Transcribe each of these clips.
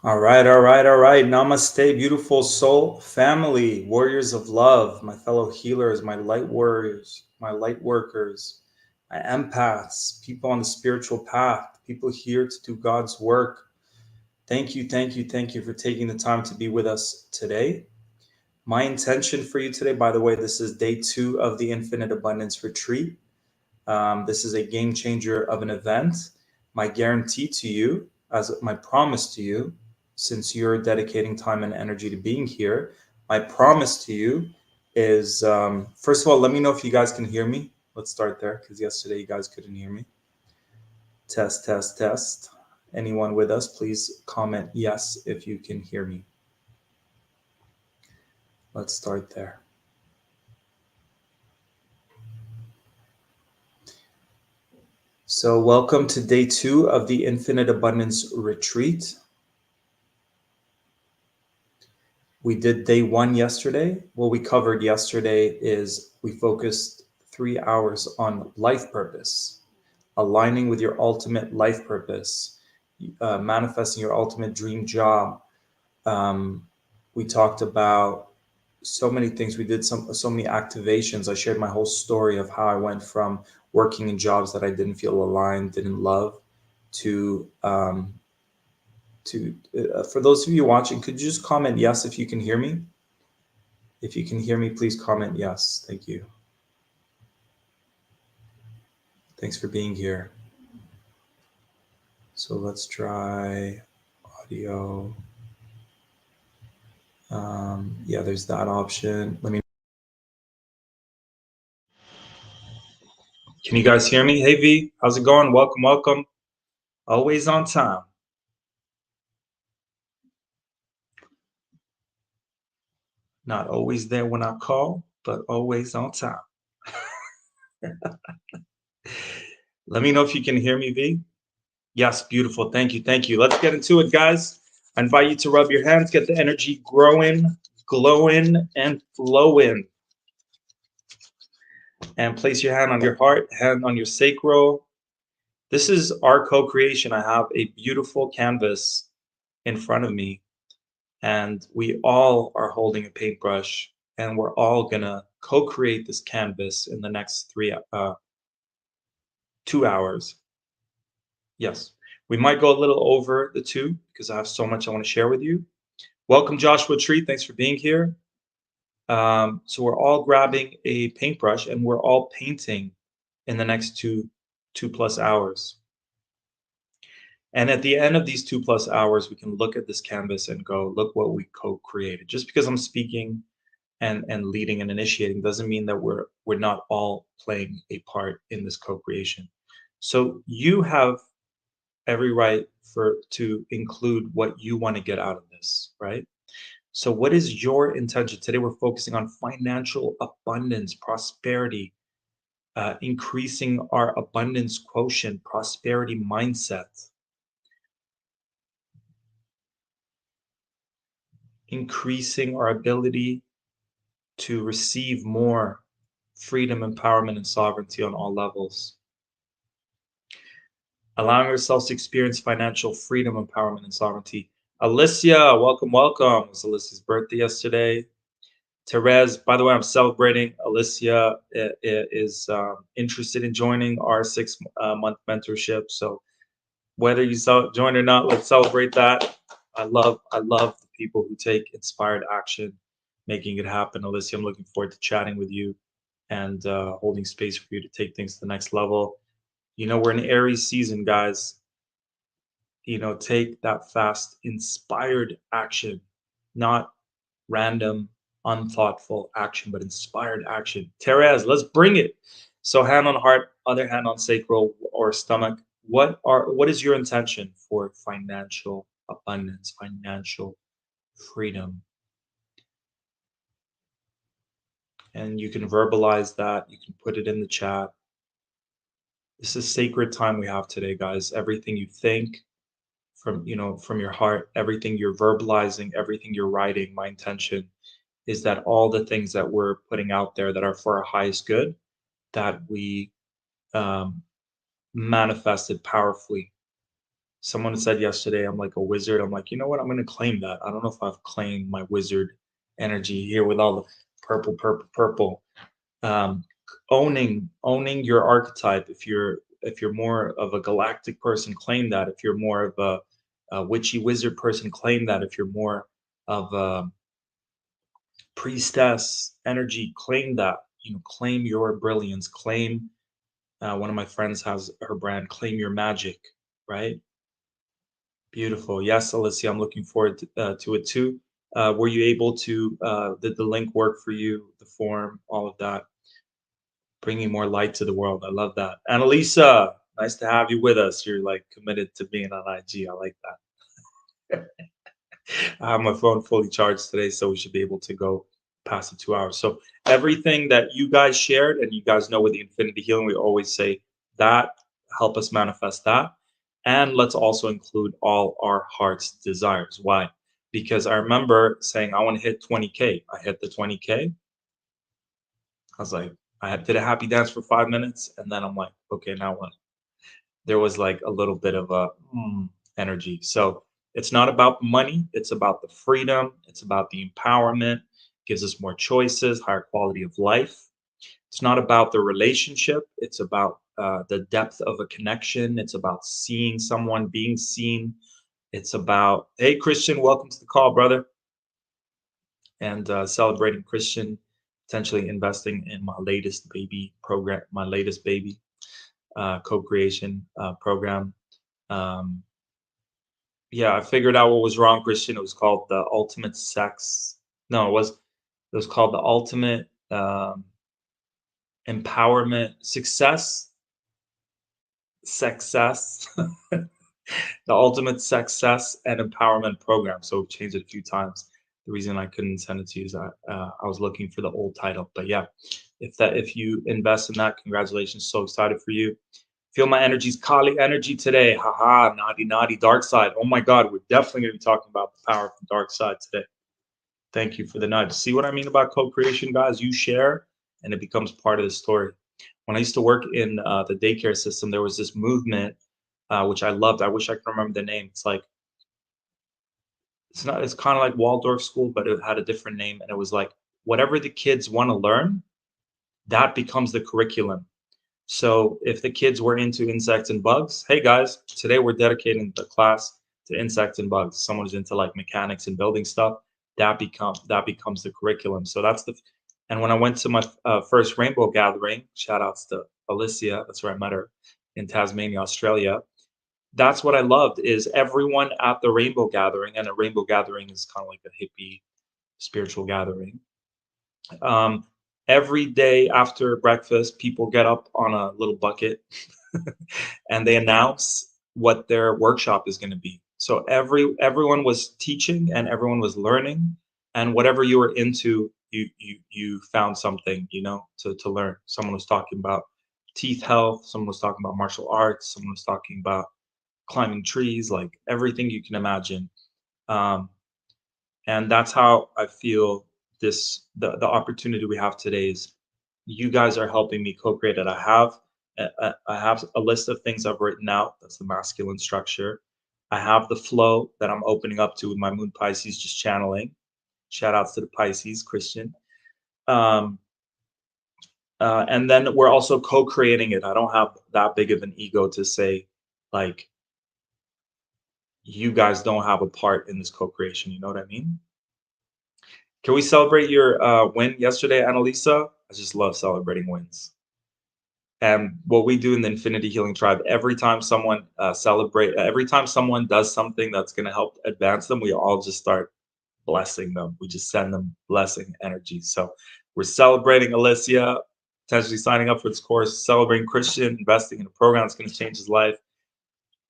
All right, all right, all right. Namaste, beautiful soul family, warriors of love, my fellow healers, my light warriors, my light workers, my empaths, people on the spiritual path, people here to do God's work. Thank you, thank you, thank you for taking the time to be with us today. My intention for you today, by the way, this is day 2 of the Infinite Abundance Retreat. This is a game changer of an event. My guarantee to you, as my promise to you, since you're dedicating time and energy to being here, my promise to you is first of all, let me know if you guys can hear me. Let's start there because yesterday you guys couldn't hear me. Test, test, test. Anyone with us, please comment yes if you can hear me. Let's start there. So, welcome to day 2 of the Infinite Abundance Retreat. We did day 1 yesterday. What we covered yesterday is we focused 3 hours on life purpose, aligning with your ultimate life purpose, manifesting your ultimate dream job. We talked about so many things. We did so many activations. I shared my whole story of how I went from working in jobs that I didn't feel aligned, didn't love, to for those of you watching, could you just comment yes if you can hear me? If you can hear me, please comment yes. Thank you. Thanks for being here. So let's try audio. Yeah, there's that option. Can you guys hear me? Hey V, how's it going? Welcome, welcome. Always on time. Not always there when I call, but always on time. Let me know if you can hear me, V. Yes, beautiful. Thank you. Thank you. Let's get into it, guys. I invite you to rub your hands, get the energy growing, glowing, and flowing. And place your hand on your heart, hand on your sacral. This is our co-creation. I have a beautiful canvas in front of me, and we all are holding a paintbrush, and we're all gonna co-create this canvas in the next 2 hours. Yes, we might go a little over the 2 because I have so much I want to share with you. Welcome, Joshua Tree. Thanks for being here. So we're all grabbing a paintbrush and we're all painting in the next two plus hours. And at the end of these 2 plus hours, we can look at this canvas and go, look what we co-created. Just because I'm speaking and leading and initiating doesn't mean that we're not all playing a part in this co-creation. So you have every right to include what you want to get out of this, right? So what is your intention? Today we're focusing on financial abundance, prosperity, increasing our abundance quotient, prosperity mindset, increasing our ability to receive more freedom, empowerment, and sovereignty on all levels. Allowing ourselves to experience financial freedom, empowerment, and sovereignty. Alicia, welcome, welcome. It was Alicia's birthday yesterday. Therese, by the way, I'm celebrating. Alicia is interested in joining our 6-month mentorship. So whether you join or not, let's celebrate that. I love the people who take inspired action, making it happen. Alicia, I'm looking forward to chatting with you and holding space for you to take things to the next level. You know, we're in Aries season, guys. You know, take that fast, inspired action, not random, unthoughtful action, but inspired action. Therese, let's bring it. So hand on heart, other hand on sacral or stomach. What is your intention for financial abundance, financial freedom? And you can verbalize that. You can put it in the chat. This is sacred time we have today, guys. Everything you think from your heart, everything you're verbalizing, everything you're writing, my intention is that all the things that we're putting out there that are for our highest good, that we manifested powerfully. Someone said yesterday, I'm like a wizard. I'm like, you know what? I'm going to claim that. I don't know if I've claimed my wizard energy here with all the purple, purple, purple. Um, owning your archetype. If you're more of a galactic person, claim that. If you're more of a witchy wizard person, claim that. If you're more of a priestess energy, claim that. Claim your brilliance. Claim. One of my friends has her brand. Claim your magic. Right. Beautiful. Yes, Alicia, I'm looking forward to it too. Were you able to, did the link work for you, the form, all of that, bringing more light to the world? I love that. Annalisa, nice to have you with us. You're like committed to being on IG. I like that. I have my phone fully charged today, so we should be able to go past the 2 hours. So everything that you guys shared, and you guys know with the infinity healing, we always say that help us manifest that. And let's also include all our heart's desires. Why? Because I remember saying I want to hit 20K. I hit the 20K. I was like, did a happy dance for 5 minutes, and then I'm like, okay, now what? There was like a little bit of a energy. So it's not about money, it's about the freedom, it's about the empowerment, gives us more choices, higher quality of life. It's not about the relationship, it's about the depth of a connection, it's about seeing someone, being seen. It's about, hey, Christian, welcome to the call, brother. And celebrating Christian, potentially investing in my latest baby program, my latest baby co-creation program. Um, yeah, I figured out what was wrong, Christian. It was called the ultimate sex. No, it was called the ultimate empowerment success, the ultimate success and empowerment program. So we've changed it a few times. The reason I couldn't send it to you is that I was looking for the old title. But yeah, if you invest in that, congratulations. So excited for you. Feel my energies, Kali energy today. Haha, naughty, naughty, dark side. Oh my God, we're definitely going to be talking about the power of the dark side today. Thank you for the nudge. See what I mean about co-creation, guys? You share, and it becomes part of the story. When I used to work in the daycare system, there was this movement which I loved. I wish I could remember the name. It's like it's not. It's kind of like Waldorf school, but it had a different name, and it was like whatever the kids want to learn, that becomes the curriculum. So if the kids were into insects and bugs, hey guys, today we're dedicating the class to insects and bugs. Someone's into like mechanics and building stuff, that becomes the curriculum. So that's the and when I went to my first rainbow gathering, shout outs to Alicia, that's where I met her in Tasmania, Australia. That's what I loved is everyone at the rainbow gathering, and a rainbow gathering is kind of like a hippie spiritual gathering. Um, every day after breakfast, people get up on a little bucket and they announce what their workshop is going to be. So everyone was teaching and everyone was learning, and whatever you were into, you found something, to learn. Someone was talking about teeth health, someone was talking about martial arts, someone was talking about climbing trees, like everything you can imagine. Um, and that's how I feel the opportunity we have today is you guys are helping me co-create it. I have a list of things I've written out. That's the masculine structure. I have the flow that I'm opening up to with my moon Pisces, just channeling. Shout outs to the Pisces, Christian. Um, and then we're also co-creating it. I don't have that big of an ego to say, like, you guys don't have a part in this co-creation. You know what I mean? Can we celebrate your win yesterday, Annalisa? I just love celebrating wins. And what we do in the Infinity Healing Tribe, every time someone does something that's going to help advance them, we all just start blessing them. We just send them blessing energy. So we're celebrating Alicia, potentially signing up for this course, celebrating Christian, investing in a program that's going to change his life.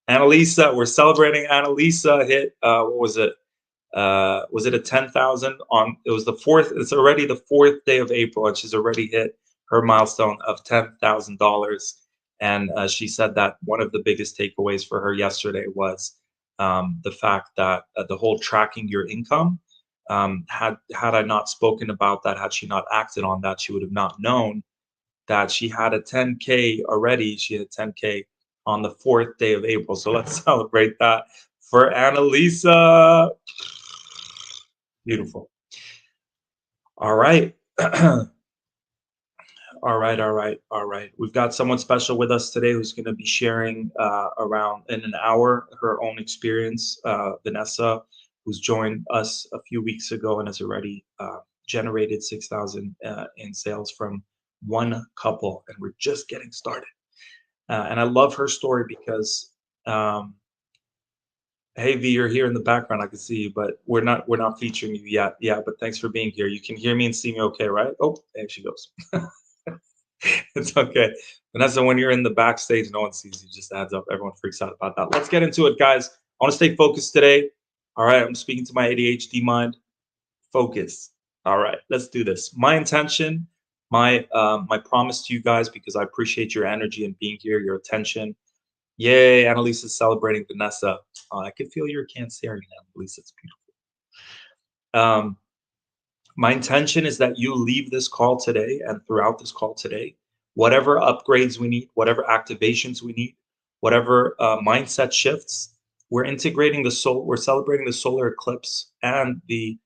Annalisa, we're celebrating Annalisa hit, what was it a 10,000 on, it was the fourth, it's already the fourth day of April, and she's already hit her milestone of $10,000. And she said that one of the biggest takeaways for her yesterday was the fact that the whole tracking your income, had I not spoken about that, had she not acted on that, she would have not known that she had a 10K already. She had 10K on the 4th day of April. So let's celebrate that for Annalisa. Beautiful. All right. All right. We've got someone special with us today who's going to be sharing around in an hour her own experience. Vanessa, who's joined us a few weeks ago and has already generated 6,000 in sales from one couple, and we're just getting started. And I love her story because, hey V, you're here in the background. I can see you, but we're not featuring you yet. Yeah, but thanks for being here. You can hear me and see me, okay, right? Oh, there she goes. It's okay. Vanessa, when you're in the backstage, no one sees you. Just adds up. Everyone freaks out about that. Let's get into it, guys. I want to stay focused today. All right, I'm speaking to my ADHD mind. Focus. All right, let's do this. My intention, my promise to you guys, because I appreciate your energy and being here, your attention. Yay, Annalise is celebrating Vanessa. I can feel your Cancerian, Annalise. It's beautiful. My intention is that you leave this call today and throughout this call today, whatever upgrades we need, whatever activations we need, whatever mindset shifts, we're integrating the soul, we're celebrating the solar eclipse and the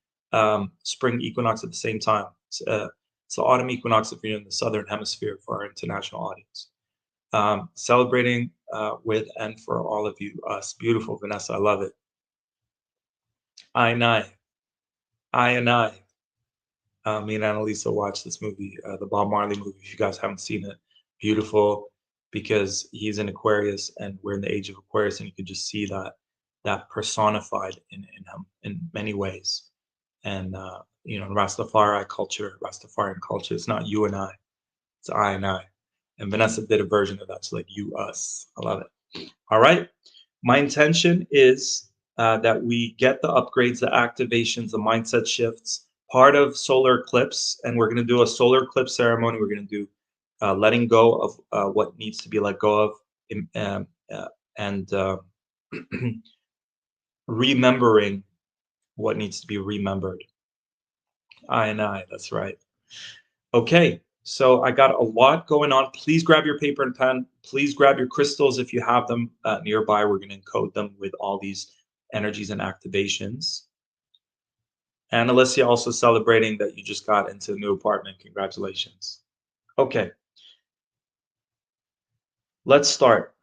spring equinox at the same time. It's the autumn equinox if you're in the southern hemisphere for our international audience. Celebrating with and for all of you, us. Beautiful, Vanessa. I love it. I and I. I and I. Me and Annalisa watched this movie, the Bob Marley movie. If you guys haven't seen it, beautiful because he's in Aquarius and we're in the age of Aquarius, and you can just see that personified in him in many ways. And in Rastafarian culture, it's not you and I, it's I and I. And Vanessa did a version of that, so like you, us. I love it. All right. My intention is that we get the upgrades, the activations, the mindset shifts, part of solar eclipse, and we're going to do a solar eclipse ceremony. We're going to do letting go of what needs to be let go of, and remembering what needs to be remembered. I and I, that's right. Okay, so I got a lot going on. Please grab your paper and pen. Please grab your crystals if you have them nearby. We're going to encode them with all these energies and activations. And Alicia also celebrating that you just got into a new apartment. Congratulations. Okay, let's start.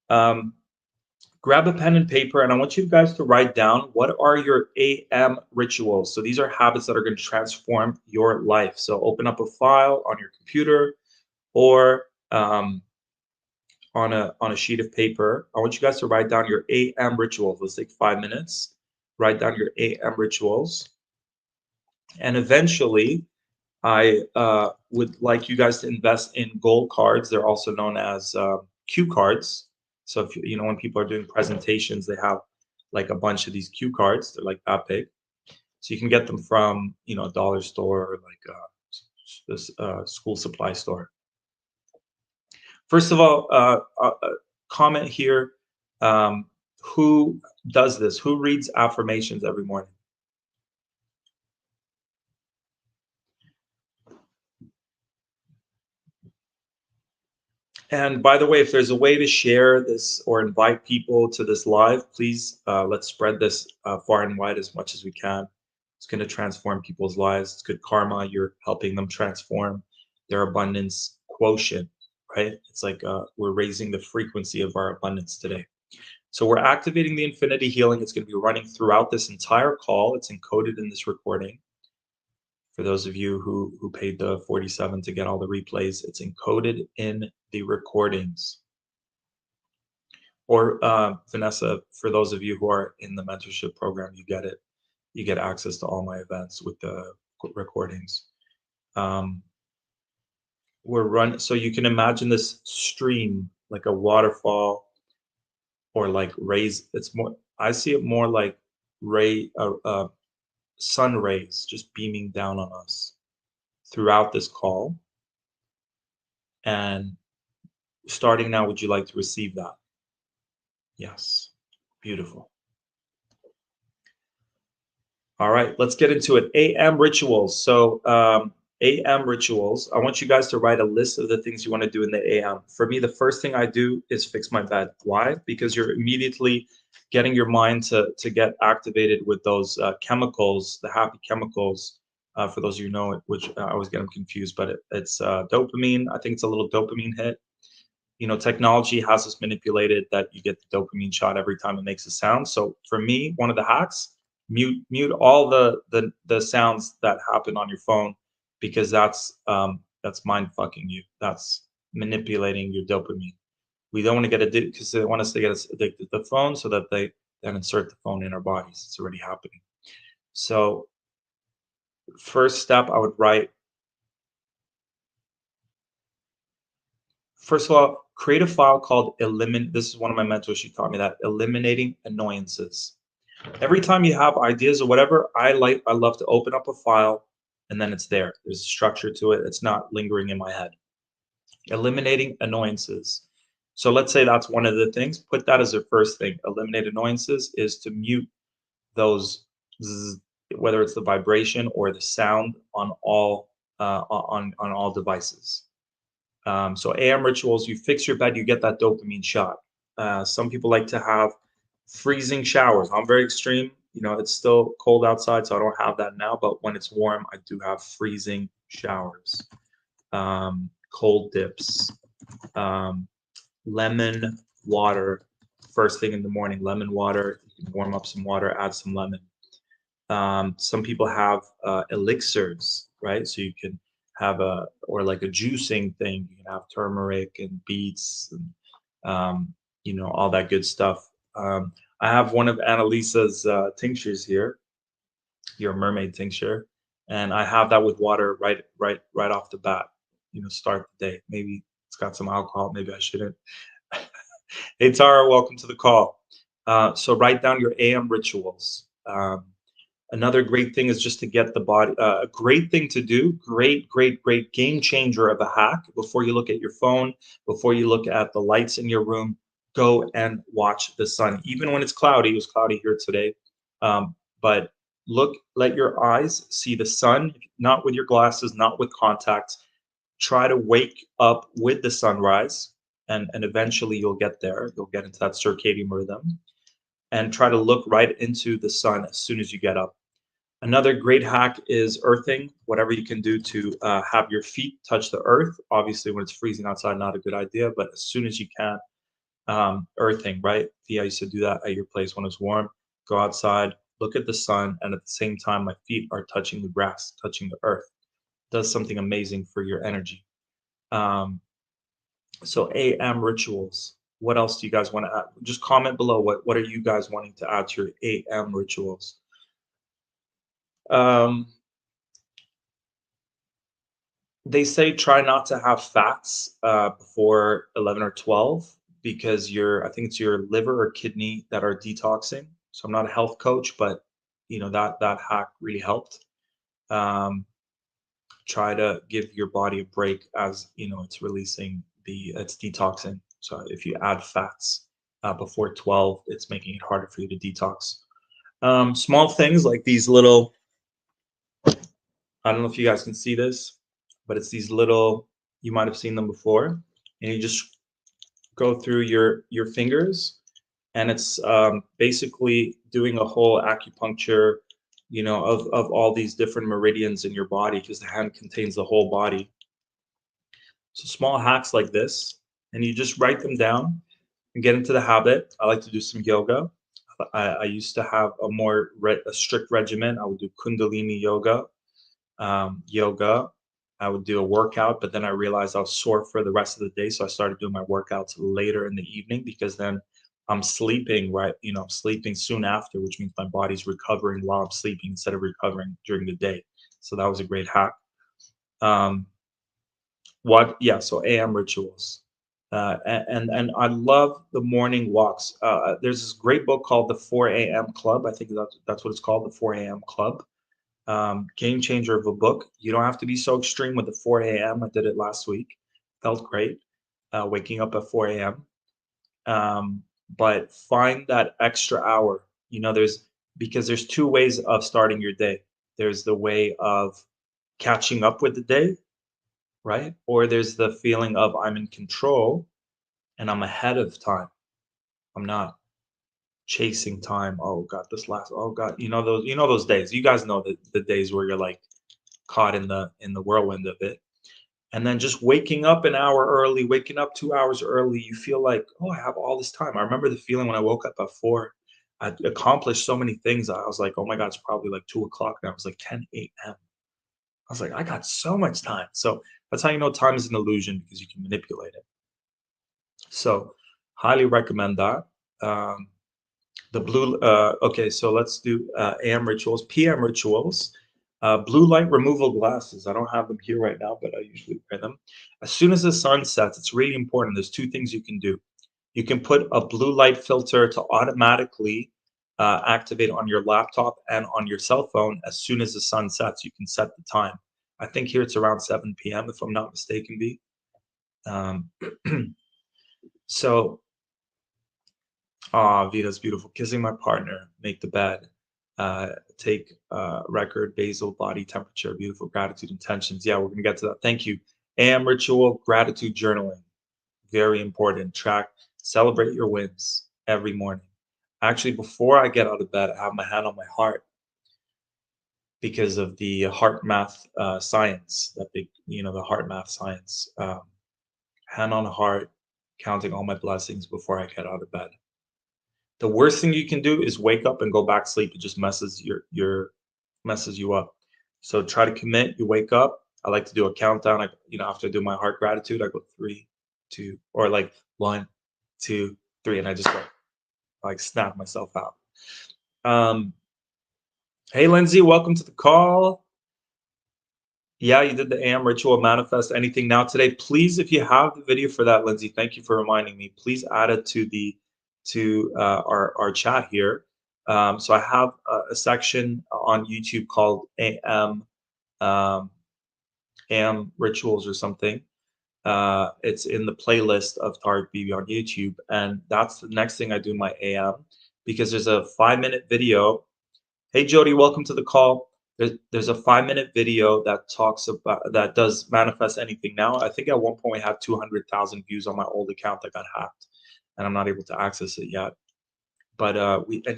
Grab a pen and paper, and I want you guys to write down what are your AM rituals. So these are habits that are going to transform your life. So open up a file on your computer or on a sheet of paper. I want you guys to write down your AM rituals. Let's take 5 minutes. Write down your AM rituals. And eventually, I would like you guys to invest in gold cards. They're also known as cue cards. So if you know when people are doing presentations, they have like a bunch of these cue cards. They're like that big. So you can get them from a dollar store or like this school supply store. First of all, comment here. Who does this? Who reads affirmations every morning? And by the way, if there's a way to share this or invite people to this live, please let's spread this far and wide as much as we can. It's going to transform people's lives. It's good karma. You're helping them transform their abundance quotient, right? It's like we're raising the frequency of our abundance today. So we're activating the infinity healing. It's going to be running throughout this entire call. It's encoded in this recording. For those of you who paid the 47 to get all the replays, it's encoded in the recordings. Or Vanessa, for those of you who are in the mentorship program, you get it. You get access to all my events with the recordings. So you can imagine this stream like a waterfall or like rays. I see it more like sun rays just beaming down on us throughout this call. And starting now, would you like to receive that? Yes. Beautiful. All right, let's get into it. AM rituals. So AM rituals. I want you guys to write a list of the things you want to do in the AM. For me, the first thing I do is fix my bed. Why? Because you're immediately getting your mind to get activated with those chemicals, the happy chemicals. For those of you who know it, which I always get them confused, but it's dopamine. I think it's a little dopamine hit. Technology has us manipulated that you get the dopamine shot every time it makes a sound. So for me, one of the hacks, mute all the sounds that happen on your phone because that's mind fucking you. That's manipulating your dopamine. We don't want to get addicted because they want us to get us addicted to the phone so that they then insert the phone in our bodies. It's already happening. So first step, I would write. First of all, create a file called eliminate. This is one of my mentors. She taught me that eliminating annoyances. Every time you have ideas or whatever, I love to open up a file and then it's there. There's a structure to it. It's not lingering in my head. Eliminating annoyances. So let's say that's one of the things. Put that as the first thing. Eliminate annoyances is to mute those, zzz, whether it's the vibration or the sound on all devices. So AM rituals, you fix your bed, you get that dopamine shot. Some people like to have freezing showers. I'm very extreme. It's still cold outside, so I don't have that now. But when it's warm, I do have freezing showers, cold dips, um, lemon water. First thing in the morning, lemon water. You can warm up some water, add some lemon. Some people have elixirs, right? So you can have or like a juicing thing. You can have turmeric and beets and all that good stuff. I have one of Annalisa's tinctures here, your mermaid tincture, and I have that with water right off the bat. Start the day. Maybe it's got some alcohol. Maybe I shouldn't. Hey Tara, welcome to the call. So write down your AM rituals. Another great thing is just to get the body. A great thing to do, great game changer of a hack. Before you look at your phone, before you look at the lights in your room, go and watch the sun. Even when it's cloudy, it was cloudy here today. But let your eyes see the sun, not with your glasses, not with contacts. Try to wake up with the sunrise, and eventually you'll get there. You'll get into that circadian rhythm, and try to look right into the sun as soon as you get up. Another great hack is earthing. Whatever you can do to have your feet touch the earth. Obviously, when it's freezing outside, not a good idea, but as soon as you can, earthing, right? Yeah, I used to do that at your place when it's warm. Go outside, look at the sun, and at the same time, my feet are touching the grass, touching the earth. Does something amazing for your energy. Um, so AM rituals. What else do you guys want to add? Just comment below. What are you guys wanting to add to your AM rituals? Um, they say try not to have fats before 11 or 12 because I think it's your liver or kidney that are detoxing. So I'm not a health coach, but that hack really helped. Um, Try to give your body a break as it's releasing it's detoxing. So if you add fats before 12, it's making it harder for you to detox. Small things like these little, I don't know if you guys can see this, but it's these little, you might have seen them before, and you just go through your fingers, and it's basically doing a whole acupuncture, of all these different meridians in your body because the hand contains the whole body. So small hacks like this, and you just write them down and get into the habit. I like to do some yoga. I used to have a strict regimen. I would do Kundalini yoga. I would do a workout, but then I realized I was sore for the rest of the day, so I started doing my workouts later in the evening because then I'm sleeping, right? I'm sleeping soon after, which means my body's recovering while I'm sleeping instead of recovering during the day. So that was a great hack. Um, yeah, so AM rituals. And I love the morning walks. There's this great book called The 4 a.m. Club. I think that's what it's called, The 4 a.m. Club. Game changer of a book. You don't have to be so extreme with the 4 a.m. I did it last week. Felt great waking up at 4 a.m. But find that extra hour. Because there's two ways of starting your day. There's the way of catching up with the day, right? Or there's the feeling of I'm in control and I'm ahead of time. I'm not chasing time. Oh God, oh God, those days. You guys know the days where you're like caught in the whirlwind of it. And then just waking up an hour early, waking up 2 hours early, you feel like, oh, I have all this time. I remember the feeling when I woke up at 4. I'd accomplished so many things. I was like, oh my God, it's probably like 2 o'clock now. It was like 10 a.m. I was like, I got so much time. So that's how you know time is an illusion because you can manipulate it. So highly recommend that. Um, okay, so let's do AM rituals, PM rituals. Blue light removal glasses. I don't have them here right now, but I usually wear them. As soon as the sun sets, it's really important. There's two things you can do. You can put a blue light filter to automatically activate on your laptop and on your cell phone as soon as the sun sets. You can set the time. I think here it's around 7 p.m. if I'm not mistaken, B. Um, so Vita's beautiful. Kissing my partner, make the bed, uh, take record, basal, body temperature, beautiful gratitude intentions. Yeah, we're gonna get to that. Thank you. AM ritual, gratitude journaling, very important. Track, celebrate your wins every morning. Actually, before I get out of bed, I have my hand on my heart because of the heart math science. That big, the heart math science. Hand on the heart, counting all my blessings before I get out of bed. The worst thing you can do is wake up and go back to sleep. It just messes you up. So try to commit. You wake up. I like to do a countdown. After I do my heart gratitude, I go 3, 2, or like 1, 2, 3, and I just go like snap myself out. Um, hey Lindsay, welcome to the call. Yeah, you did the AM ritual manifest anything now today. Please, if you have the video for that, Lindsay, thank you for reminding me. Please add it to our chat here. So I have a section on YouTube called um, AM rituals or something. It's in the playlist of Tariq BB on YouTube, and that's the next thing I do in my AM because there's a 5-minute video. Hey Jody, welcome to the call. There's a 5-minute video that does manifest anything now. I think at one point we had 200,000 views on my old account that got hacked, and I'm not able to access it yet. But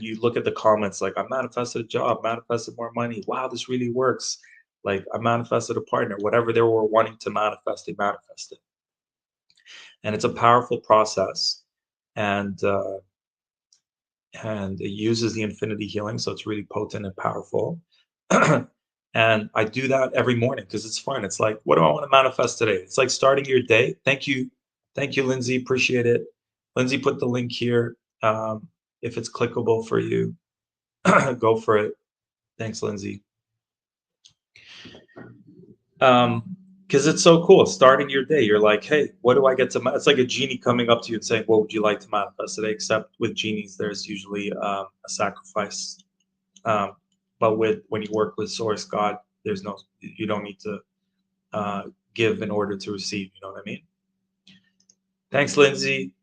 you look at the comments like I manifested a job, manifested more money. Wow, this really works. Like I manifested a partner, whatever they were wanting to manifest, they manifested, and it's a powerful process, and uh, and it uses the infinity healing, so it's really potent and powerful. And I do that every morning because it's fun. It's like, what do I want to manifest today? It's like starting your day. Thank you, Lindsay. Appreciate it. Lindsay put the link here. If it's clickable for you, go for it. Thanks, Lindsay. Because it's so cool. Starting your day, you're like, hey, what do I get to? It's like a genie coming up to you and saying, what would you like to manifest today? Except with genies, there's usually a sacrifice. Um, but when you work with Source God, you don't need to give in order to receive. You know what I mean? Thanks, Lindsay.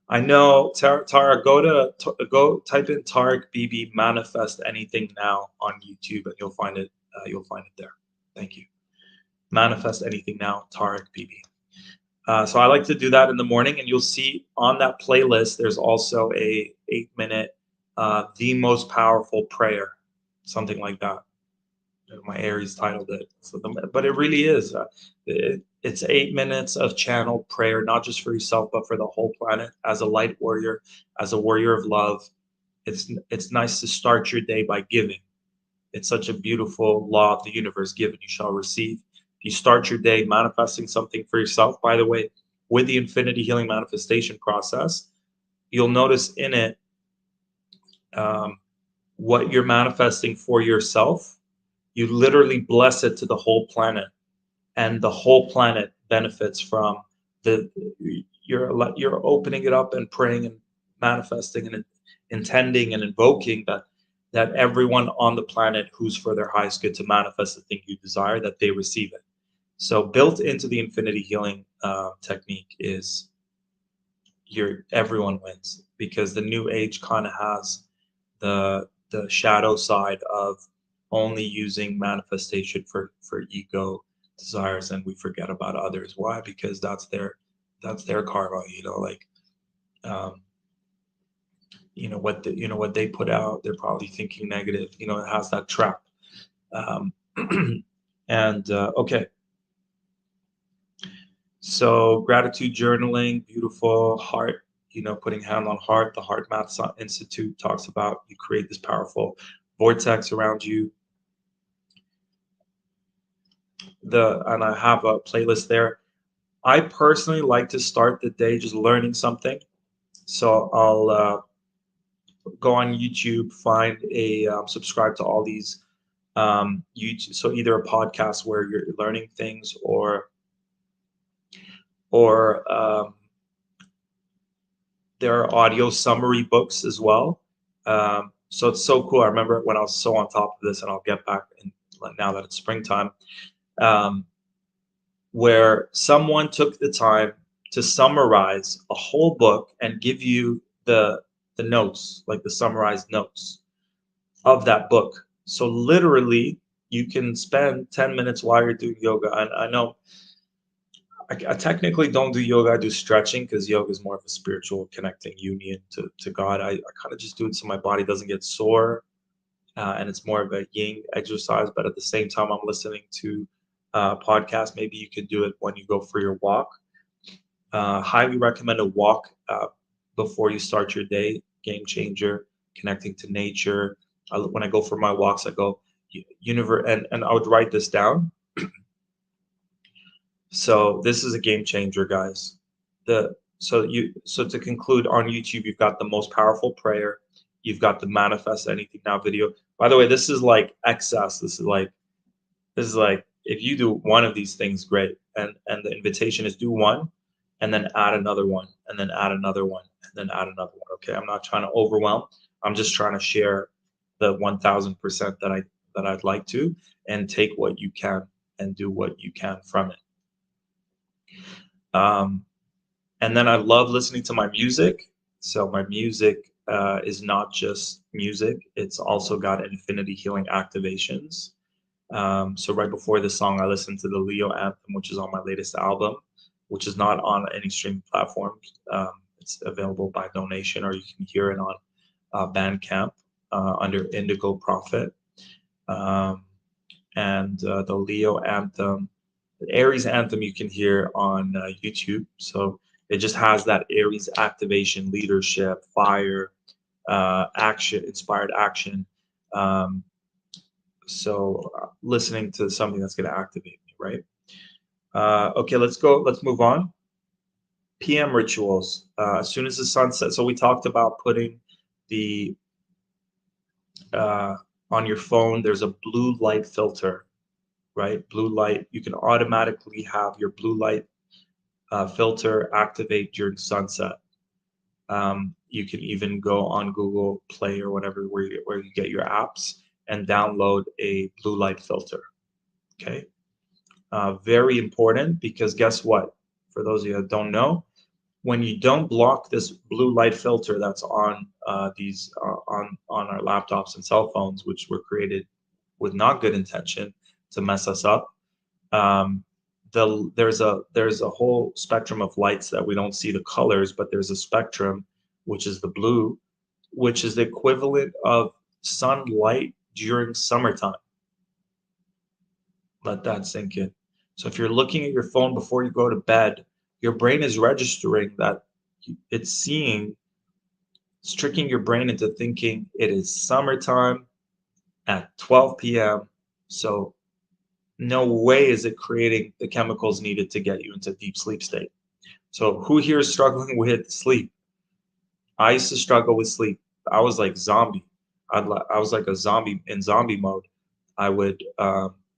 I know, Tara. Go type in Tariq BB manifest anything now on YouTube, and you'll find it. You'll find it there. Thank you. Manifest anything now, Tariq BB. So I like to do that in the morning, and you'll see on that playlist there's also a 8-minute, the most powerful prayer, something like that. My Aries titled it. But it really is. It's 8 minutes of channeled prayer, not just for yourself, but for the whole planet. As a light warrior, as a warrior of love, it's nice to start your day by giving. It's such a beautiful law of the universe: given you shall receive. If you start your day manifesting something for yourself, by the way, with the infinity healing manifestation process, you'll notice in it um, what you're manifesting for yourself. You literally bless it to the whole planet, and the whole planet benefits from the you're opening it up and praying and manifesting and intending and invoking that everyone on the planet who's for their highest good to manifest the thing you desire, that they receive it. So built into the infinity healing technique is everyone wins, because the new age kind of has the shadow side of, only using manifestation for ego desires, and we forget about others. Why? Because that's their karma. Like, um, what they put out, they're probably thinking negative. It has that trap. Um, and okay, so gratitude journaling, beautiful heart. Putting hand on heart. The Heart Math Institute talks about you create this powerful vortex around you. And I have a playlist there. I personally like to start the day just learning something. So I'll go on YouTube, find subscribe to all these YouTube. So either a podcast where you're learning things, or there are audio summary books as well. So it's so cool. I remember when I was so on top of this, and I'll get back in now that it's springtime, um, where someone took the time to summarize a whole book and give you the notes, like the summarized notes of that book. So literally, you can spend 10 minutes while you're doing yoga. And I know I technically don't do yoga. I do stretching because yoga is more of a spiritual connecting union to God. I kind of just do it so my body doesn't get sore, and it's more of a yin exercise. But at the same time, I'm listening to podcasts. Maybe you could do it when you go for your walk. Highly recommend a walk before you start your day. Game changer, connecting to nature. When I go for my walks, I go universe, and I would write this down. So this is a game changer, guys. So to conclude, on YouTube, you've got the most powerful prayer. You've got the manifest anything now video. By the way, this is like excess. This is like if you do one of these things, great. And the invitation is do one, and then add another one, and then add another one, and then add another one. Okay, I'm not trying to overwhelm. I'm just trying to share the 1,000% that I'd like to, and take what you can and do what you can from it. Um, and then I love listening to my music. So my music is not just music; it's also got infinity healing activations. So right before this song, I listened to the Leo anthem, which is on my latest album, which is not on any streaming platforms. It's available by donation, or you can hear it on Bandcamp under Indigo Prophet. Um, and the Leo anthem, the Aries anthem, you can hear on YouTube. So it just has that Aries activation, leadership, fire, action, inspired action. Um, so listening to something that's going to activate me, right? Okay, let's go. Let's move on. PM rituals. As soon as the sun sets. So we talked about putting the uh, on your phone. There's a blue light filter, right? Blue light. You can automatically have your blue light filter activate during sunset. You can even go on Google Play or whatever where you get your apps and download a blue light filter. Okay. Very important, because guess what? For those of you that don't know, when you don't block this blue light filter that's on these on our laptops and cell phones, which were created with not good intention to mess us up, um, there's a whole spectrum of lights that we don't see the colors, but there's a spectrum, which is the blue, which is the equivalent of sunlight during summertime. Let that sink in. So if you're looking at your phone before you go to bed, your brain is registering that it's seeing, it's tricking your brain into thinking it is summertime at 12 p.m. So no way is it creating the chemicals needed to get you into deep sleep state. So who here is struggling with sleep? I used to struggle with sleep. I was like zombie. I was like a zombie in zombie mode. I would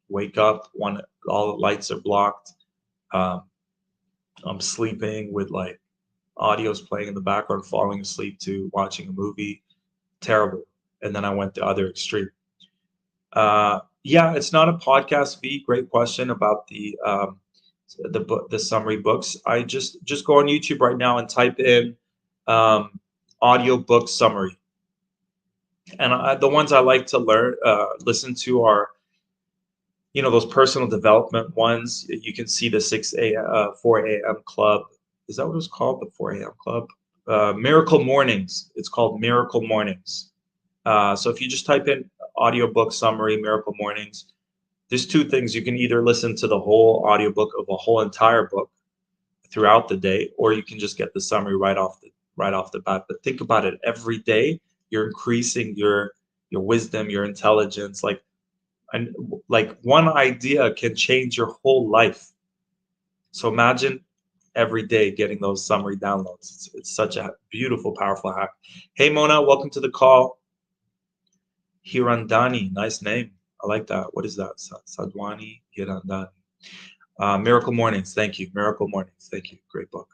wake up when all the lights are blocked. Um, I'm sleeping with like audios playing in the background, falling asleep to watching a movie. Terrible. And then I went the other extreme. Yeah, it's not a podcast. V, great question about the book, the summary books. I just go on YouTube right now and type in um, audio book summary, And the ones I like to listen to are, those personal development ones. You can see the 4 a.m. club. Is that what it's called? The 4 a.m. club? Miracle Mornings. It's called Miracle Mornings. So if you just type in audiobook summary, Miracle Mornings, there's two things. You can either listen to the whole audiobook of a whole entire book throughout the day, or you can just get the summary right off the bat. But think about it. Every day, you're increasing your wisdom, your intelligence. And like one idea can change your whole life. So imagine every day getting those summary downloads. It's such a beautiful, powerful hack. Hey, Mona, welcome to the call. Hirandani, nice name. I like that. What is that? Sadwani Hirandani. Miracle Mornings, thank you. Miracle Mornings, thank you. Great book.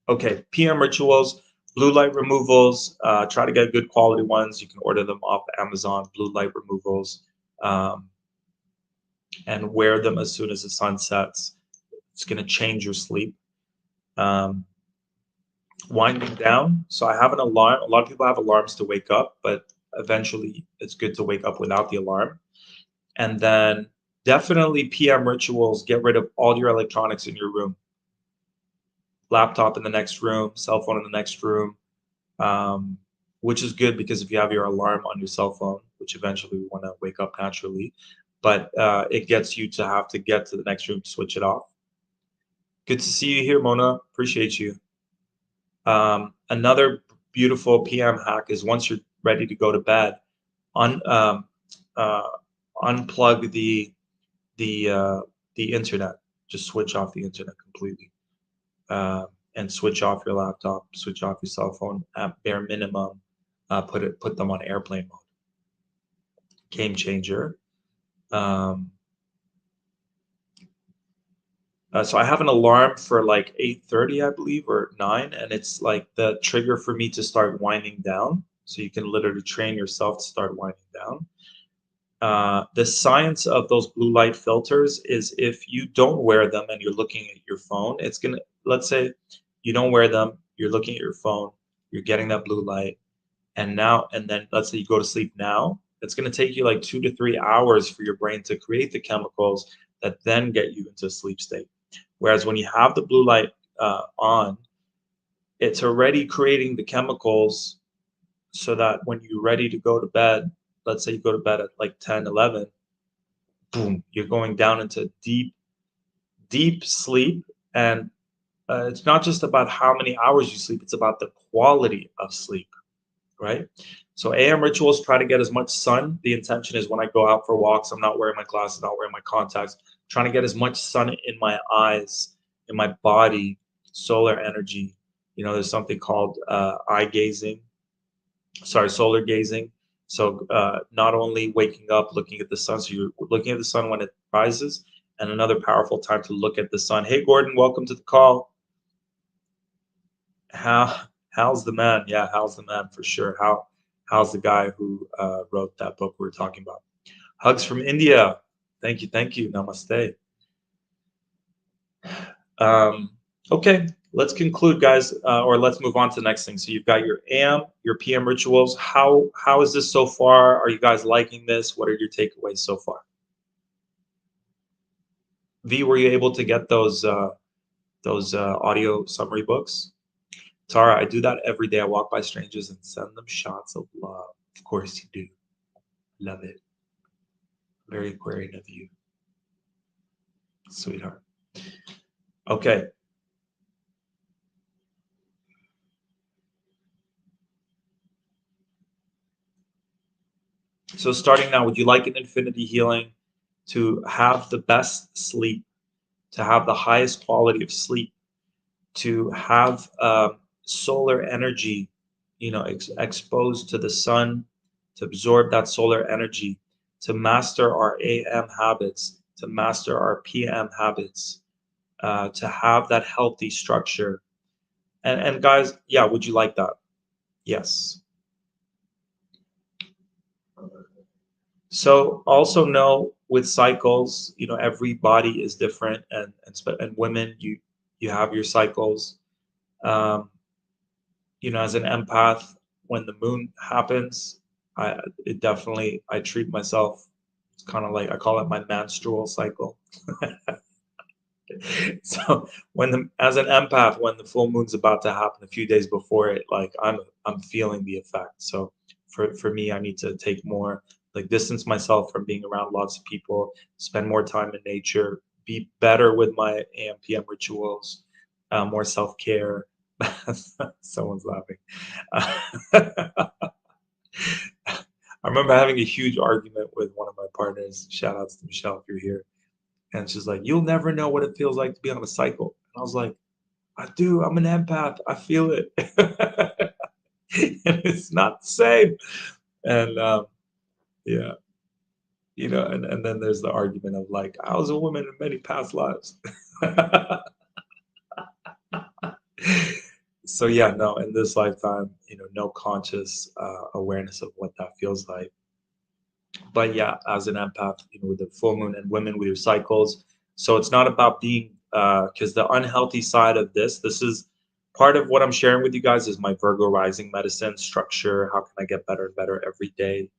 Okay, PM rituals, blue light removals. Try to get good quality ones. You can order them off Amazon, blue light removals, and wear them as soon as the sun sets. It's going to change your sleep. Winding down. So I have an alarm. A lot of people have alarms to wake up, but eventually it's good to wake up without the alarm. And then definitely PM rituals, get rid of all your electronics in your room. Laptop in the next room, cell phone in the next room, which is good because if you have your alarm on your cell phone, which eventually we want to wake up naturally, but it gets you to have to get to the next room to switch it off. Good to see you here, Mona. Appreciate you. Another beautiful PM hack is once you're ready to go to bed, unplug the internet. Just switch off the internet completely, and switch off your laptop, switch off your cell phone at bare minimum. Put them on airplane mode. Game changer. So I have an alarm for like 8:30, I believe, or 9, and it's like the trigger for me to start winding down. So you can literally train yourself to start winding down. The science of those blue light filters is if you don't wear them and you're looking at your phone, let's say you don't wear them, you're looking at your phone, you're getting that blue light, and then let's say you go to sleep now, it's going to take you like 2 to 3 hours for your brain to create the chemicals that then get you into a sleep state. Whereas when you have the blue light on, it's already creating the chemicals so that when you're ready to go to bed, let's say you go to bed at like 10, 11, boom, you're going down into deep, deep sleep. And it's not just about how many hours you sleep, it's about the quality of sleep, right? So AM rituals, try to get as much sun. The intention is when I go out for walks, I'm not wearing my glasses, not wearing my contacts, trying to get as much sun in my eyes, in my body, solar energy. There's something called solar gazing. So not only waking up, looking at the sun, so you're looking at the sun when it rises, and another powerful time to look at the sun. Hey, Gordon, welcome to the call. Hal's the man. Yeah, Hal's the man for sure. Hal's the guy who wrote that book we were talking about. Hugs from India. Thank you. Namaste. Okay, let's conclude, guys, or let's move on to the next thing. So you've got your AM, your PM rituals. How is this so far? Are you guys liking this? What are your takeaways so far? V, were you able to get those audio summary books? Tara, I do that every day. I walk by strangers and send them shots of love. Of course you do. Love it. Very Aquarian of you, sweetheart. Okay. So starting now, would you like an infinity healing to have the best sleep, to have the highest quality of sleep, to have solar energy, exposed to the sun, to absorb that solar energy, to master our AM habits, to master our PM habits, to have that healthy structure. And guys, yeah, would you like that? Yes. So also know with cycles, every body is different, and women, you have your cycles. As an empath, when the moon happens, I it definitely I treat myself. It's kind of like I call it my menstrual cycle. So when the as an empath, when the full moon's about to happen a few days before it, like I'm feeling the effect. So for me, I need to take more like distance myself from being around lots of people, spend more time in nature, be better with my AM PM rituals, more self care. Someone's laughing. I remember having a huge argument with one of my partners. Shout outs to Michelle if you're here. And she's like, "You'll never know what it feels like to be on a cycle." And I was like, "I do. I'm an empath. I feel it." And it's not the same. And yeah, and then there's the argument of like, I was a woman in many past lives. So yeah, no, in this lifetime, no conscious awareness of what that feels like. But yeah, as an empath, with the full moon and women with your cycles. So it's not about being because the unhealthy side of this is part of what I'm sharing with you guys is my Virgo rising medicine structure. How can I get better and better every day?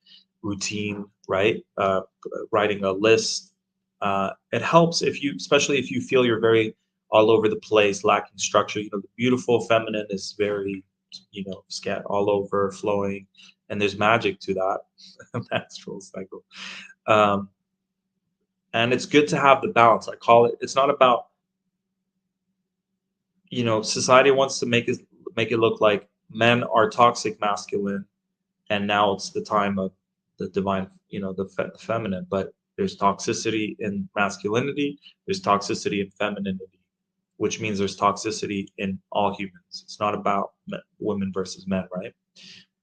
Routine, right? Writing a list. It helps if you, especially if you feel you're very all over the place, lacking structure. The beautiful feminine is very, scat all over, flowing, and there's magic to that menstrual cycle. Um, and it's good to have the balance. I call it. It's not about society wants to make it look like men are toxic masculine, and now it's the time of the divine, the feminine. But there's toxicity in masculinity. There's toxicity in femininity, which means there's toxicity in all humans. It's not about women versus men, right?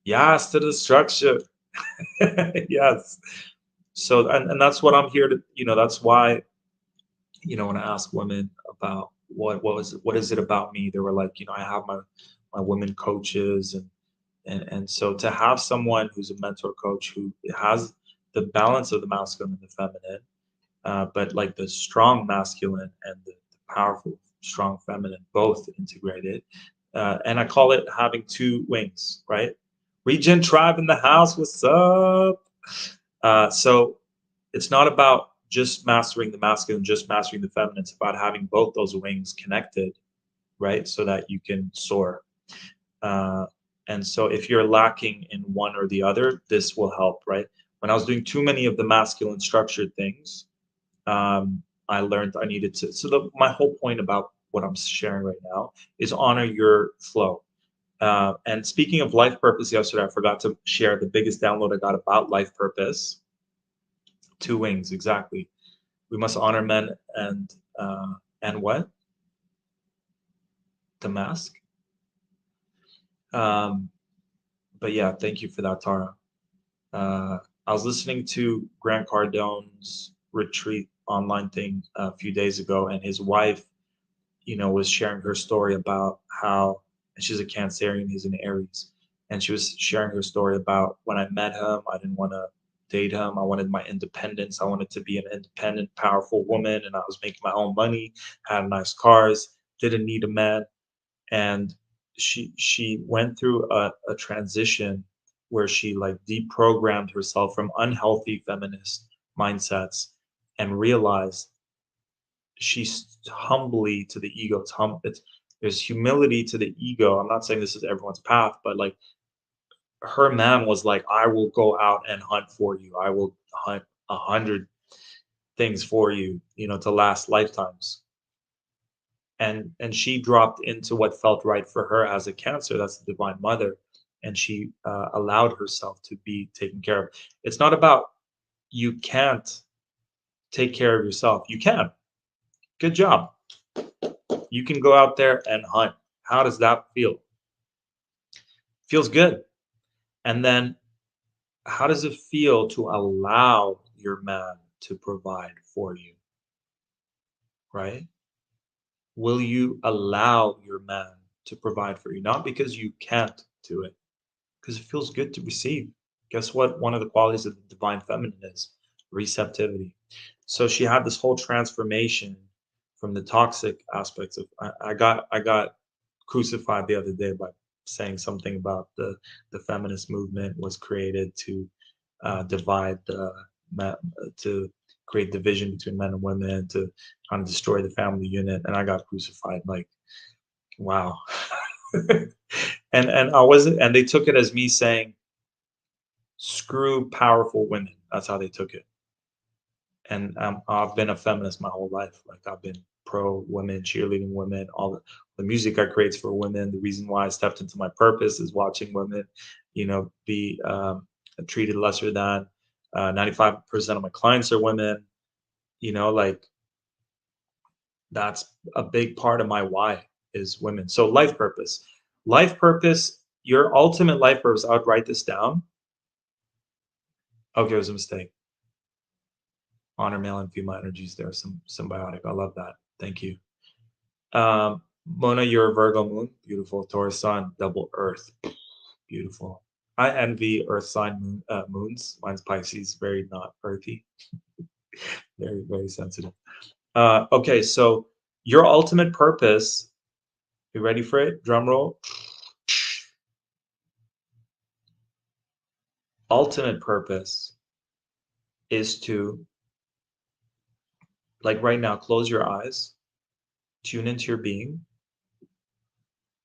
Yes, to the structure. Yes. So, and that's what I'm here to, that's why, when I ask women about what is it about me, they were like, I have my women coaches, and so to have someone who's a mentor coach who has the balance of the masculine and the feminine, but like the strong masculine and the powerful strong feminine both integrated, and I call it having two wings, right? Regen tribe in the house, what's up? So it's not about just mastering the masculine, just mastering the feminine. It's about having both those wings connected, right? So that you can soar. Uh, and so if you're lacking in one or the other, this will help, right? When I was doing too many of the masculine structured things, I learned I needed to. So my whole point about what I'm sharing right now is honor your flow. And speaking of life purpose, yesterday I forgot to share the biggest download I got about life purpose. Two wings, exactly. We must honor men and what? The mask. Um, but yeah, thank you for that, Tara. Uh, I was listening to Grant Cardone's retreat online thing a few days ago, and his wife, was sharing her story about how, and she's a Cancerian, he's an Aries, and she was sharing her story about when I met him, I didn't want to date him. I wanted my independence. I wanted to be an independent, powerful woman, and I was making my own money, had nice cars, didn't need a man. And she went through a transition where she like deprogrammed herself from unhealthy feminist mindsets and realized she's humbly to the ego. There's humility to the ego. I'm not saying this is everyone's path, but like her man was like, I will go out and hunt for you. I will hunt 100 things for you, to last lifetimes. And she dropped into what felt right for her as a Cancer. That's the divine mother, and she allowed herself to be taken care of. It's not about you can't take care of yourself. You can. Good job. You can go out there and hunt. How does that feel? Feels good. And then how does it feel to allow your man to provide for you, right? Will you allow your man to provide for you? Not because you can't do it, because it feels good to receive. Guess what? One of the qualities of the divine feminine is receptivity. So she had this whole transformation from the toxic aspects of I got crucified the other day by saying something about the feminist movement was created to divide the to create division between men and women to kind of destroy the family unit, and I got crucified. Like, wow. And I wasn't, and they took it as me saying, "Screw powerful women." That's how they took it. And I've been a feminist my whole life. Like I've been pro women, cheerleading women, all the music I create for women. The reason why I stepped into my purpose is watching women, be treated lesser than. 95% of my clients are women. Like that's a big part of my why is women. So life purpose, your ultimate life purpose. I would write this down. Okay, it was a mistake. Honor male and female energies. They're some symbiotic. I love that. Thank you. Mona, you're a Virgo moon. Beautiful. Taurus sun, double earth. Beautiful. I envy earth sign moons. Mine's Pisces, very not earthy, very, very sensitive. Okay, so your ultimate purpose, you ready for it? Drum roll. Ultimate purpose is to, like right now, close your eyes, tune into your being.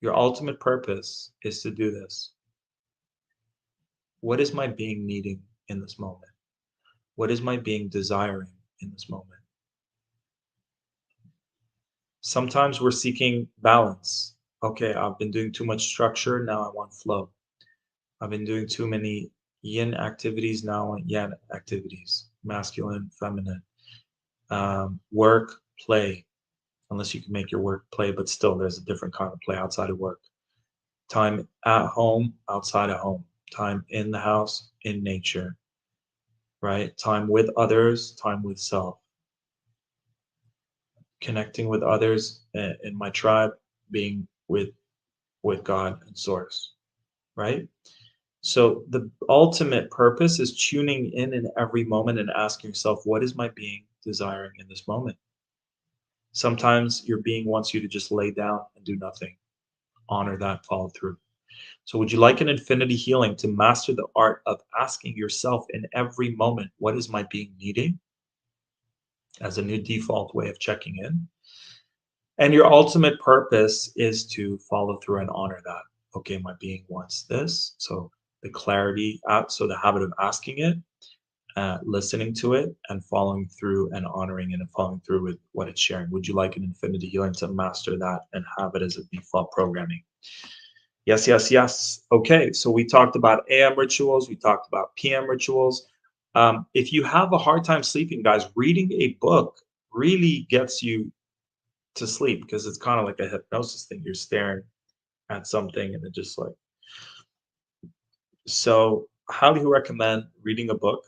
Your ultimate purpose is to do this. What is my being needing in this moment? What is my being desiring in this moment? Sometimes we're seeking balance. Okay, I've been doing too much structure, now I want flow. I've been doing too many yin activities, now I want yang activities, masculine, feminine. Work, play, unless you can make your work play, but still there's a different kind of play outside of work. Time at home, outside of home. Time in the house, in nature, right? Time with others, time with self. Connecting with others in my tribe, being with God and source, right? So the ultimate purpose is tuning in every moment and asking yourself, what is my being desiring in this moment? Sometimes your being wants you to just lay down and do nothing. Honor that follow through. So would you like an infinity healing to master the art of asking yourself in every moment, what is my being needing? As a new default way of checking in. And your ultimate purpose is to follow through and honor that. Okay, my being wants this. So the clarity, so the habit of asking it, listening to it, and following through and honoring it and following through with what it's sharing. Would you like an infinity healing to master that and have it as a default programming? Yes, yes, yes. Okay, so we talked about AM rituals, we talked about PM rituals. If you have a hard time sleeping, guys, reading a book really gets you to sleep because it's kind of like a hypnosis thing. You're staring at something and it just like, so highly recommend reading a book.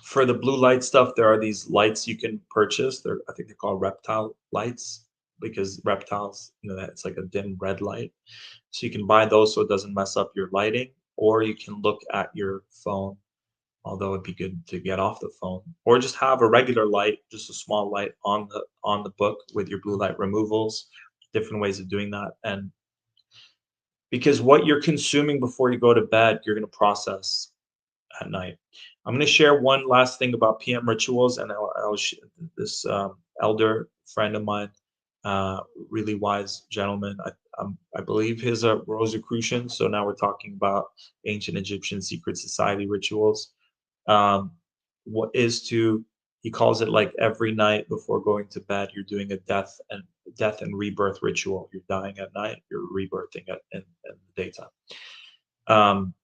For the blue light stuff, there are these lights you can purchase. I think they're called reptile lights because reptiles, that it's like a dim red light. So you can buy those so it doesn't mess up your lighting, or you can look at your phone, although it'd be good to get off the phone, or just have a regular light, just a small light on the book with your blue light removals, different ways of doing that. And because what you're consuming before you go to bed, you're going to process at night. I'm going to share one last thing about PM rituals, and this elder friend of mine, uh, really wise gentleman. I believe his a Rosicrucian. So now we're talking about ancient Egyptian secret society rituals. Um, what is to He calls it like every night before going to bed, you're doing a death and rebirth ritual. You're dying at night, you're rebirthing in the daytime. Um,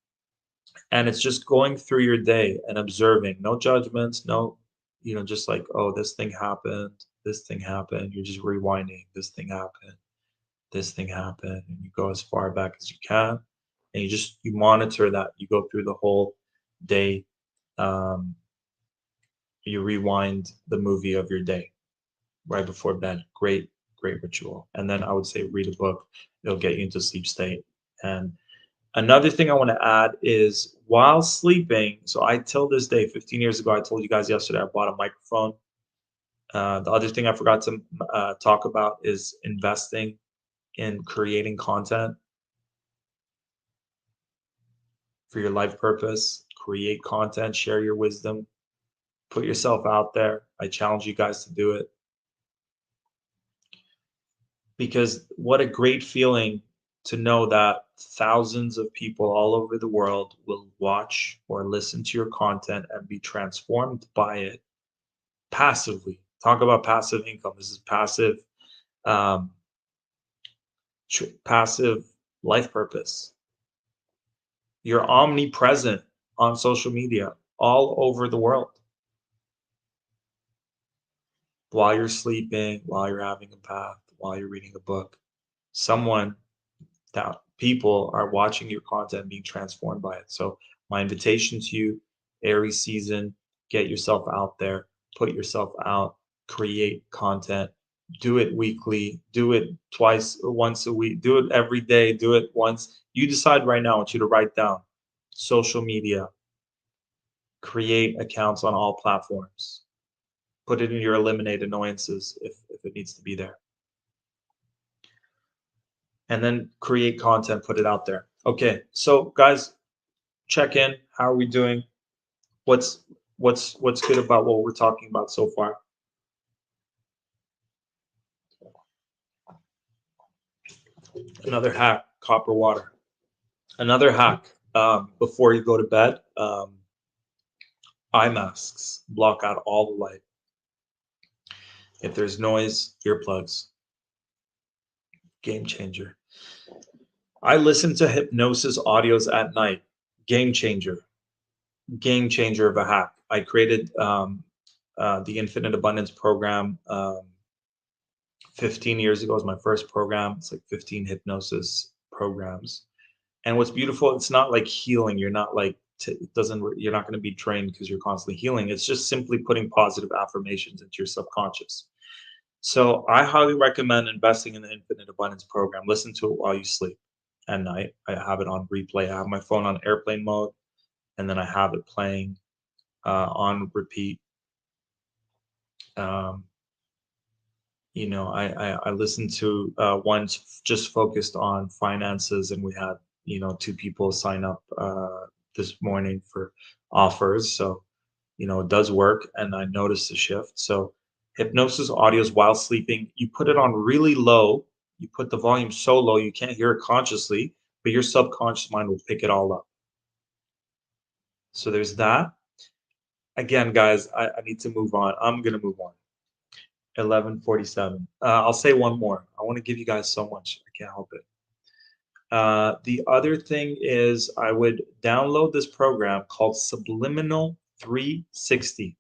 and it's just going through your day and observing, no judgments, no, just like, oh, this thing happened. You're just rewinding, this thing happened, and you go as far back as you can, and you monitor that. You go through the whole day. Um, you rewind the movie of your day right before bed. Great, great ritual. And then I would say read a book. It'll get you into sleep state. And another thing I want to add is while sleeping, so I till this day, 15 years ago, I told you guys yesterday, I bought a microphone. The other thing I forgot to talk about is investing in creating content. for your life purpose. Create content, share your wisdom, put yourself out there. I challenge you guys to do it because what a great feeling to know that thousands of people all over the world will watch or listen to your content and be transformed by it passively. Talk about passive income. This is um, passive life purpose. You're omnipresent on social media all over the world while you're sleeping, while you're having a bath, while you're reading a book. Someone that people are watching your content being transformed by it. So my invitation to you, Aries season, get yourself out there, put yourself out, create content, do it weekly, do it twice or once a week, do it every day, do it once. You decide right now. I want you to write down social media, create accounts on all platforms, put it in your eliminate annoyances if it needs to be there, and then create content, put it out there. Okay, so guys, check in. How are we doing? What's what's good about what we're talking about so far? Another hack, copper water. Another hack, before you go to bed, eye masks block out all the light. If there's noise, earplugs. Game changer. I listen to hypnosis audios at night. Game changer. Game changer of a hack. I created the Infinite Abundance program 15 years ago. It was my first program. It's like 15 hypnosis programs. And what's beautiful, it's not like healing. You're not like it doesn't. You're not going to be trained because you're constantly healing. It's just simply putting positive affirmations into your subconscious. So I highly recommend investing in the Infinite Abundance program. Listen to it while you sleep at night. I have it on replay. I have my phone on airplane mode, and then I have it playing on repeat. Um, I listened to one just focused on finances, and we had two people sign up this morning for offers. So it does work, and I noticed a shift. So hypnosis audios while sleeping, you put it on really low. You put the volume so low you can't hear it consciously, but your subconscious mind will pick it all up. So there's that. Again, guys, I need to move on. I'm gonna move on. 11:47. I'll say one more. I want to give you guys so much. I can't help it. The other thing is I would download this program called Subliminal 360.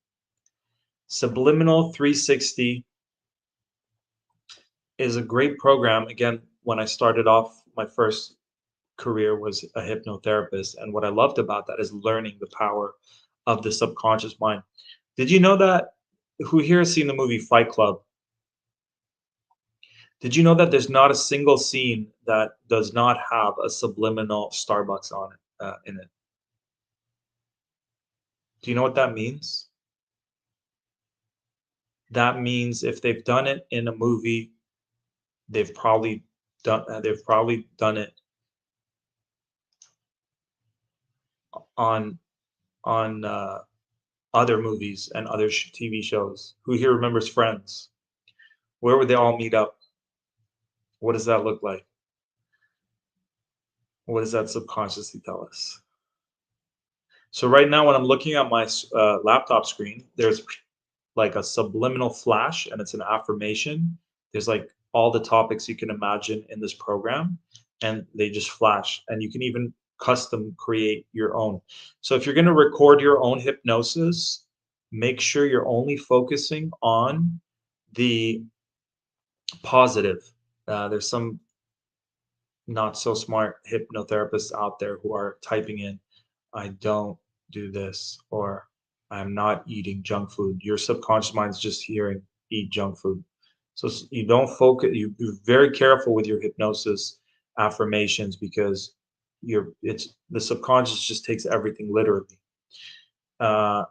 Subliminal 360 is a great program. Again, when I started off, my first career was a hypnotherapist. And what I loved about that is learning the power of the subconscious mind. Did you know that? Who here has seen the movie Fight Club? Did you know that there's not a single scene that does not have a subliminal Starbucks on it in it? Do you know what that means? That means if they've done it in a movie, they've probably done it on other movies and other TV shows. Who here remembers Friends? Where would they all meet up? What does that look like? What does that subconsciously tell us? So right now, when I'm looking at my laptop screen, there's like a subliminal flash, and it's an affirmation. There's like all the topics you can imagine in this program, and they just flash. And you can even custom create your own. So if you're going to record your own hypnosis, make sure you're only focusing on the positive. There's some not so smart hypnotherapists out there who are typing in, I don't do this, or I'm not eating junk food. Your subconscious mind's just hearing eat junk food. So you don't focus, you're very careful with your hypnosis affirmations because it's the subconscious just takes everything literally. Uh,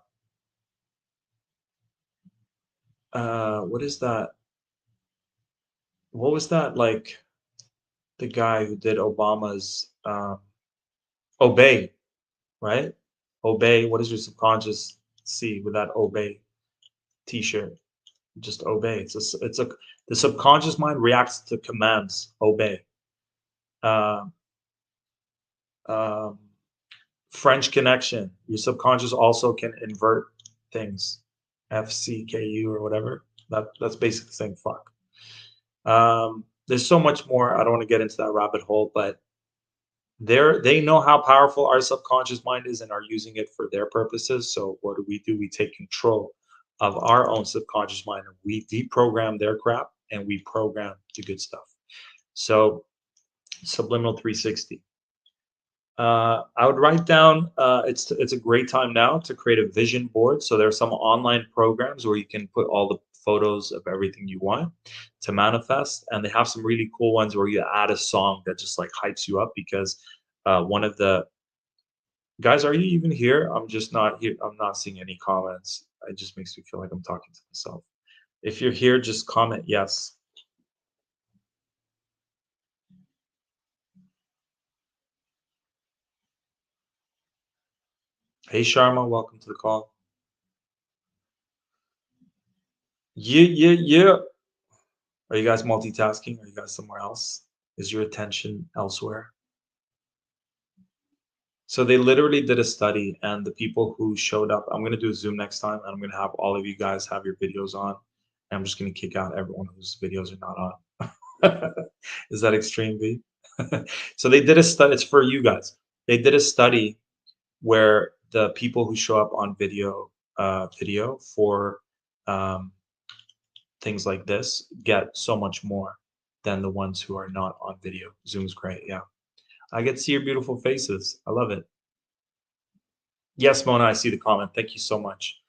what is that? What was that like? The guy who did Obama's Obey. right? Obey. What does your subconscious see with that obey T-shirt? Just obey. The subconscious mind reacts to commands. Obey. Uh, um, French connection. Your subconscious also can invert things. FCKU or whatever. That's basically saying fuck. There's so much more. I don't want to get into that rabbit hole, but they know how powerful our subconscious mind is and are using it for their purposes. So what do? We take control of our own subconscious mind and we deprogram their crap and we program the good stuff. So subliminal 360. I would write down. It's a great time now to create a vision board. So there are some online programs where you can put all the photos of everything you want to manifest, and they have some really cool ones where you add a song that just like hypes you up because one of the guys, are you even here? I'm just not here. I'm not seeing any comments. It just makes me feel like I'm talking to myself. If you're here, just comment yes. Hey Sharma, welcome to the call. Yeah, yeah, yeah. Are you guys multitasking? Are you guys somewhere else? Is your attention elsewhere? So they literally did a study, and the people who showed up, I'm gonna do a Zoom next time, and I'm gonna have all of you guys have your videos on, and I'm just gonna kick out everyone whose videos are not on. Is that extreme, V? So they did a study. It's for you guys. They did a study where the people who show up on video for um, things like this get so much more than the ones who are not on video. Zoom's great, yeah. I get to see your beautiful faces. I love it. Yes, Mona, I see the comment. Thank you so much.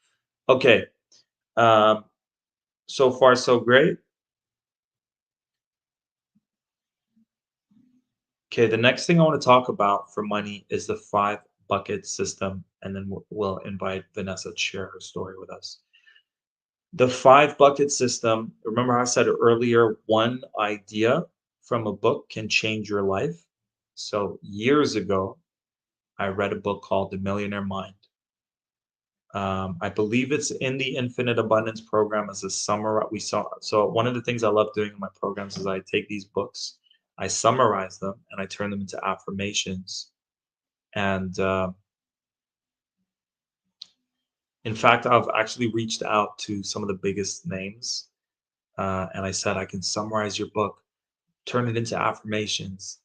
Okay. Um, so far, so great. Okay, the next thing I want to talk about for money is the five bucket system, and then we'll invite Vanessa to share her story with us. The five bucket system, remember I said earlier, one idea from a book can change your life. So years ago, I read a book called The Millionaire Mind. I believe it's in the Infinite Abundance program as a summary. We saw. So one of the things I love doing in my programs is I take these books, I summarize them, and I turn them into affirmations. And in fact, I've actually reached out to some of the biggest names, and I said I can summarize your book, turn it into affirmations,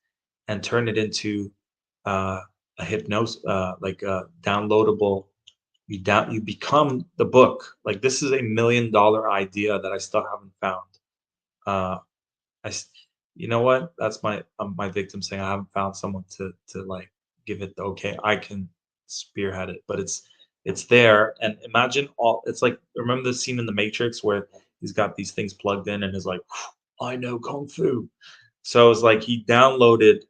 and turn it into uh, a hypnosis, like a downloadable. You become the book. Like this is $1 million idea that I still haven't found. Uh, I, s- you know what? That's my victim saying I haven't found someone to like give it the okay. I can spearhead it, but it's there. And imagine all. It's like remember the scene in the Matrix where he's got these things plugged in and is like, I know kung fu. So it's like he downloaded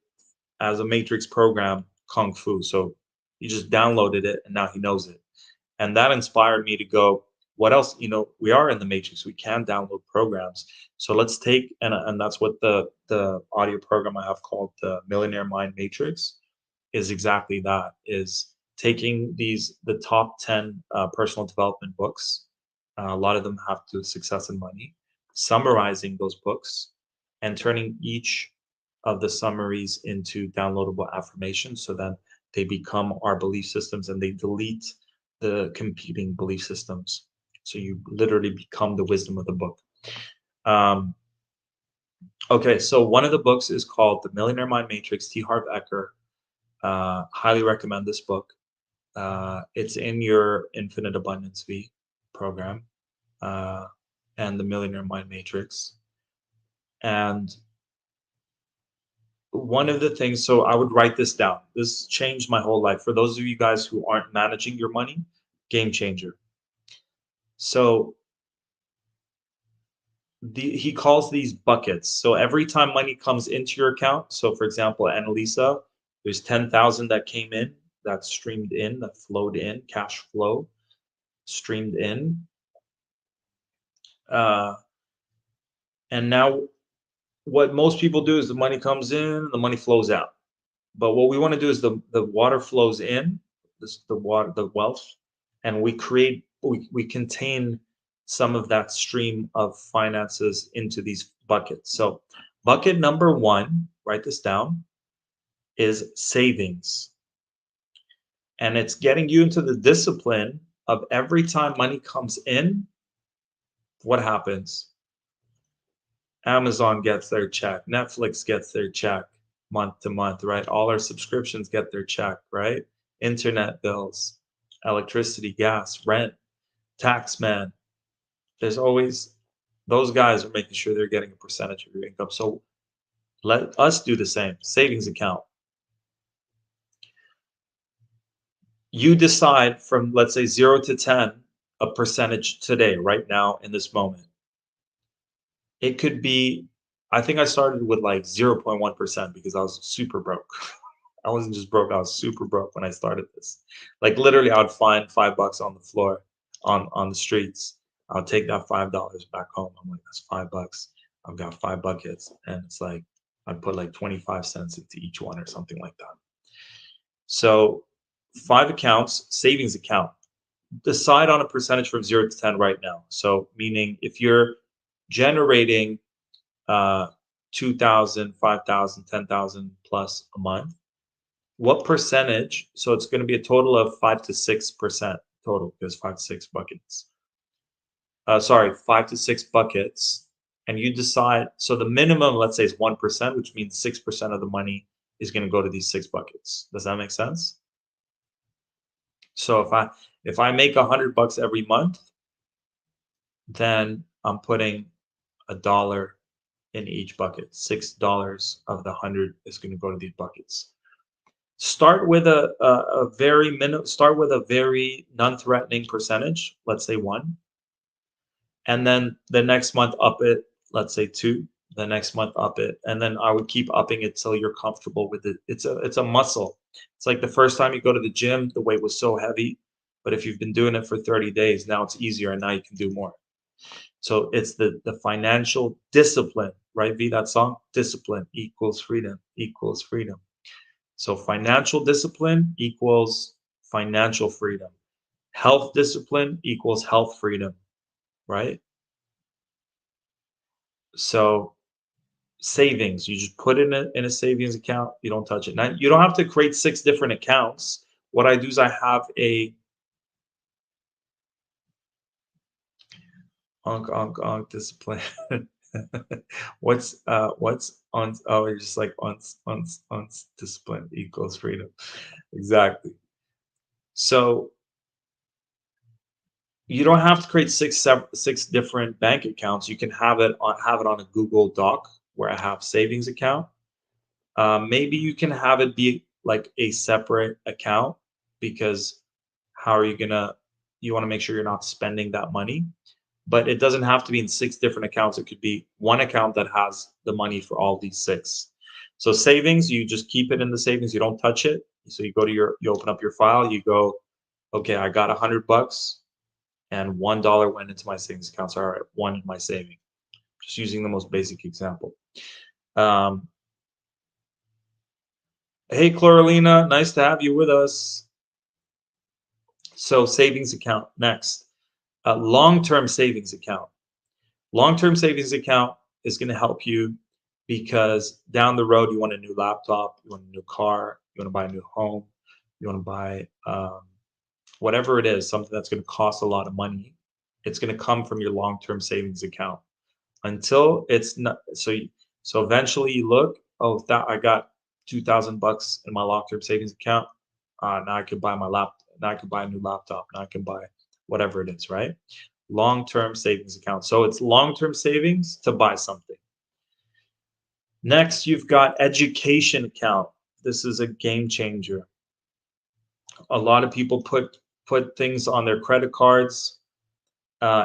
as a Matrix program kung fu. So he just downloaded it and now he knows it. And that inspired me to go, what else? We are in the matrix. We can download programs. So let's take and that's what the audio program I have called the Millionaire Mind Matrix is exactly that. Is taking the top 10 personal development books. A lot of them have to do with success and money. Summarizing those books and turning each of the summaries into downloadable affirmations so that they become our belief systems and they delete the competing belief systems. So you literally become the wisdom of the book. Um, okay, so one of the books is called The Millionaire Mind Matrix, T. Harv Eker. Highly recommend this book. It's in your Infinite Abundance V program uh, and The Millionaire Mind Matrix. And one of the things, so I would write this down. This changed my whole life. For those of you guys who aren't managing your money, game changer. So he calls these buckets. So every time money comes into your account, so for example, Annalisa, there's 10,000 that came in, that streamed in, that flowed in, cash flow streamed in. Uh, and now what most people do is the money comes in, the money flows out. But what we want to do is the water flows in, the water, the wealth, and we contain some of that stream of finances into these buckets. So bucket number one, write this down, is savings. And it's getting you into the discipline of every time money comes in, what happens? Amazon gets their check, Netflix gets their check month to month, right? All our subscriptions get their check, right? Internet bills, electricity, gas, rent, tax man. There's always those guys are making sure they're getting a percentage of your income. So let us do the same. Savings account. You decide from, let's say, 0 to 10, a percentage today, right now, in this moment. It could be, I think I started with like 0.1% because I was super broke. I wasn't just broke, I was super broke when I started this. Like literally I would find $5 on the floor on the streets. I'll take that $5 back home. I'm like, that's $5. I've got 5 buckets. And it's like I'd put like 25 cents into each one or something like that. So 5 accounts, savings account. Decide on a percentage from 0 to 10 right now. So meaning if you're generating 2,000, 5,000, 10,000 plus a month, what percentage? So it's going to be a total of 5 to 6% total because 5 to 6 buckets. Sorry, 5 to 6 buckets. And you decide, so the minimum, let's say, is 1%, which means 6% of the money is going to go to these 6 buckets. Does that make sense? So if I make $100 every month, then I'm putting $1 in each bucket. $6 of the 100 is going to go to these buckets. Start with start with a very non-threatening percentage, let's say 1. And then the next month up it, let's say 2. The next month up it. And then I would keep upping it till you're comfortable with it. It's a muscle. It's like the first time you go to the gym, the weight was so heavy. But if you've been doing it for 30 days, now it's easier and now you can do more. So it's the financial discipline, right? V, that song? Discipline equals freedom, equals freedom. So financial discipline equals financial freedom. Health discipline equals health freedom, right? So savings, you just put it in a savings account, you don't touch it. Now, you don't have to create 6 different accounts. What I do is I have a discipline. What's on, oh, you're just like on discipline equals freedom. Exactly. So you don't have to create 6 different bank accounts. You can have it on a Google Doc where I have savings account. Maybe you can have it be like a separate account because how are you gonna? You want to make sure you're not spending that money, but it doesn't have to be in 6 different accounts. It could be one account that has the money for all these 6. So savings, you just keep it in the savings. You don't touch it. So you open up your file. You go, okay, I got $100 and $1 went into my savings account. So all right, 1 in my saving. Just using the most basic example. Um, hey, Chloralina, nice to have you with us. So savings account next. Long-term savings account. Long-term savings account is going to help you because down the road you want a new laptop, you want a new car, you want to buy a new home, you want to buy whatever it is, something that's going to cost a lot of money. It's going to come from your long-term savings account until it's not. So eventually you look, oh, that I got $2,000 in my long-term savings account. Now I can buy my laptop. Now I can buy a new laptop. Now I can buy whatever it is, right? Long-term savings account. So it's long-term savings to buy something. Next, you've got education account. This is a game changer. A lot of people put things on their credit cards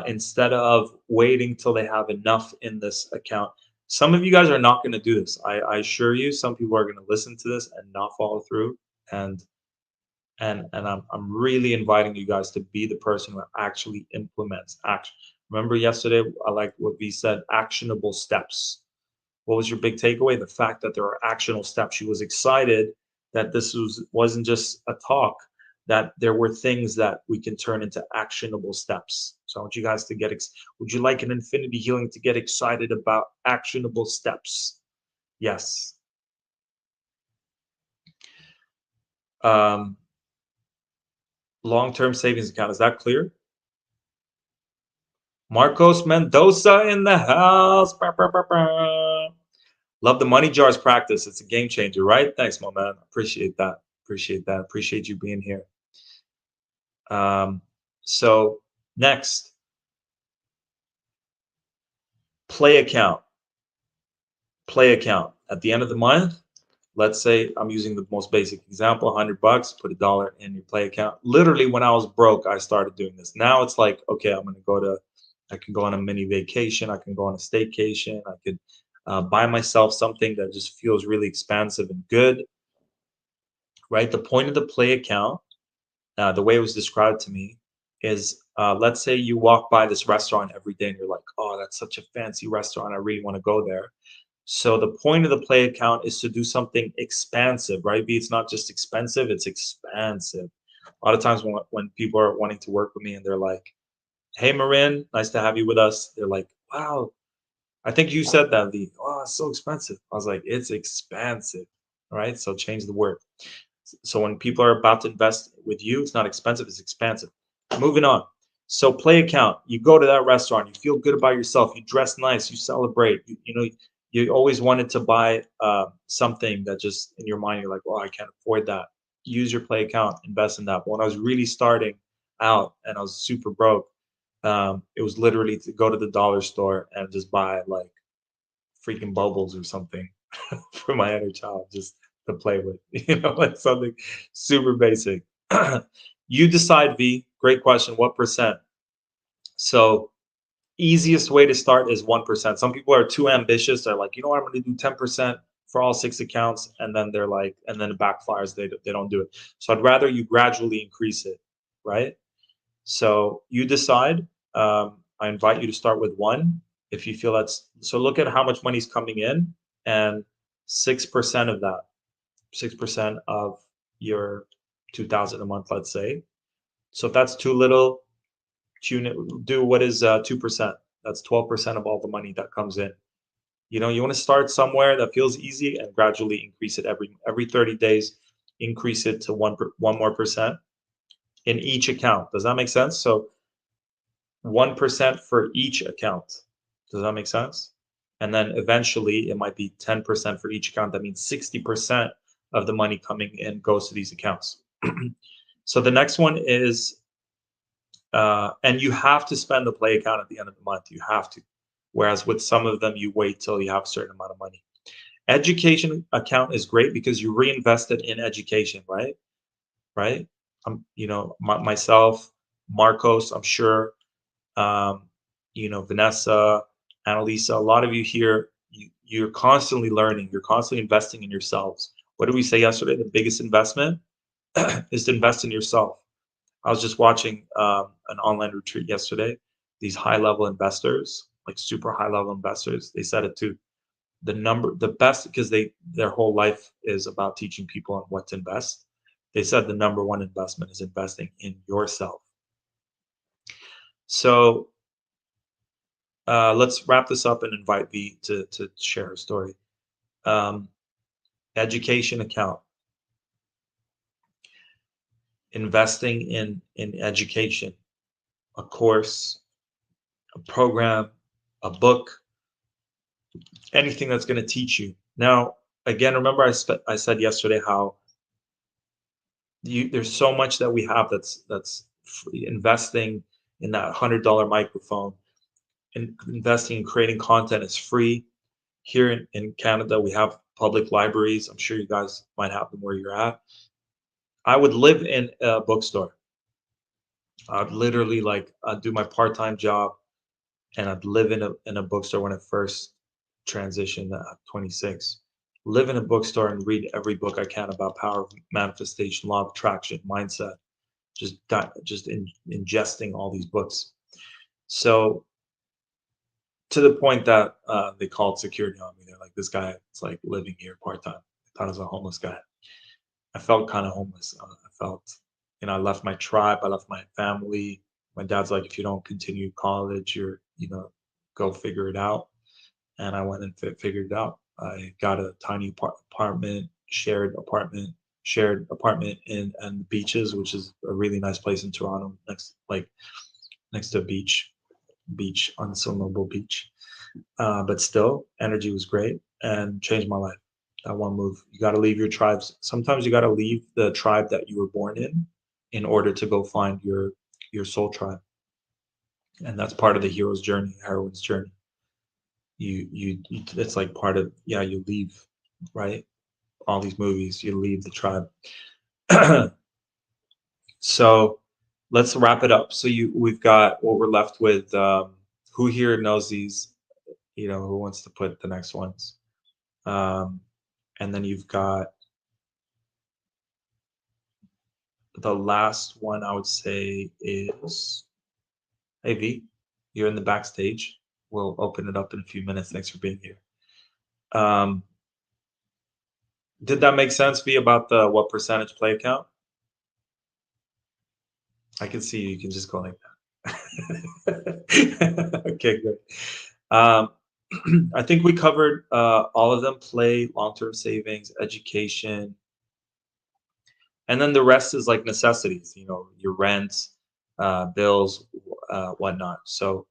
instead of waiting till they have enough in this account. Some of you guys are not going to do this. I assure you, some people are going to listen to this and not follow through. And I'm really inviting you guys to be the person who actually implements action. Remember yesterday, I like what V said, actionable steps. What was your big takeaway? The fact that there are actionable steps. She was excited that this wasn't just a talk, that there were things that we can turn into actionable steps. So I want you guys to would you like an infinity healing to get excited about actionable steps? Yes. Um, Long-term savings account. Is that clear? Marcos Mendoza in the house. Bah, bah, bah, bah. Love the money jars practice. It's a game changer, right? Thanks, my man. Appreciate that. Appreciate that. Appreciate you being here. Um, so next, play account. Play account. At the end of the month, let's say I'm using the most basic example, $100, put $1 in your play account. Literally, when I was broke, I started doing this. Now it's like, okay, I can go on a mini vacation. I can go on a staycation. I could buy myself something that just feels really expansive and good, right? The point of the play account, the way it was described to me, is let's say you walk by this restaurant every day and you're like, oh, that's such a fancy restaurant. I really want to go there. So the point of the play account is to do something expansive, right? It's not just expensive, it's expansive. A lot of times when people are wanting to work with me and they're like, hey, Marin, nice to have you with us. They're like, wow, I think you said that, V. Oh, it's so expensive. I was like, it's expansive, right? So change the word. So when people are about to invest with you, it's not expensive, it's expansive. Moving on. So play account. You go to that restaurant, you feel good about yourself, you dress nice, you celebrate. You always wanted to buy something that just in your mind you're like, well, I can't afford that. Use your play account, invest in that. But when I was really starting out and I was super broke, it was literally to go to the dollar store and just buy like freaking bubbles or something for my inner child just to play with, like something super basic. You decide, V. Great question. What percent? So, easiest way to start is 1%. Some people are too ambitious. They're like, you know what, I'm going to do 10% for all 6 accounts. And then they're like, and then it backfires. They don't do it. So, I'd rather you gradually increase it, right? So, you decide. I invite you to start with one if you feel that's so. Look at how much money's coming in, and 6% of that 6% of your 2000 a month, let's say. So if that's too little, do what is 2%. That's 12% of all the money that comes in. You want to start somewhere that feels easy and gradually increase it every 30 days, increase it to 1 more percent in each account. Does that make sense? So 1% for each account. Does that make sense? And then eventually it might be 10% for each account. That means 60% of the money coming in goes to these accounts. So the next one is, and you have to spend the play account at the end of the month. You have to. Whereas with some of them, you wait till you have a certain amount of money. Education account is great because you reinvest it in education, right? Right? Myself, Marcos, I'm sure, um, Vanessa, Annalisa, a lot of you here, you're constantly learning, you're constantly investing in yourselves. What did we say yesterday? The biggest investment is to invest in yourself. I was just watching an online retreat yesterday. These high level investors, like super high level investors, they said it too. The best, because their whole life is about teaching people on what to invest. They said the number one investment is investing in yourself. So let's wrap this up and invite V to share her story. Um, Education account, investing in education, a course, a program, a book, anything that's going to teach you. Now, again, remember I said yesterday how there's so much that we have that's free. Investing in that $100 microphone and investing in creating content is free. Here in Canada, we have public libraries. I'm sure you guys might have them where you're at. I would live in a bookstore. I'd literally I'd do my part-time job and I'd live in a bookstore when I first transitioned at 26. Live in a bookstore and read every book I can about power of manifestation, law of attraction, mindset. Ingesting all these books. So to the point that they called security on me. They're like, this guy is like living here part time. I thought I was a homeless guy. I felt kind of homeless. I felt I left my tribe, I left my family. My dad's like, if you don't continue college, go figure it out. And I went and figured it out. I got a tiny apartment, shared apartment in the beaches, which is a really nice place in Toronto, next to a beach, unswimmable beach. But still, energy was great and changed my life. That one move. You got to leave your tribes. Sometimes you got to leave the tribe that you were born in order to go find your soul tribe, and that's part of the hero's journey, heroine's journey. It's like part of, yeah. You leave, right? All these movies, you leave the tribe. So let's wrap it up. So we've got what we're left with. Who here knows these? Who wants to put the next ones? Um, and then you've got the last one. I would say is, hey V, you're in the backstage. We'll open it up in a few minutes. Thanks for being here. Um, did that make sense, V, about the what percentage play account? I can see you can just go like that. Okay, good. Um, I think we covered all of them: play, long-term savings, education, and then the rest is like necessities. Your rent, bills, whatnot. So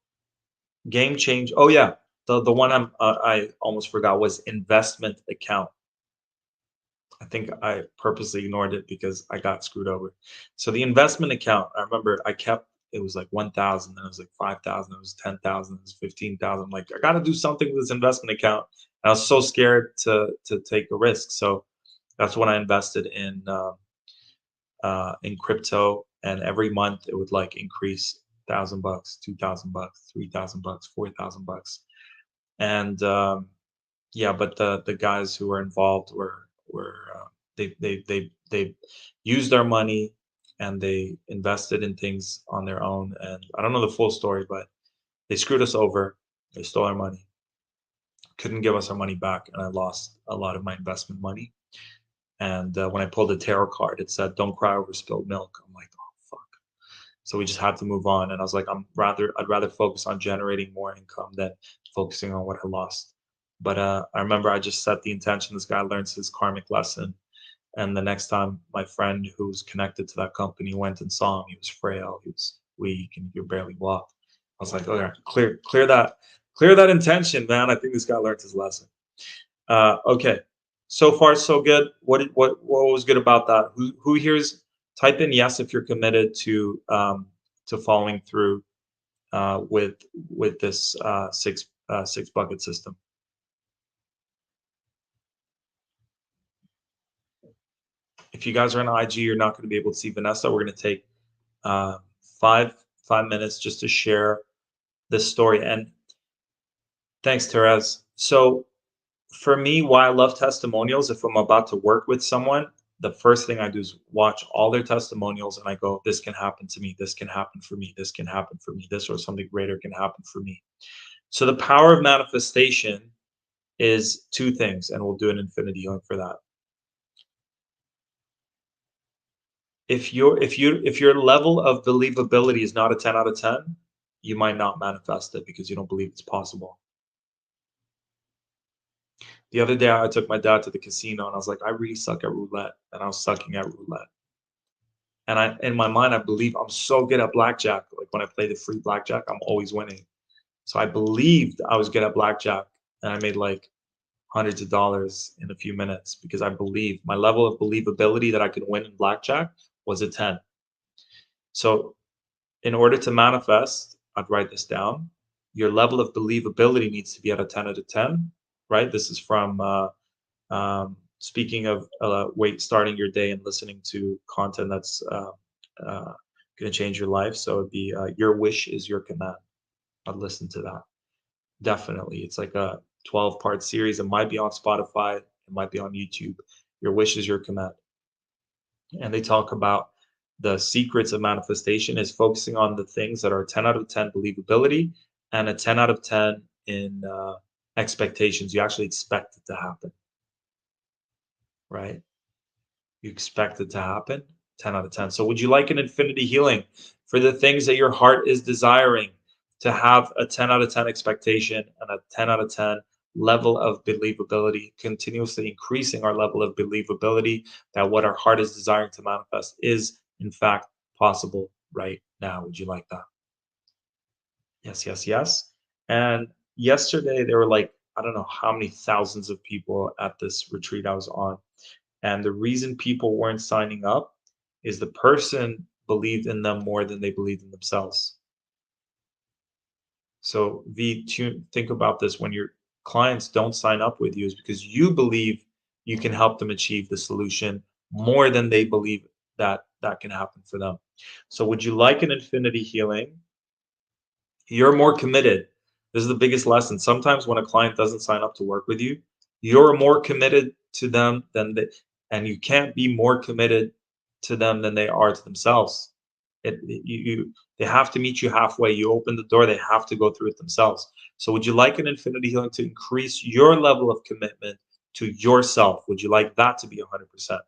game change. Oh yeah, the one I almost forgot was investment account. I think I purposely ignored it because I got screwed over. So the investment account, I remember I kept, it was like 1,000, then it was like 5,000, it was 10,000, it was 15,000. Like, I got to do something with this investment account. And I was so scared to take a risk. So that's when I invested in crypto, and every month it would like increase $1,000, $2,000, $3,000, $4,000. And yeah, but the guys who were involved were they used their money and they invested in things on their own. And I don't know the full story, but they screwed us over. They stole our money, couldn't give us our money back, and I lost a lot of my investment money. And when I pulled the tarot card, it said, "Don't cry over spilled milk." I'm like, "Oh fuck." So we just had to move on. And I was like, I'd rather focus on generating more income than focusing on what I lost. But I remember I just set the intention. This guy learns his karmic lesson. And the next time my friend who's connected to that company went and saw him, he was frail, he was weak, and he could barely walk. I was like, okay, clear that intention, man. I think this guy learned his lesson. Okay, so far so good. What was good about that? Who here's type in yes if you're committed to following through with this six bucket system. If you guys are on IG, you're not going to be able to see Vanessa. We're going to take uh, five 5 minutes just to share this story. And thanks, Therese. So for me, why I love testimonials, if I'm about to work with someone, the first thing I do is watch all their testimonials and I go, this can happen to me, this can happen for me, this can happen for me, this or something greater can happen for me. So the power of manifestation is two things, and we'll do an infinity healing for that. If your level of believability is not a 10 out of 10, you might not manifest it because you don't believe it's possible. The other day, I took my dad to the casino, and I was like, I really suck at roulette, and I was sucking at roulette. And in my mind, I believe I'm so good at blackjack. Like when I play the free blackjack, I'm always winning. So I believed I was good at blackjack, and I made like hundreds of dollars in a few minutes because I believe my level of believability that I could win in blackjack was a 10. So in order to manifest, I'd write this down. Your level of believability needs to be at a 10 out of 10, right? This is from speaking of starting your day and listening to content that's uh, going to change your life. So it'd be your wish is your command. I'd listen to that. Definitely. It's like a 12-part series. It might be on Spotify. It might be on YouTube. Your wish is your command. And they talk about the secrets of manifestation is focusing on the things that are 10 out of 10 believability and a 10 out of 10 in expectations. You actually expect it to happen, right? You expect it to happen. 10 out of 10. So would you like an infinity healing for the things that your heart is desiring, to have a 10 out of 10 expectation and a 10 out of 10 level of believability, continuously increasing our level of believability that what our heart is desiring to manifest is in fact possible right now? Would you like that? Yes, yes, yes. And yesterday there were like, I don't know how many thousands of people at this retreat I was on. And the reason people weren't signing up is the person believed in them more than they believed in themselves. So think about this: when your clients don't sign up with you, is because you believe you can help them achieve the solution more than they believe that can happen for them. So would you like an infinity healing? You're more committed. This is the biggest lesson. Sometimes when a client doesn't sign up to work with you, you're more committed to them than they, and you can't be more committed to them than they are to themselves. They have to meet you halfway. You open the door, they have to go through it themselves. So would you like an infinity healing to increase your level of commitment to yourself? Would you like that to be 100%?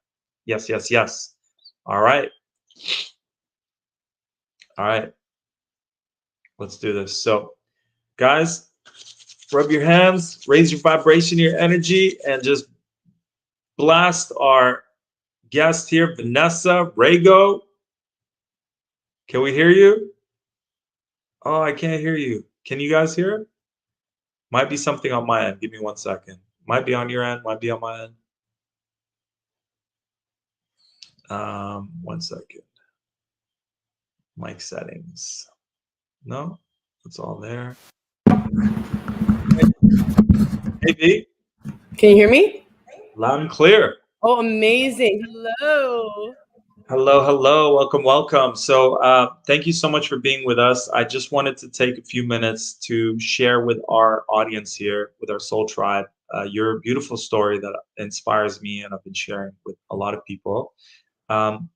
Yes, yes, yes. All right. All right. Let's do this. So, guys, rub your hands, raise your vibration, your energy, and just blast our guest here, Vanessa Rago. Can we hear you? Oh, I can't hear you. Can you guys hear? Might be something on my end. Give me 1 second. Might be on your end, might be on my end. 1 second. Mic settings. No, it's all there. Hey, B. Can you hear me? Loud and clear. Oh, amazing. Hello. Hello, hello. Welcome, welcome. So, thank you so much for being with us. I just wanted to take a few minutes to share with our audience here, with our soul tribe, your beautiful story that inspires me and I've been sharing with a lot of people. Um,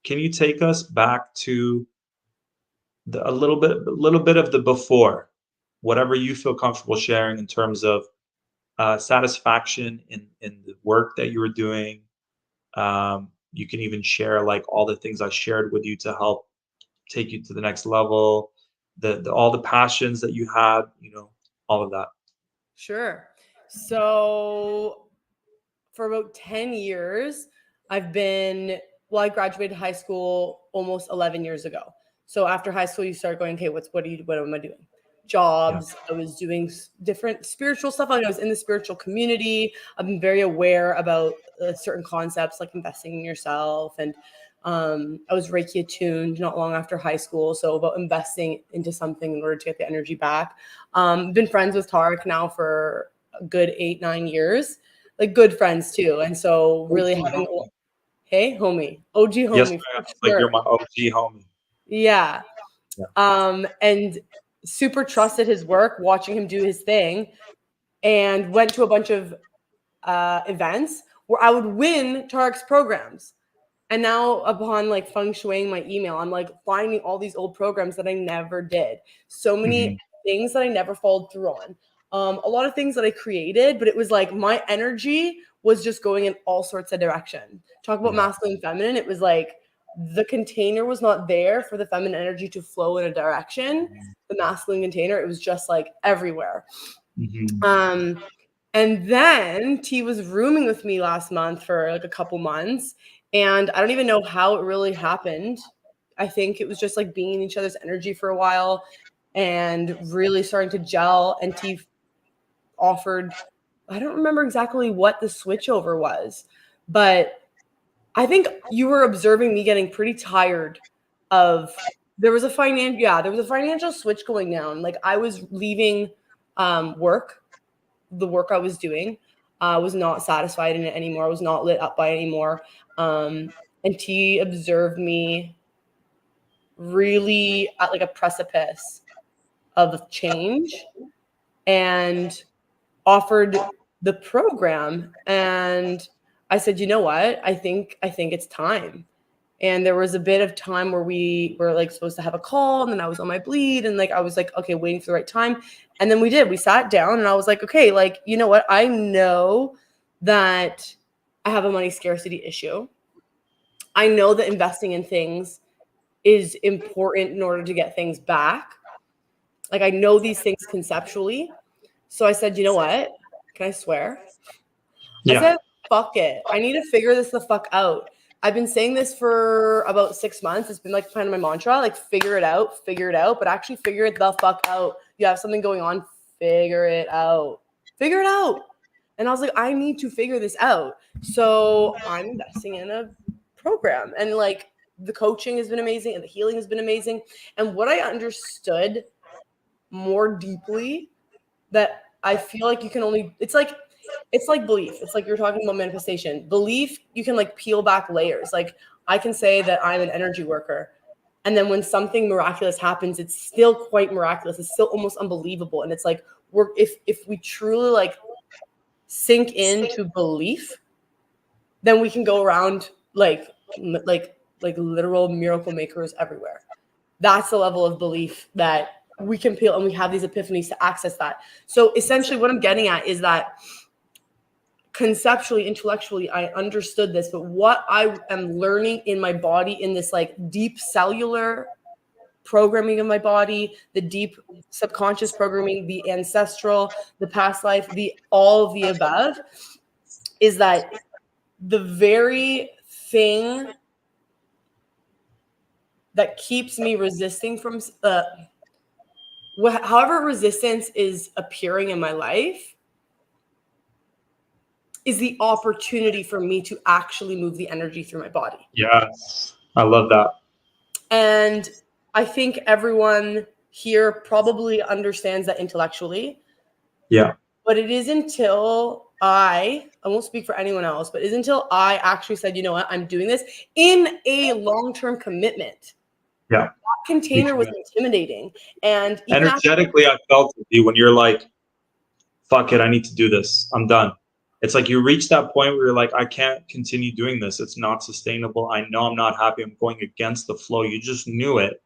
can you take us back to a little bit of the before, whatever you feel comfortable sharing in terms of satisfaction in the work that you were doing. You can even share like all the things I shared with you to help take you to the next level, the all the passions that you had, all of that. Sure. So, for about 10 years, I graduated high school almost 11 years ago. So, after high school, you start going, okay, what am I doing? Yeah. Jobs. I was doing different spiritual stuff. I was in the spiritual community. I've been very aware about certain concepts like investing in yourself. And I was Reiki attuned not long after high school. So about investing into something in order to get the energy back. Been friends with Tarek now for a good 8-9 years, like good friends too. And so really OG having, homie. hey, homie, OG Yes, homie ma'am. for It's like sure. you're my OG homie. Yeah. Yeah. And super trusted his work, watching him do his thing, and went to a bunch of events where I would win Tarek's programs. And now upon like feng shuiing my email, I'm like finding all these old programs that I never did. So many Mhm. things that I never followed through on. A lot of things that I created, but it was like my energy was just going in all sorts of direction. Talk about Yeah. masculine, feminine. It was like the container was not there for the feminine energy to flow in a direction. The masculine container, it was just like everywhere. Mhm. Um, and then T was rooming with me last month for like a couple months. And I don't even know how it really happened. I think it was just like being in each other's energy for a while and really starting to gel. And T offered, I don't remember exactly what the switchover was, but I think you were observing me getting pretty tired of there was a financial switch going down. Like I was leaving work, the work I was doing. I was not satisfied in it anymore. I was not lit up by it anymore. And T observed me really at like a precipice of change and offered the program. And I said, you know what? I think it's time. And there was a bit of time where we were like supposed to have a call, and then I was on my bleed, and like I was like, okay, waiting for the right time. And then we sat down, and I was like, okay, like, you know what? I know that I have a money scarcity issue. I know that investing in things is important in order to get things back. Like I know these things conceptually. So I said, you know what? Can I swear? I Yeah. said, fuck it. I need to figure this the fuck out. I've been saying this for about 6 months. It's been like kind of my mantra, like figure it out, but actually figure it the fuck out. You have something going on, figure it out. Figure it out. And I was like, I need to figure this out. So I'm investing in a program. And like the coaching has been amazing and the healing has been amazing. And what I understood more deeply that I feel like you can only, it's like belief. It's like you're talking about manifestation. Belief, you can like peel back layers. Like I can say that I'm an energy worker. And then when something miraculous happens, it's still quite miraculous. It's still almost unbelievable. And it's like if we truly like sink into belief, then we can go around like literal miracle makers everywhere. That's the level of belief that we can peel, and we have these epiphanies to access that. So essentially what I'm getting at is that conceptually, intellectually, I understood this, but what I am learning in my body, in this like deep cellular programming of my body, the deep subconscious programming, the ancestral, the past life, the all of the above, is that the very thing that keeps me resisting from however resistance is appearing in my life is the opportunity for me to actually move the energy through my body. Yes. I love that. And I think everyone here probably understands that intellectually. Yeah. But it is until I won't speak for anyone else, but it is until I actually said, you know what, I'm doing this in a long-term commitment. Yeah. That container was intimidating. And even Energetically, I felt it when you're like, fuck it, I need to do this. I'm done. It's like you reach that point where you're like, I can't continue doing this. It's not sustainable. I know I'm not happy. I'm going against the flow. You just knew it.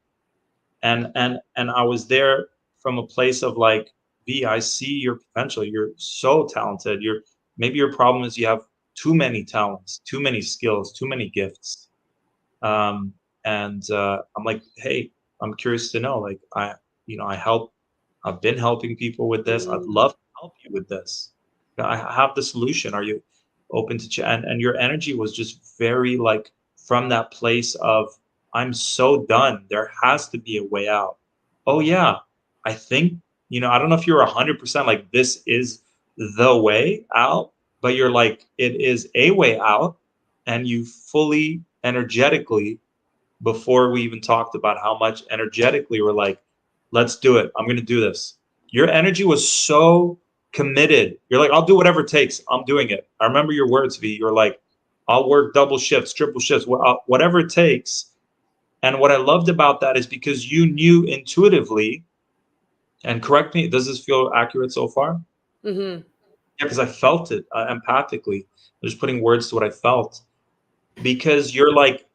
And I was there from a place of like, V, I see your potential. You're so talented. Maybe your problem is you have too many talents, too many skills, too many gifts. And I'm like, hey, I'm curious to know. Like, I've been helping people with this. I'd love to help you with this. I have the solution. Are you open to chat? And your energy was just very like from that place of, I'm so done. There has to be a way out. Oh yeah, I think, I don't know if you're 100% like this is the way out, but you're like, it is a way out, and you fully energetically, before we even talked about how much energetically we're like, let's do it. I'm going to do this. Your energy was so committed. You're like, I'll do whatever it takes. I'm doing it. I remember your words, V. You're like, I'll work double shifts, triple shifts, whatever it takes. And what I loved about that is because you knew intuitively, and correct me, does this feel accurate so far? Mm-hmm. Yeah, because I felt it empathically. I'm just putting words to what I felt. Because you're like,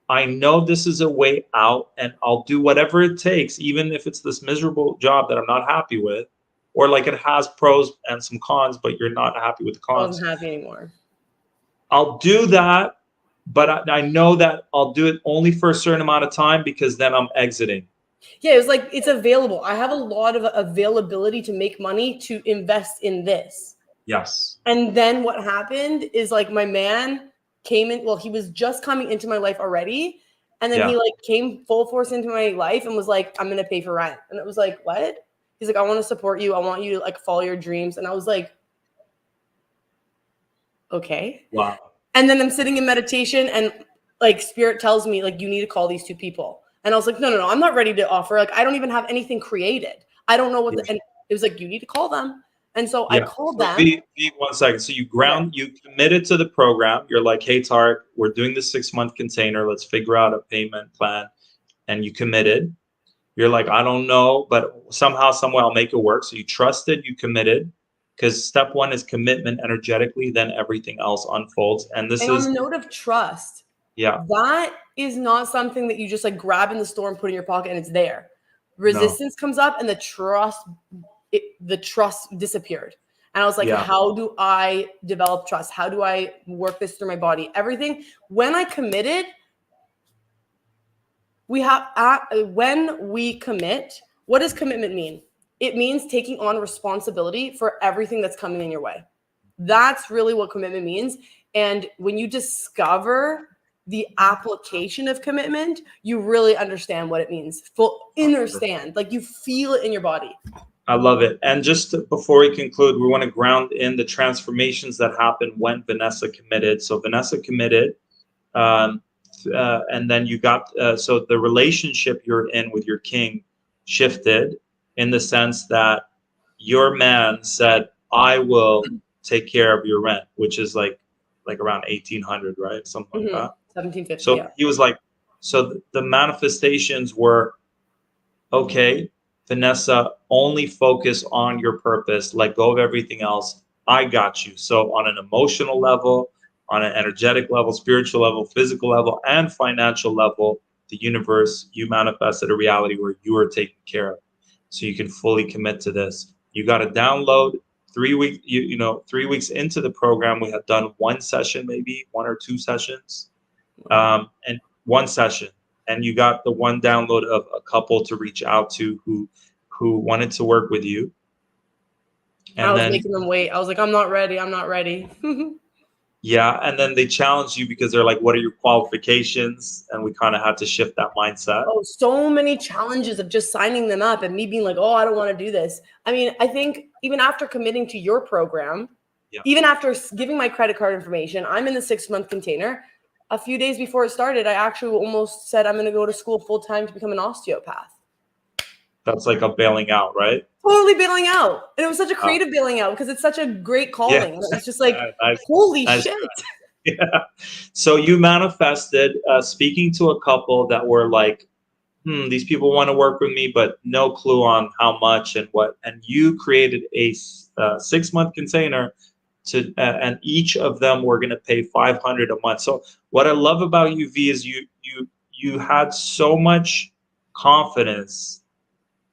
I know this is a way out, and I'll do whatever it takes, even if it's this miserable job that I'm not happy with, or like it has pros and some cons, but you're not happy with the I wasn't cons. happy anymore. I'll do that, but I know that I'll do it only for a certain amount of time because then I'm exiting. Yeah, it was like it's available. I have a lot of availability to make money to invest in this. Yes. And then what happened is like my man came in. Well, he was just coming into my life already. And then he Yeah. like came full force into my life and was like, I'm going to pay for rent. And it was like, what? He's like, I want to support you. I want you to like follow your dreams. And I was like, okay. Wow. And then I'm sitting in meditation and like spirit tells me like, you need to call these two people. And I was like, no, I'm not ready to offer. Like, I don't even have anything created. I don't know what Yeah. and it was like, you need to call them. And so I Yeah. called So them. be 1 second. So Okay. you committed to the program. You're like, hey, Tarek, we're doing the 6-month container. Let's figure out a payment plan. And you committed. You're like, I don't know, but somehow, somewhere I'll make it work. So you trusted, you committed, because step one is commitment energetically, then everything else unfolds. And this And on the is, note of trust, yeah, that is not something that you just like grab in the store and put in your pocket and it's there. no, Resistance comes up and the trust disappeared. And I was like, Yeah. how do I develop trust? How do I work this through my body? Everything. When I committed, when we commit, what does commitment mean? It means taking on responsibility for everything that's coming in your way. That's really what commitment means. And when you discover the application of commitment, you really understand what it means. Understand, like you feel it in your body. I love it. And before we conclude, we want to ground in the transformations that happened when Vanessa committed. So Vanessa committed, um, and then you got so the relationship you're in with your king shifted in the sense that your man said, "I will take care of your rent," which is like around 1800, right? Something like that. 1750. So Yeah. he was like, so the manifestations were, okay, Vanessa, only focus on your purpose, let go of everything else. I got you. So, on an emotional level, on an energetic level, spiritual level, physical level, and financial level, the universe, you manifested a reality where you are taken care of. So, you can fully commit to this. You got to download 3 weeks, 3 weeks into the program. We had done one session, maybe 1 or 2 sessions, and one session, and you got the one download of a couple to reach out to who wanted to work with you. And I was then making them wait. I was like, I'm not ready. yeah, and then they challenge you because they're like, what are your qualifications? And we kind of had to shift that mindset. Oh, so many challenges of just signing them up and me being like, oh, I don't want to do this. I mean, I think even after committing to your program, Yeah. even after giving my credit card information, I'm in the 6-month container. A few days before it started, I actually almost said I'm going to go to school full time to become an osteopath. That's like a bailing out, right? Totally bailing out. And it was such a Wow. creative bailing out because it's such a great Yeah. calling. And it's just like, Nice. holy Nice. shit. Yeah. So you manifested speaking to a couple that were like, these people want to work with me, but no clue on how much and what. And you created a 6-month container and each of them were going to pay 500 a month. So what I love about you, V, is you had so much confidence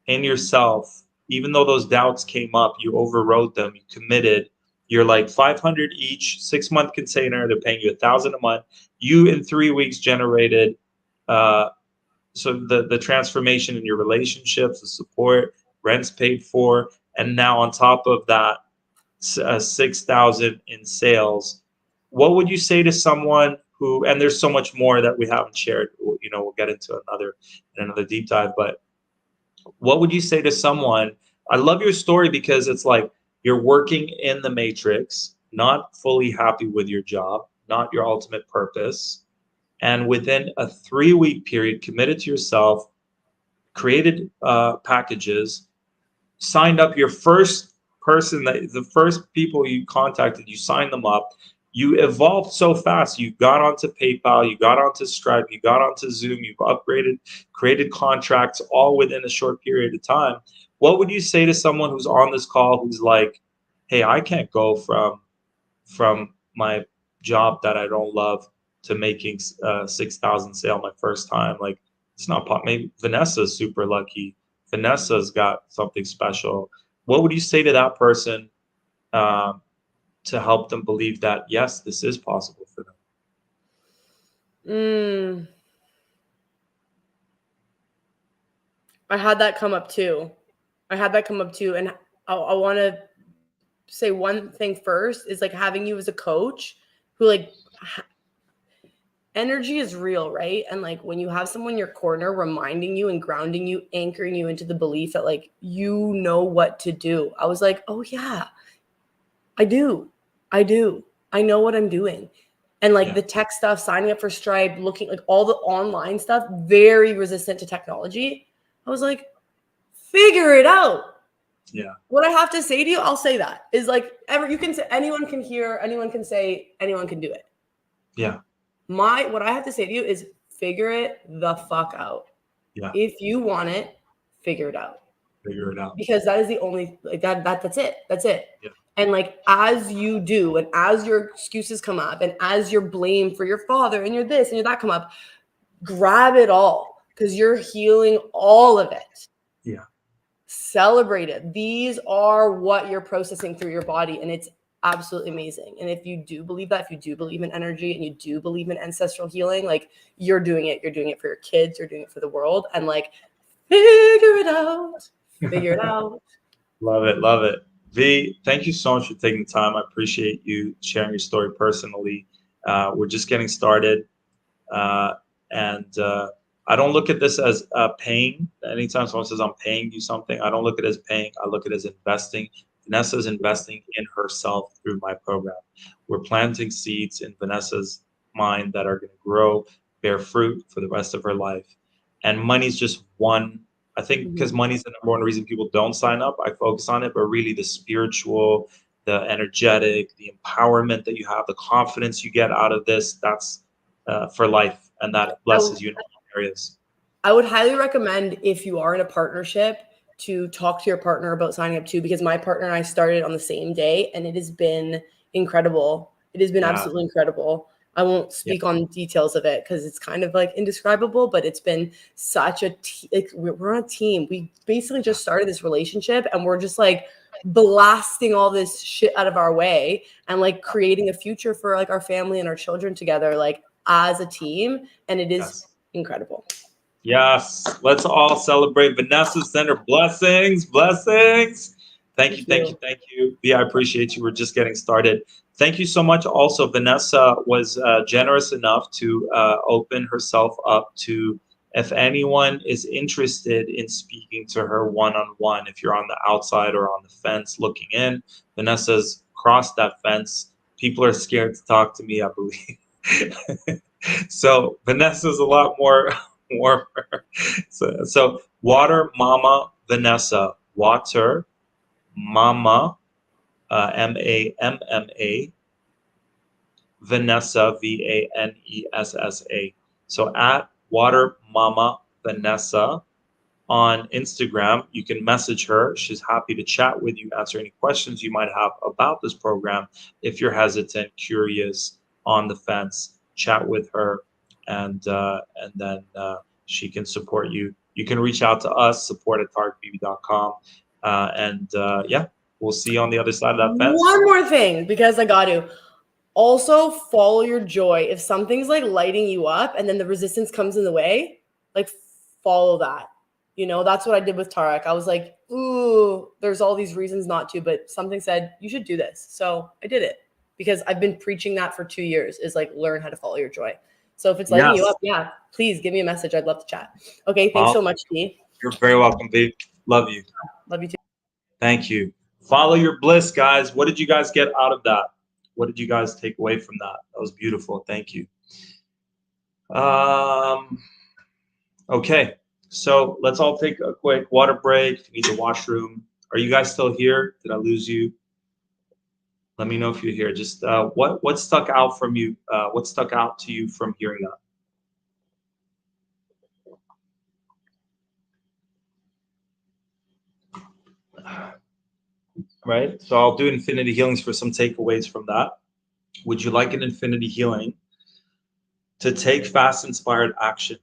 in yourself, even though those doubts came up, you overrode them, you committed. You're like 500 each, 6-month container. They're paying you 1,000 a month. You in 3 weeks generated. So the transformation in your relationships, the support, rent's paid for, and now on top of that, 6,000 in sales. What would you say to someone who? And there's so much more that we haven't shared. We'll get into another deep dive. But what would you say to someone? I love your story because it's like you're working in the matrix, not fully happy with your job, not your ultimate purpose, and within a 3-week period, committed to yourself, created packages, signed up your first person, the first people you contacted, you signed them up. You evolved so fast. You got onto PayPal, you got onto Stripe, you got onto Zoom, you've upgraded, created contracts all within a short period of time. What would you say to someone who's on this call who's like, hey, I can't go from my job that I don't love to making 6,000 sale my first time? Like, it's not maybe Vanessa's super lucky. Vanessa's got something special. What would you say to that person to help them believe that yes, this is possible for them? I had that come up too. And I want to say one thing first is like having you as a coach who like energy is real, right? And like when you have someone in your corner reminding you and grounding you, anchoring you into the belief that like you know what to do. I was like, oh yeah, I do. I know what I'm doing. And like the tech stuff, signing up for Stripe, looking like all the online stuff, very resistant to technology. I was like, figure it out. Yeah. What I have to say to you, I'll say that is like you can say, anyone can hear, anyone can say, anyone can do it. Yeah. What I have to say to you is figure it the fuck out. Yeah. If you want it, figure it out. Figure it out. Because that is the only like that's it. That's it. Yeah. And like as you do, and as your excuses come up, and as your blame for your father and your this and your that come up, grab it all because you're healing all of it. Yeah. celebrate it. These are what you're processing through your body, and it's absolutely amazing. And if you do believe that, if you do believe in energy and you do believe in ancestral healing, like you're doing it for your kids, you're doing it for the world, and like figure it out, figure it out. Love it, love it. V, thank you so much for taking the time. I appreciate you sharing your story personally. We're just getting started. Uh, and I don't look at this as paying. Anytime someone says I'm paying you something, I don't look at it as paying. I look at it as investing. Vanessa's investing in herself through my program. We're planting seeds in Vanessa's mind that are going to grow, bear fruit for the rest of her life. And money's just one. I think because Mhm. money's the number one reason people don't sign up. I focus on it, but really the spiritual, the energetic, the empowerment that you have, the confidence you get out of this, that's for life, and that I, blesses you in all areas. I would highly recommend, if you are in a partnership, to talk to your partner about signing up too, because my partner and I started on the same day, and it has been incredible. It has been Yeah, absolutely incredible. I won't yeah, speak on details of it because it's kind of like indescribable, but it's been such a like we're on a team. We basically just started this relationship, and we're just like blasting all this shit out of our way and like creating a future for like our family and our children together, like as a team, and it is yes. incredible. Yes, let's all celebrate Vanessa. Send her blessings, blessings. Thank you, Thank thank you, you. thank you. V, I appreciate you. We're just getting started. Thank you so much. Also, Vanessa was generous enough to open herself up to if anyone is interested in speaking to her one-on-one. If you're on the outside or on the fence looking in, Vanessa's crossed that fence. People are scared to talk to me, I believe. So Vanessa's a lot more warmer. So Water Mama Vanessa, Water Mama, Mamma, Vanessa, Vanessa. So at Water Mama Vanessa on Instagram, you can message her. She's happy to chat with you, answer any questions you might have about this program. If you're hesitant, curious, on the fence, chat with her, and then she can support you. You can reach out to us, support@targetbb.com, and yeah, we'll see you on the other side of that fence. One more thing, because I got to also follow your joy. If something's like lighting you up and then the resistance comes in the way, like follow that. You know, that's what I did with Tarek. I was like, ooh, there's all these reasons not to, but something said you should do this. So I did it because I've been preaching that for 2 years, is like learn how to follow your joy. So if it's lighting you Yes. up, yeah, please give me a message. I'd love to chat. Okay, thanks Well, so much, T. you're very welcome, babe. Love you. Love you too. Thank you. Follow your bliss, guys. What did you guys get out of that? What did you guys take away from that? That was beautiful. Thank you. Um, okay, so let's all take a quick water break. If you need the washroom, are you guys still here? Did I lose you? Let me know if you're here. Just what stuck out from you? What stuck out to you from hearing that? Right. So I'll do infinity healings for some takeaways from that. Would you like an infinity healing to take fast inspired action?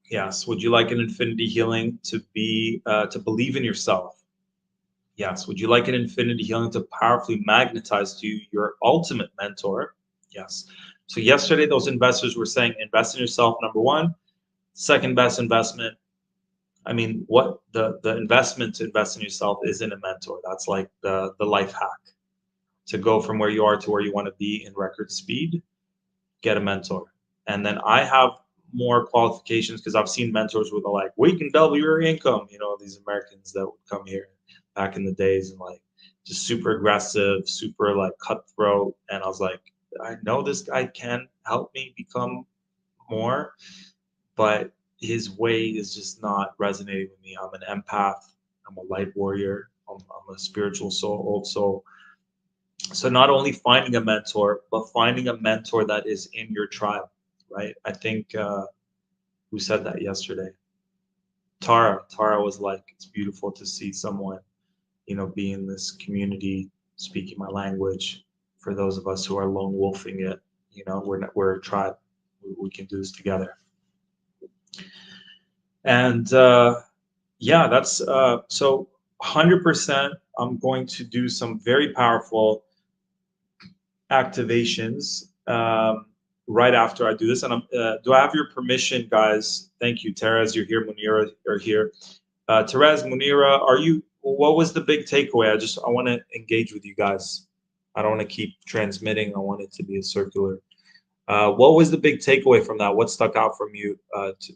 Yes. Would you like an infinity healing to believe in yourself? Yes. Would you like an infinity healing to powerfully magnetize to you your ultimate mentor? Yes. So yesterday, those investors were saying invest in yourself. Number one, second best investment. I mean, what the investment to invest in yourself isn't a mentor. That's like the life hack to go from where you are to where you want to be in record speed. Get a mentor. And then I have more qualifications because I've seen mentors where they're like, we can double your income. You know, these Americans that would come here back in the days and like just super aggressive, super like cutthroat. And I was like, I know this guy can help me become more, but his way is just not resonating with me. I'm an empath. I'm a light warrior. I'm a spiritual soul, old soul. So not only finding a mentor, but finding a mentor that is in your tribe, right? I think who said that yesterday? Tara was like, it's beautiful to see someone, be in this community, speaking my language. For those of us who are lone wolfing it, we're a tribe. We can do this together. And Yeah, that's so 100%. I'm going to do some very powerful activations right after I do this. And do I have your permission, guys? Thank you, Therese. You're here. Munira are here. Therese, Munira, are you? What was the big takeaway? I want to engage with you guys. I don't want to keep transmitting. I want it to be a circular. What was the big takeaway from that? What stuck out from you?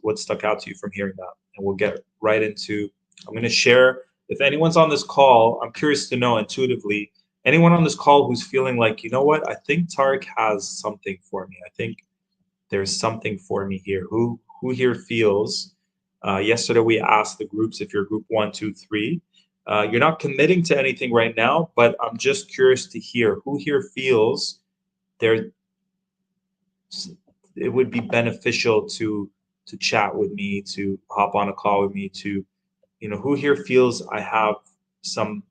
What stuck out to you from hearing that? And we'll get right into. I'm going to share. If anyone's on this call, I'm curious to know intuitively. Anyone on this call who's feeling like, you know what? I think Tarek has something for me. I think there's something for me here. Who here feels? Yesterday we asked the groups if you're group 1, 2, 3. You're not committing to anything right now, but I'm just curious to hear who here feels there it would be beneficial to chat with me, to hop on a call with me, to who here feels I have some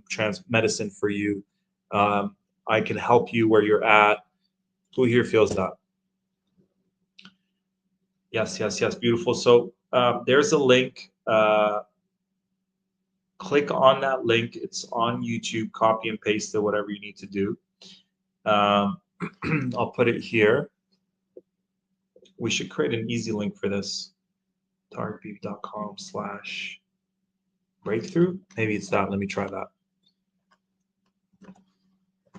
trans medicine for you. Um, I can help you where you're at. Who here feels that? Yes, yes, yes. Beautiful. So there's a link. Click on that link. It's on YouTube. Copy and paste it, whatever you need to do. Um, I'll put it here. We should create an easy link for this. targetbeef.com/breakthrough. Maybe it's that. Let me try that.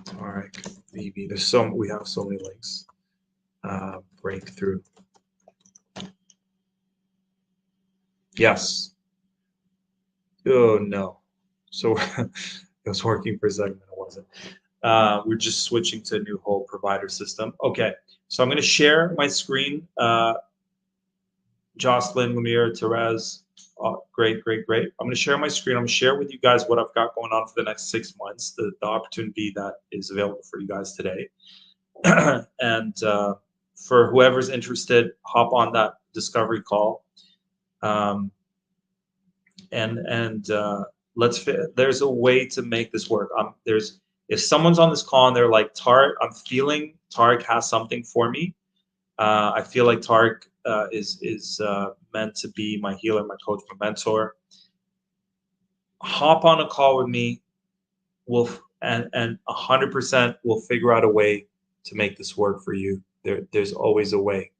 Tarek BB. We have so many links. Breakthrough. Yes. Oh no. So it was working for a second, it wasn't. We're just switching to a new whole provider system. Okay. So I'm going to share my screen. Jocelyn, Munir, Therese. Great, great, great. I'm going to share my screen. I'm going to share with you guys what I've got going on for the next 6 months, the opportunity that is available for you guys today. And for whoever's interested, hop on that discovery call. And there's a way to make this work. If someone's on this call and they're like, Tarek, I'm feeling Tarek has something for me. I feel like Tarek is meant to be my healer, my coach, my mentor. Hop on a call with me. And 100% we'll figure out a way to make this work for you. There's always a way.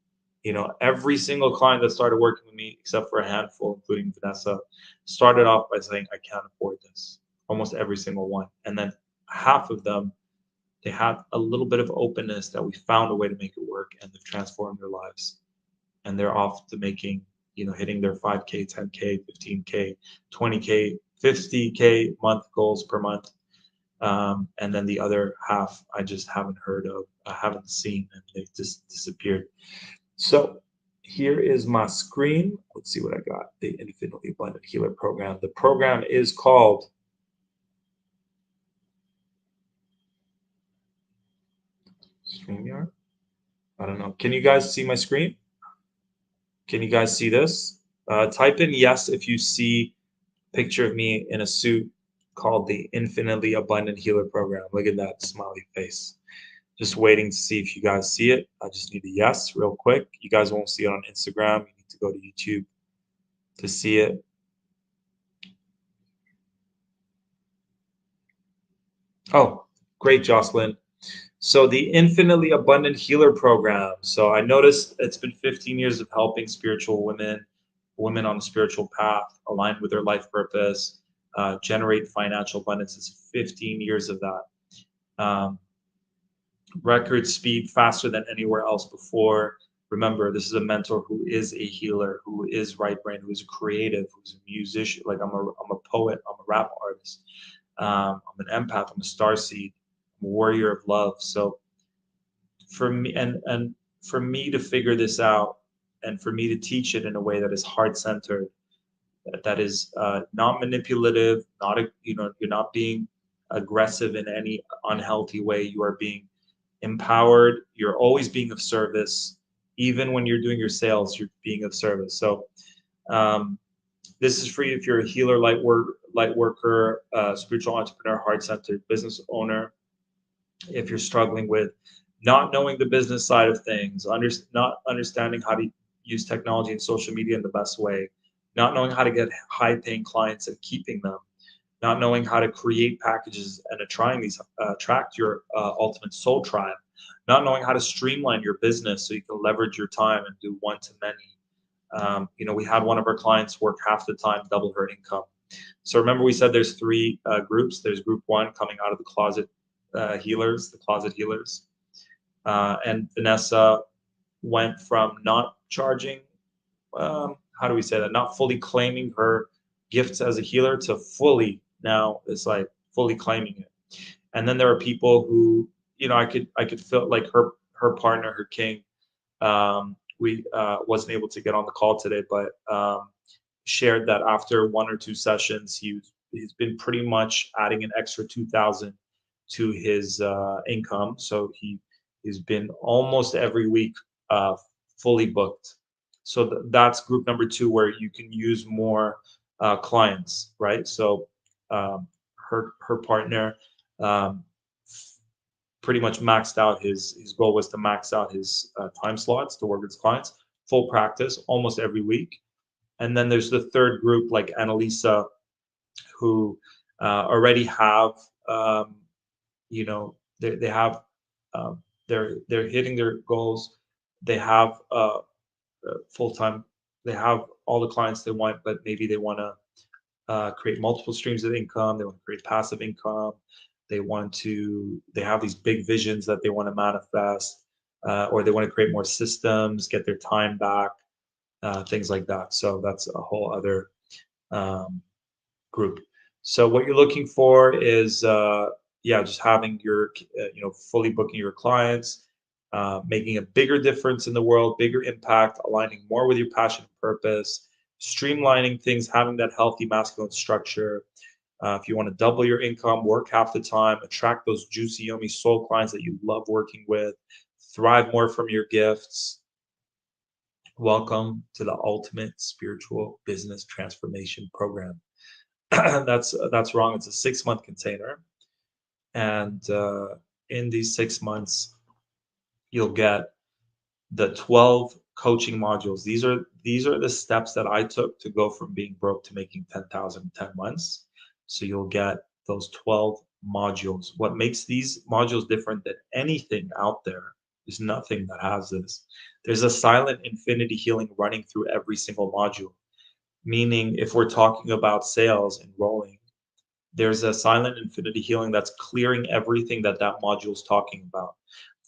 Every single client that started working with me, except for a handful, including Vanessa, started off by saying, I can't afford this. Almost every single one. And then half of them, they had a little bit of openness that we found a way to make it work, and they've transformed their lives. And they're off to making, hitting their 5K, 10K, 15K, 20K, 50K month goals per month. And then the other half I just haven't heard of, I haven't seen, and they've just disappeared. So here is my screen. Let's see what I got. The Infinitely Abundant Healer Program. The program is called StreamYard. I don't know. Can you guys see my screen? Can you guys see this? Type in yes if you see a picture of me in a suit called the Infinitely Abundant Healer Program. Look at that smiley face. Just waiting to see if you guys see it. I just need a yes real quick. You guys won't see it on Instagram. You need to go to YouTube to see it. Oh, great, Jocelyn. So the Infinitely Abundant Healer Program. So I noticed it's been 15 years of helping spiritual women on a spiritual path, aligned with their life purpose, generate financial abundance. It's 15 years of that. Record speed, faster than anywhere else before. Remember, this is a mentor who is a healer, who is right brain, who is a creative, who's a musician. Like I'm a poet, I'm a rap artist. I'm an empath, I'm a starseed, I'm a warrior of love. So for me, and for me to figure this out, and for me to teach it in a way that is heart centered, that is not manipulative, you're not being aggressive in any unhealthy way. You are being empowered. You're always being of service. Even when you're doing your sales, you're being of service. So this is for you if you're a healer, light worker, spiritual entrepreneur, heart-centered business owner. If you're struggling with not knowing the business side of things, not understanding how to use technology and social media in the best way, not knowing how to get high paying clients and keeping them, not knowing how to create packages and attract your ultimate soul tribe, not knowing how to streamline your business so you can leverage your time and do one to many. We had one of our clients work half the time, double her income. So remember, we said there's three groups. There's group one coming out of the closet healers, the closet healers, and Vanessa went from not charging, how do we say that? Not fully claiming her gifts as a healer to fully now it's like fully claiming it. And then there are people who, I could feel like her partner, her king. We wasn't able to get on the call today, but shared that after one or two sessions, he's been pretty much adding an extra 2,000 to his income. So he's been almost every week uh, fully booked. So that's group number two, where you can use more clients, right? So um, her partner um, pretty much maxed out his goal was to max out his time slots to work with his clients, full practice almost every week. And then there's the third group, like Annalisa, who already have, they have, they're hitting their goals. They have full time. They have all the clients they want, but maybe they want to create multiple streams of income. They want to create passive income. They have these big visions that they want to manifest, or they want to create more systems, get their time back, things like that. So that's a whole other um, group. So what you're looking for is, yeah, just having fully booking your clients, making a bigger difference in the world, bigger impact, aligning more with your passion and purpose, streamlining things, having that healthy masculine structure. If you want to double your income, work half the time, attract those juicy, yummy soul clients that you love working with, thrive more from your gifts. Welcome to the ultimate spiritual business transformation program. That's wrong. It's a 6 month container, and in these 6 months, you'll get the 12 coaching modules. These are the steps that I took to go from being broke to making 10,000 in 10 months. So you'll get those 12 modules. What makes these modules different than anything out there is nothing that has this. There's a silent infinity healing running through every single module. Meaning, if we're talking about sales and rolling, there's a silent infinity healing that's clearing everything that module is talking about.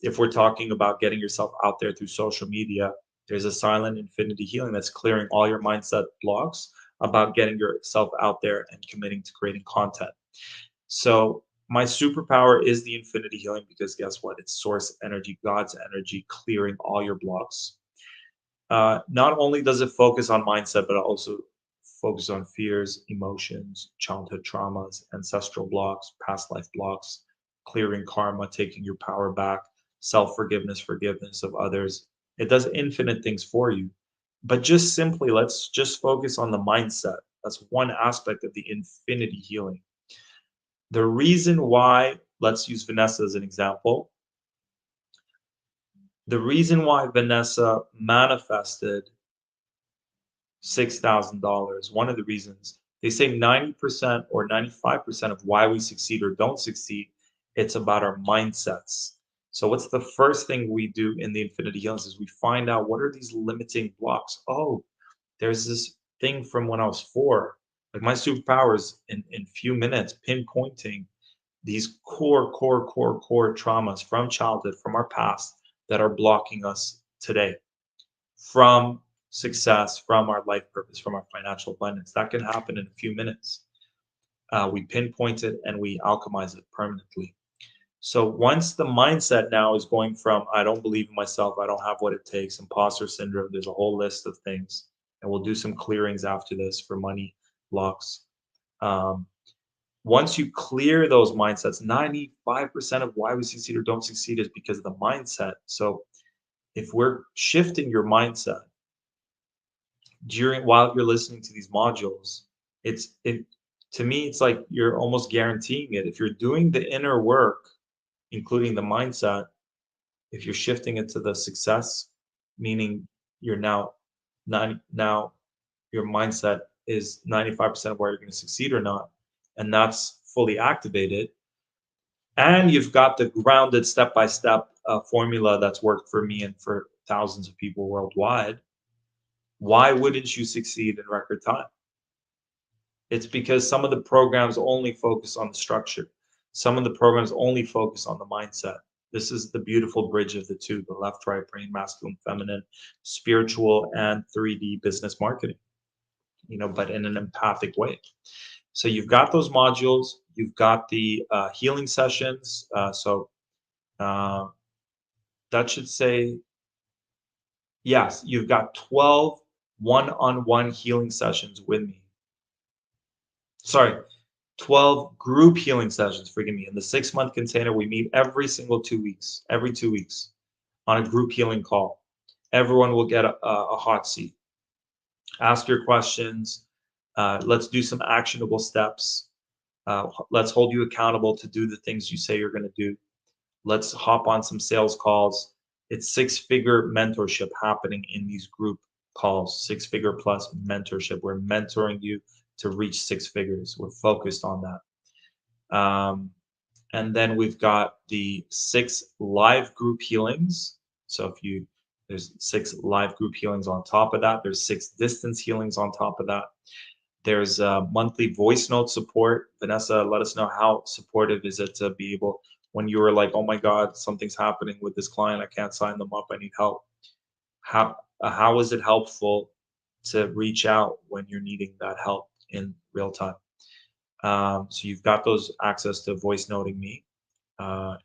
If we're talking about getting yourself out there through social media, there's a silent infinity healing that's clearing all your mindset blocks about getting yourself out there and committing to creating content. So my superpower is the infinity healing, because guess what? It's source energy, God's energy, clearing all your blocks. Not only does it focus on mindset, but it also focus on fears, emotions, childhood traumas, ancestral blocks, past life blocks, clearing karma, taking your power back, self forgiveness, forgiveness of others. It does infinite things for you. But just simply, let's just focus on the mindset. That's one aspect of the infinity healing. The reason why, let's use Vanessa as an example. The reason why Vanessa manifested $6,000. One of the reasons they say 90% or 95% of why we succeed or don't succeed, it's about our mindsets. So what's the first thing we do in the Infinity Healings is we find out what are these limiting blocks. Oh, there's this thing from when I was 4. Like my superpower is in few minutes pinpointing these core traumas from childhood, from our past, that are blocking us today from success, from our life purpose, from our financial abundance. That can happen in a few minutes. We pinpoint it and we alchemize it permanently. So once the mindset now is going from I don't believe in myself, I don't have what it takes, imposter syndrome, there's a whole list of things, and we'll do some clearings after this for money blocks. Um, Once you clear those mindsets, 95% of why we succeed or don't succeed is because of the mindset. So if we're shifting your mindset while you're listening to these modules, it to me it's like you're almost guaranteeing it. If you're doing the inner work, including the mindset, if you're shifting it to the success, meaning you're now not now your mindset is 95% of where you're going to succeed or not, and that's fully activated, and you've got the grounded step-by-step formula that's worked for me and for thousands of people worldwide, why wouldn't you succeed in record time? It's because some of the programs only focus on the structure. Some of the programs only focus on the mindset. This is the beautiful bridge of the two, the left, right brain, masculine, feminine, spiritual, and 3D business marketing, but in an empathic way. So you've got those modules, you've got the healing sessions. So uh, that should say, yes, you've got 12 one-on-one healing sessions with me. Sorry, 12 group healing sessions, forgive me. In the 6-month container, we meet every 2 weeks on a group healing call. Everyone will get a hot seat. Ask your questions. Let's do some actionable steps. Let's hold you accountable to do the things you say you're going to do. Let's hop on some sales calls. It's 6-figure mentorship happening in these group calls, 6-figure plus mentorship. We're mentoring you to reach 6 figures. We're focused on that. And then we've got the 6 live group healings. So there's 6 live group healings on top of that. There's 6 distance healings on top of that. There's monthly voice note support. Vanessa, let us know how supportive is it to be able, when you were like, oh my God, something's happening with this client. I can't sign them up. I need help. How is it helpful to reach out when you're needing that help in real time? So you've got those access to voice noting me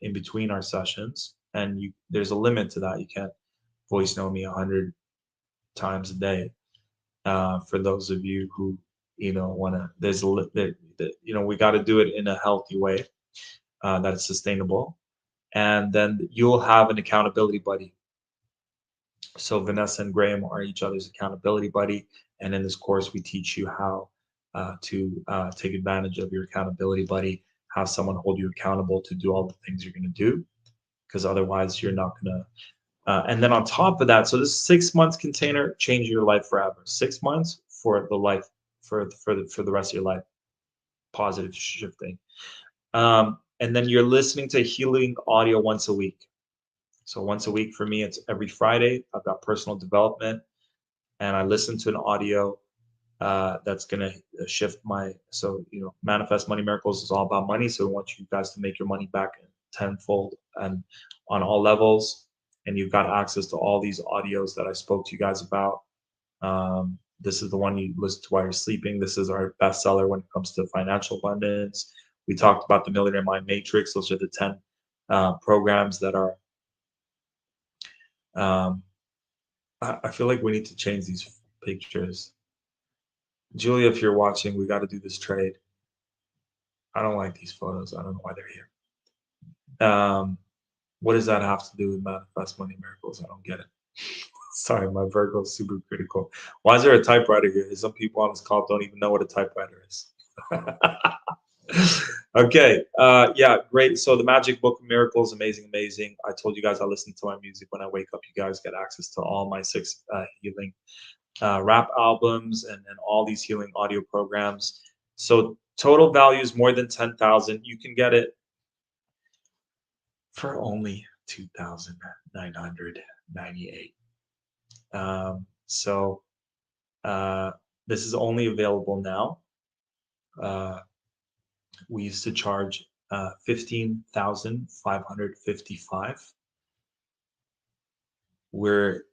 in between our sessions, and there's a limit to that. You can't voice note me 100 times a day. For those of you who want to, we got to do it in a healthy way that is sustainable, and then you'll have an accountability buddy. So Vanessa and Graham are each other's accountability buddy, and in this course we teach you how to take advantage of your accountability buddy, have someone hold you accountable to do all the things you're going to do, because otherwise you're not going to. And then on top of that, so this 6 months container, change your life forever. 6 months for the life, for the rest of your life, positive shifting. And then you're listening to healing audio once a week. So once a week for me, it's every Friday. I've got personal development, and I listen to an audio that's going to shift Manifest Money Miracles is all about money. So we want you guys to make your money back tenfold and on all levels. And you've got access to all these audios that I spoke to you guys about. This is the one you listen to while you're sleeping. This is our bestseller when it comes to financial abundance. We talked about the Millionaire Mind Matrix. Those are the 10 programs that are. I feel like we need to change these pictures. Julia, if you're watching, we got to do this trade. I don't like these photos. I don't know why they're here. What does that have to do with Manifest Money Miracles? I don't get it. Sorry, my Virgo is super critical. Why is there a typewriter here? Some people on this call don't even know what a typewriter is. Okay. Yeah, great. So the Magic Book of Miracles, amazing. I told you guys I listen to my music when I wake up. You guys get access to all my 6 healing rap albums and all these healing audio programs. So total value is more than 10,000. You can get it for only 2,998. This is only available now. We used to charge 15,555. We're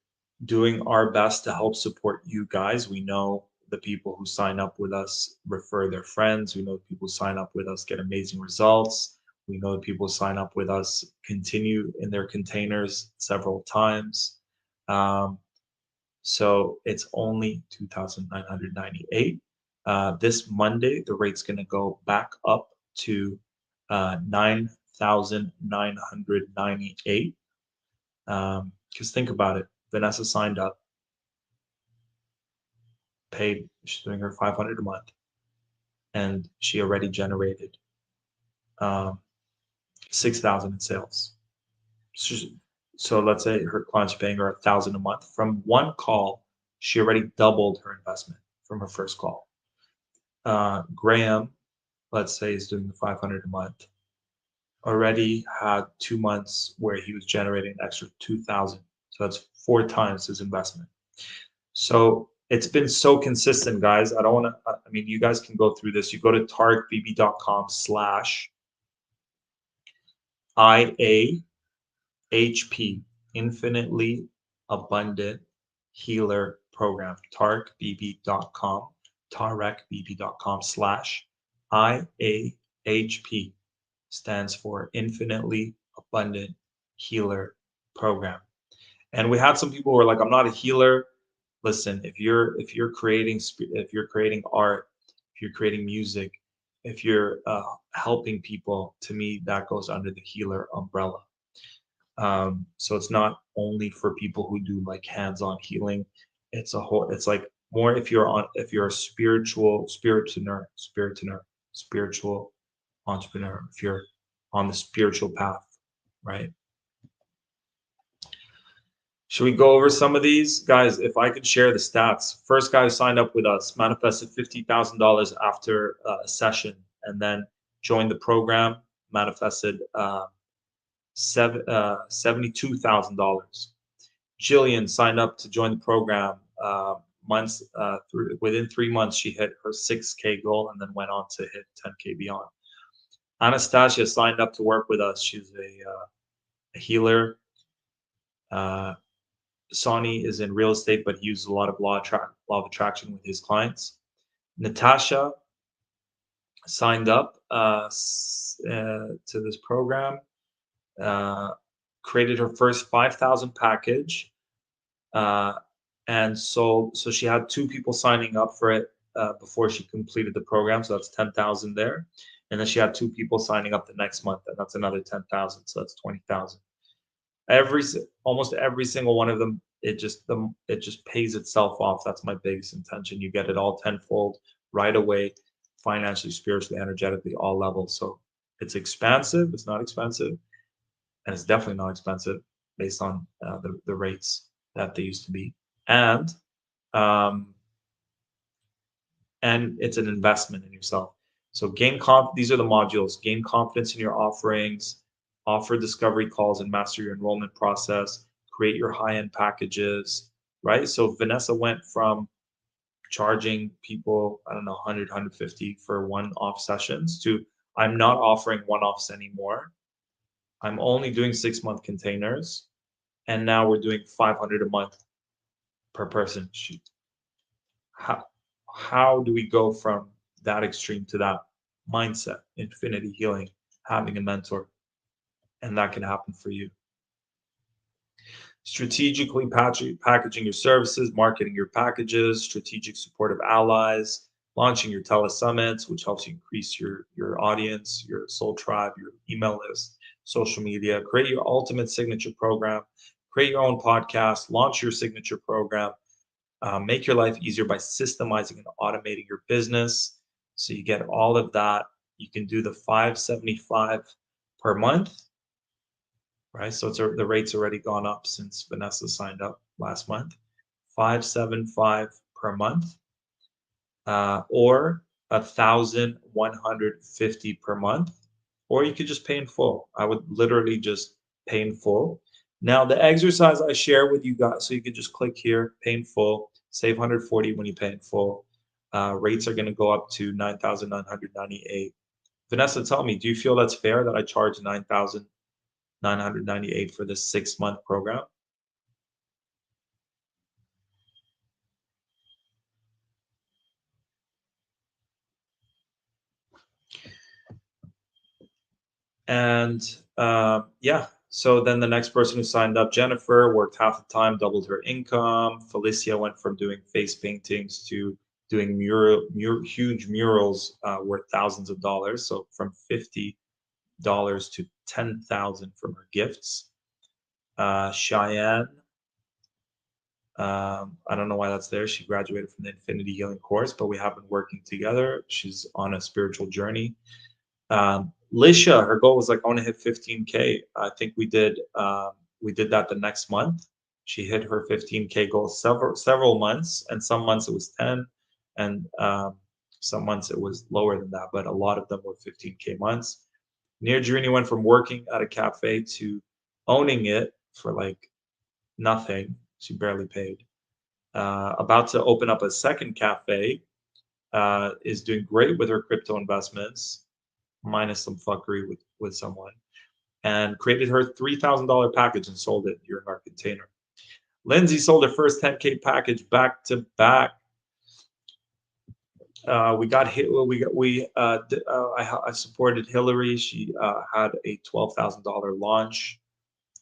doing our best to help support you guys. We know the people who sign up with us refer their friends. We know people who sign up with us get amazing results. We know that people who sign up with us continue in their containers several times. So it's only 2,998. This Monday, the rate's going to go back up to 9,998. Because think about it. Vanessa signed up, paid, she's doing her 500 a month, and she already generated 6,000 in sales. So let's say her clients are paying her 1,000 a month. From one call, she already doubled her investment from her first call. Graham, let's say, is doing the 500 a month. Already had 2 months where he was generating an extra 2,000. So that's 4 times his investment. So it's been so consistent, guys. I don't want to, I mean, you guys can go through this. You go to tarikbb.com/IAHP, Infinitely Abundant Healer Program. tarikbb.com, tarekbb.com/IAHP stands for Infinitely Abundant Healer Program. And we had some people who were like, I'm not a healer. Listen, if you're creating art, if you're creating music, if you're helping people, to me that goes under the healer umbrella. So it's not only for people who do like hands-on healing. It's a whole. It's like more if you're a spiritual entrepreneur. If you're on the spiritual path, right? Should we go over some of these? Guys, if I could share the stats. First guy who signed up with us manifested $50,000 after a session, and then joined the program, manifested $72,000. Jillian signed up to join the program. Within 3 months, she hit her 6K goal and then went on to hit 10K beyond. Anastasia signed up to work with us. She's a healer. Sonny is in real estate, but he uses a lot of law of attraction with his clients. Natasha signed up to this program, created her first 5,000 package, and so she had 2 people signing up for it before she completed the program, so that's 10,000 there. And then she had 2 people signing up the next month, and that's another 10,000, so that's 20,000. Almost every single one of them, it just pays itself off. That's my biggest intention. You get it all tenfold right away, financially, spiritually, energetically, all levels. So it's expansive. It's not expensive, and it's definitely not expensive based on the rates that they used to be. And it's an investment in yourself. So these are the modules: gain confidence in your offerings, offer discovery calls and master your enrollment process, create your high-end packages, right? So Vanessa went from charging people, I don't know, 100, 150 for one-off sessions to I'm not offering one-offs anymore. I'm only doing 6-month containers. And now we're doing 500 a month per person. How do we go from that extreme to that mindset? Infinity healing, having a mentor, and that can happen for you. Strategically packaging your services, marketing your packages, strategic support of allies, launching your telesummits, which helps you increase your audience, your soul tribe, your email list, social media, create your ultimate signature program, create your own podcast, launch your signature program, make your life easier by systemizing and automating your business. So you get all of that. You can do the 575 per month, right? So the rate's already gone up since Vanessa signed up last month. 575 per month, or 1,150 per month, or you could just pay in full. I would literally just pay in full. Now the exercise I share with you guys, so you can just click here, pay in full, save 140 when you pay in full. Rates are going to go up to 9,998. Vanessa, tell me, do you feel that's fair that I charge 9,998 for this 6-month program? And yeah, so then the next person who signed up, Jennifer, worked half the time, doubled her income. Felicia went from doing face paintings to doing huge murals worth thousands of dollars. So from $50 to 10,000 from her gifts. Cheyenne, I don't know why that's there. She graduated from the Infinity Healing course, but we have been working together. She's on a spiritual journey. Lisha, her goal was like, I want to hit 15K. I think we did that the next month. She hit her 15K goal several months, and some months it was 10, and some months it was lower than that, but a lot of them were 15K months. Near Journey went from working at a cafe to owning it for like nothing. She barely paid. About to open up a second cafe, is doing great with her crypto investments, minus some fuckery with someone, and created her $3,000 package and sold it during our container. Lindsay sold her first 10K package back to back. We got hit. I supported Hillary. She had a $12,000 launch.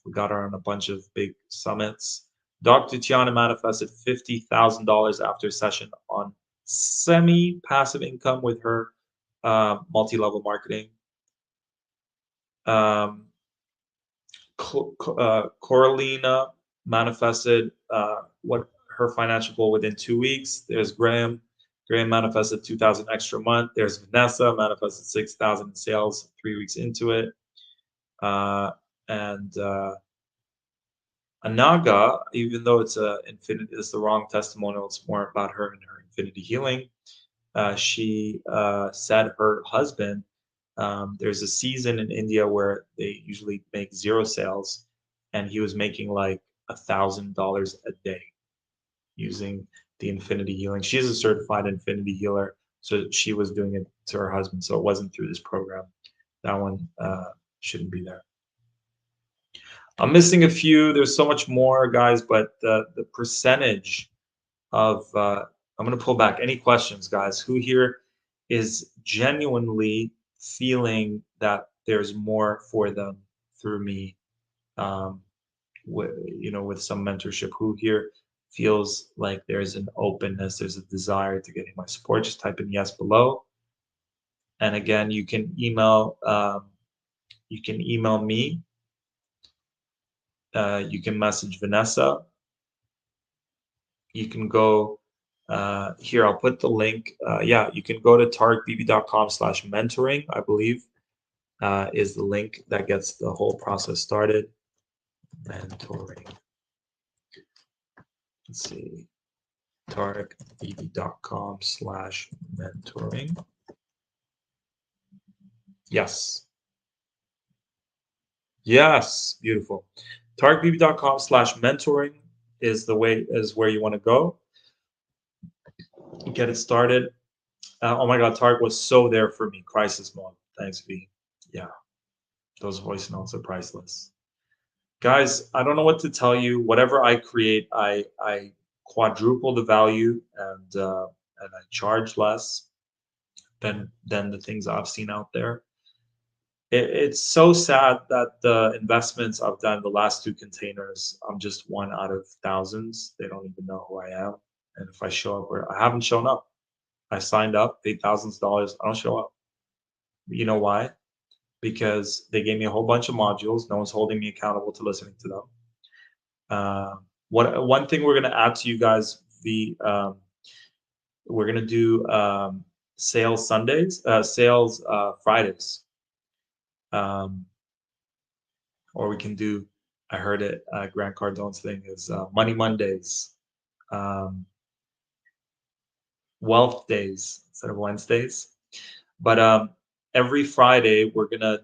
We got her on a bunch of big summits. Dr. Tiana manifested $50,000 after a session on semi-passive income with her multi-level marketing. Coralina manifested what her financial goal within 2 weeks. There's Graham. Graham manifested 2,000 extra a month. There's Vanessa manifested 6,000 in sales 3 weeks into it. And Anaga, even though it's the wrong testimonial, it's more about her and her infinity healing. She said her husband, there's a season in India where they usually make zero sales, and he was making like $1,000 a day using the infinity healing. She's a certified infinity healer, so she was doing it to her husband. So it wasn't through this program. That one shouldn't be there. I'm missing a few. There's so much more, guys, but the percentage of I'm going to pull back. Any questions, guys? Who here is genuinely feeling that there's more for them through me? With some mentorship. Who here feels like there's an openness, there's a desire to getting my support? Just type in yes below. And again, you can email me. You can message Vanessa. You can go here. I'll put the link. You can go to tarikbb.com/mentoring. I believe is the link that gets the whole process started. Mentoring. Let's see. tarikbb.com/mentoring. Yes. Yes. Beautiful. tarikbb.com/mentoring is where you want to go. Get it started. Oh my God, Tarek was so there for me. Crisis mode. Thanks, V. Yeah. Those voice notes are priceless. Guys, I don't know what to tell you. Whatever I create, I quadruple the value, and I charge less than the things I've seen out there. It's so sad that the investments I've done, the last 2 containers, I'm just one out of thousands. They don't even know who I am. And if I show up, or I haven't shown up, I signed up, paid thousands of dollars, I don't show up. You know why? Because they gave me a whole bunch of modules. No one's holding me accountable to listening to them. One thing we're going to add to you guys, we're going to do sales Sundays, sales Fridays. Or we can do, I heard it, Grant Cardone's thing is Money Mondays, Wealth Days instead of Wednesdays. But every Friday, we're going to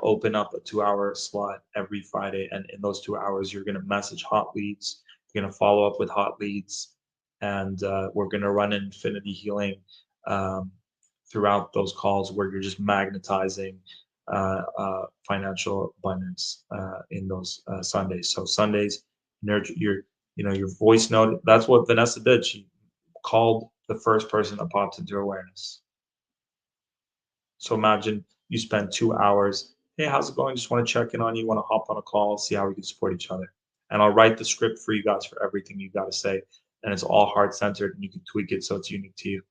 open up a 2-hour slot every Friday. And in those 2 hours, you're going to message hot leads. You're going to follow up with hot leads. And we're going to run infinity healing throughout those calls, where you're just magnetizing financial abundance in those Sundays. So Sundays, your voice note. That's what Vanessa did. She called the first person that popped into her awareness. So imagine you spend 2 hours. Hey, how's it going? Just want to check in on you. Want to hop on a call, see how we can support each other. And I'll write the script for you guys for everything you got to say. And it's all heart-centered, and you can tweak it so it's unique to you.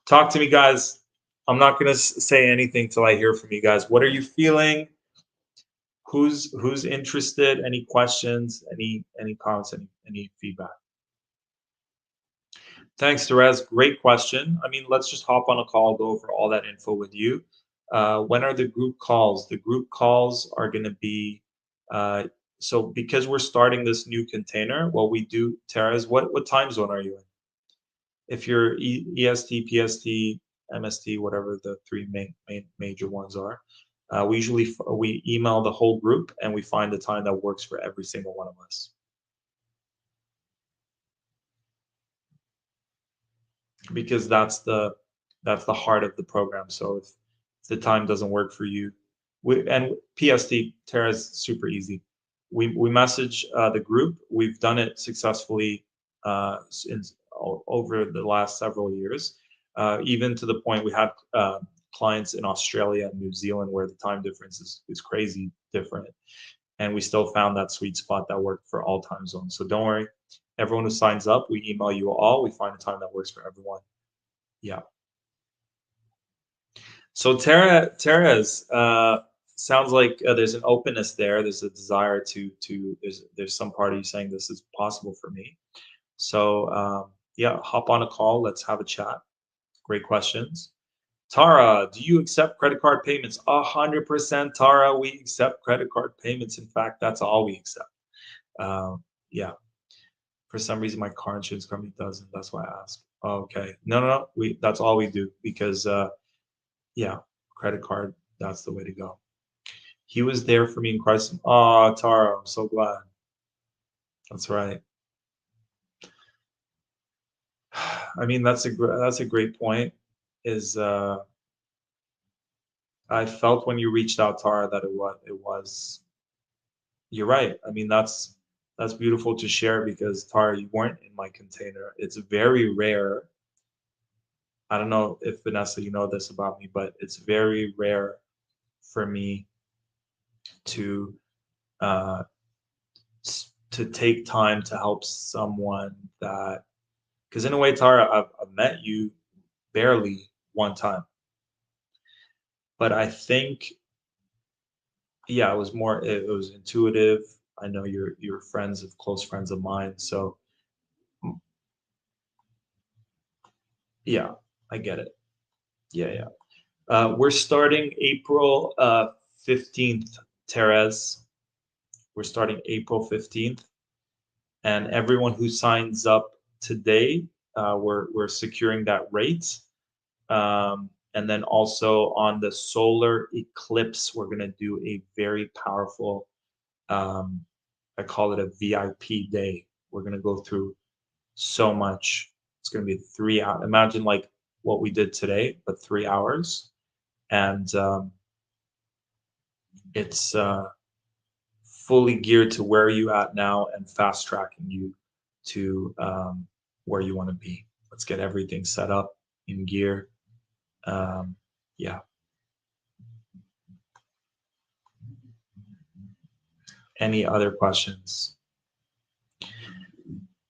Talk to me, guys. I'm not going to say anything till I hear from you guys. What are you feeling? Who's interested? Any questions? Any comments? Any feedback? Thanks, Therese. Great question. I mean, let's just hop on a call, go over all that info with you. When are the group calls? The group calls are going to be, so because we're starting this new container, what we do, Therese, what time zone are you in? If you're EST, PST, MST, whatever the three main major ones are, we usually we email the whole group and we find a time that works for every single one of us, because that's the heart of the program. So if the time doesn't work for you, and PST Terra is super easy. We message the group. We've done it successfully over the last several years, even to the point we had clients in Australia and New Zealand where the time difference is crazy different, and we still found that sweet spot that worked for all time zones. So don't worry, everyone who signs up, we email you all. We find a time that works for everyone. Yeah. So Tara's sounds like there's an openness there. There's a desire to there's some part of you saying this is possible for me. So yeah, hop on a call. Let's have a chat. Great questions. Tara, do you accept credit card payments? 100%, Tara. We accept credit card payments. In fact, that's all we accept. Yeah. For some reason, my car insurance company doesn't. That's why I asked. Okay. No, no, no. That's all we do because yeah, credit card, that's the way to go. He was there for me in crisis. Oh, Tara, I'm so glad. That's right. I mean, that's a great point. Is I felt when you reached out, Tara, that it was. You're right. I mean, that's beautiful to share because Tara, you weren't in my container. It's very rare. I don't know if Vanessa, you know this about me, but it's very rare for me to uh, to take time to help someone that, because in a way, Tara, I've met you barely one time, but I think, yeah, it was intuitive. I know you're friends of close friends of mine, so mm, yeah, I get it. Yeah, yeah. We're starting April 15th, Therese. We're starting April 15th, and everyone who signs up today, we're securing that rate. And then also on the solar eclipse, we're going to do a very powerful, um, I call it a VIP day. We're going to go through so much. It's going to be 3 hours. Imagine like what we did today, but 3 hours. And it's fully geared to where you at now and fast tracking you to where you want to be. Let's get everything set up in gear. Um, yeah. Any other questions?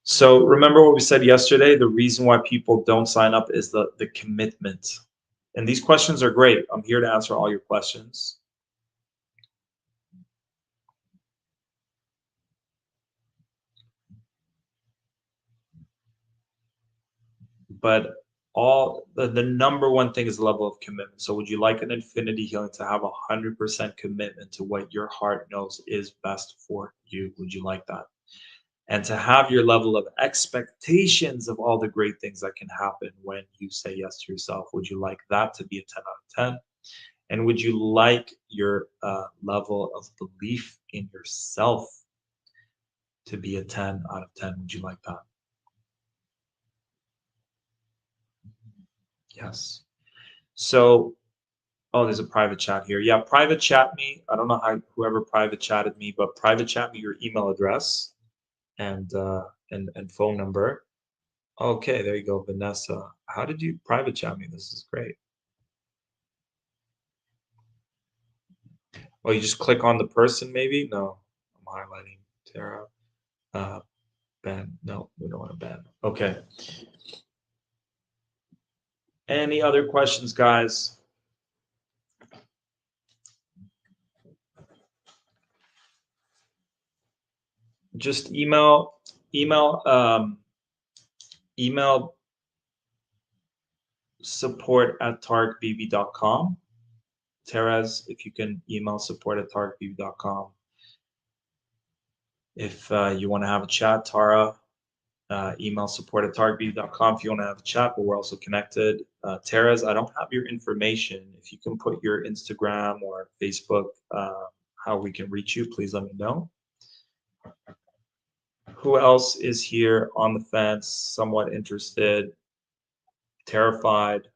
So remember what we said yesterday, the reason why people don't sign up is the commitment. And these questions are great. I'm here to answer all your questions. But the number one thing is the level of commitment. So would you like an infinity healing to have 100% commitment to what your heart knows is best for you? Would you like that? And to have your level of expectations of all the great things that can happen when you say yes to yourself. Would you like that to be a 10 out of 10? And would you like your level of belief in yourself to be a 10 out of 10? Would you like that? Yes. So, oh, there's a private chat here. Yeah, private chat me. I don't know how whoever private chatted me, but private chat me your email address and and phone number. Okay, there you go, Vanessa. How did you private chat me? This is great. Oh, you just click on the person, maybe? No, I'm highlighting Tara. Uh, ban. No, we don't want to ban. Okay. Any other questions, guys? Just email, email support@tarikbb.com. Teres, if you can email support@tarikbb.com. If you want to have a chat, Tara, Email support@targetbeat.com if you want to have a chat, but we're also connected. Teres, I don't have your information. If you can put your Instagram or Facebook, how we can reach you, please let me know. Who else is here on the fence, somewhat interested, terrified?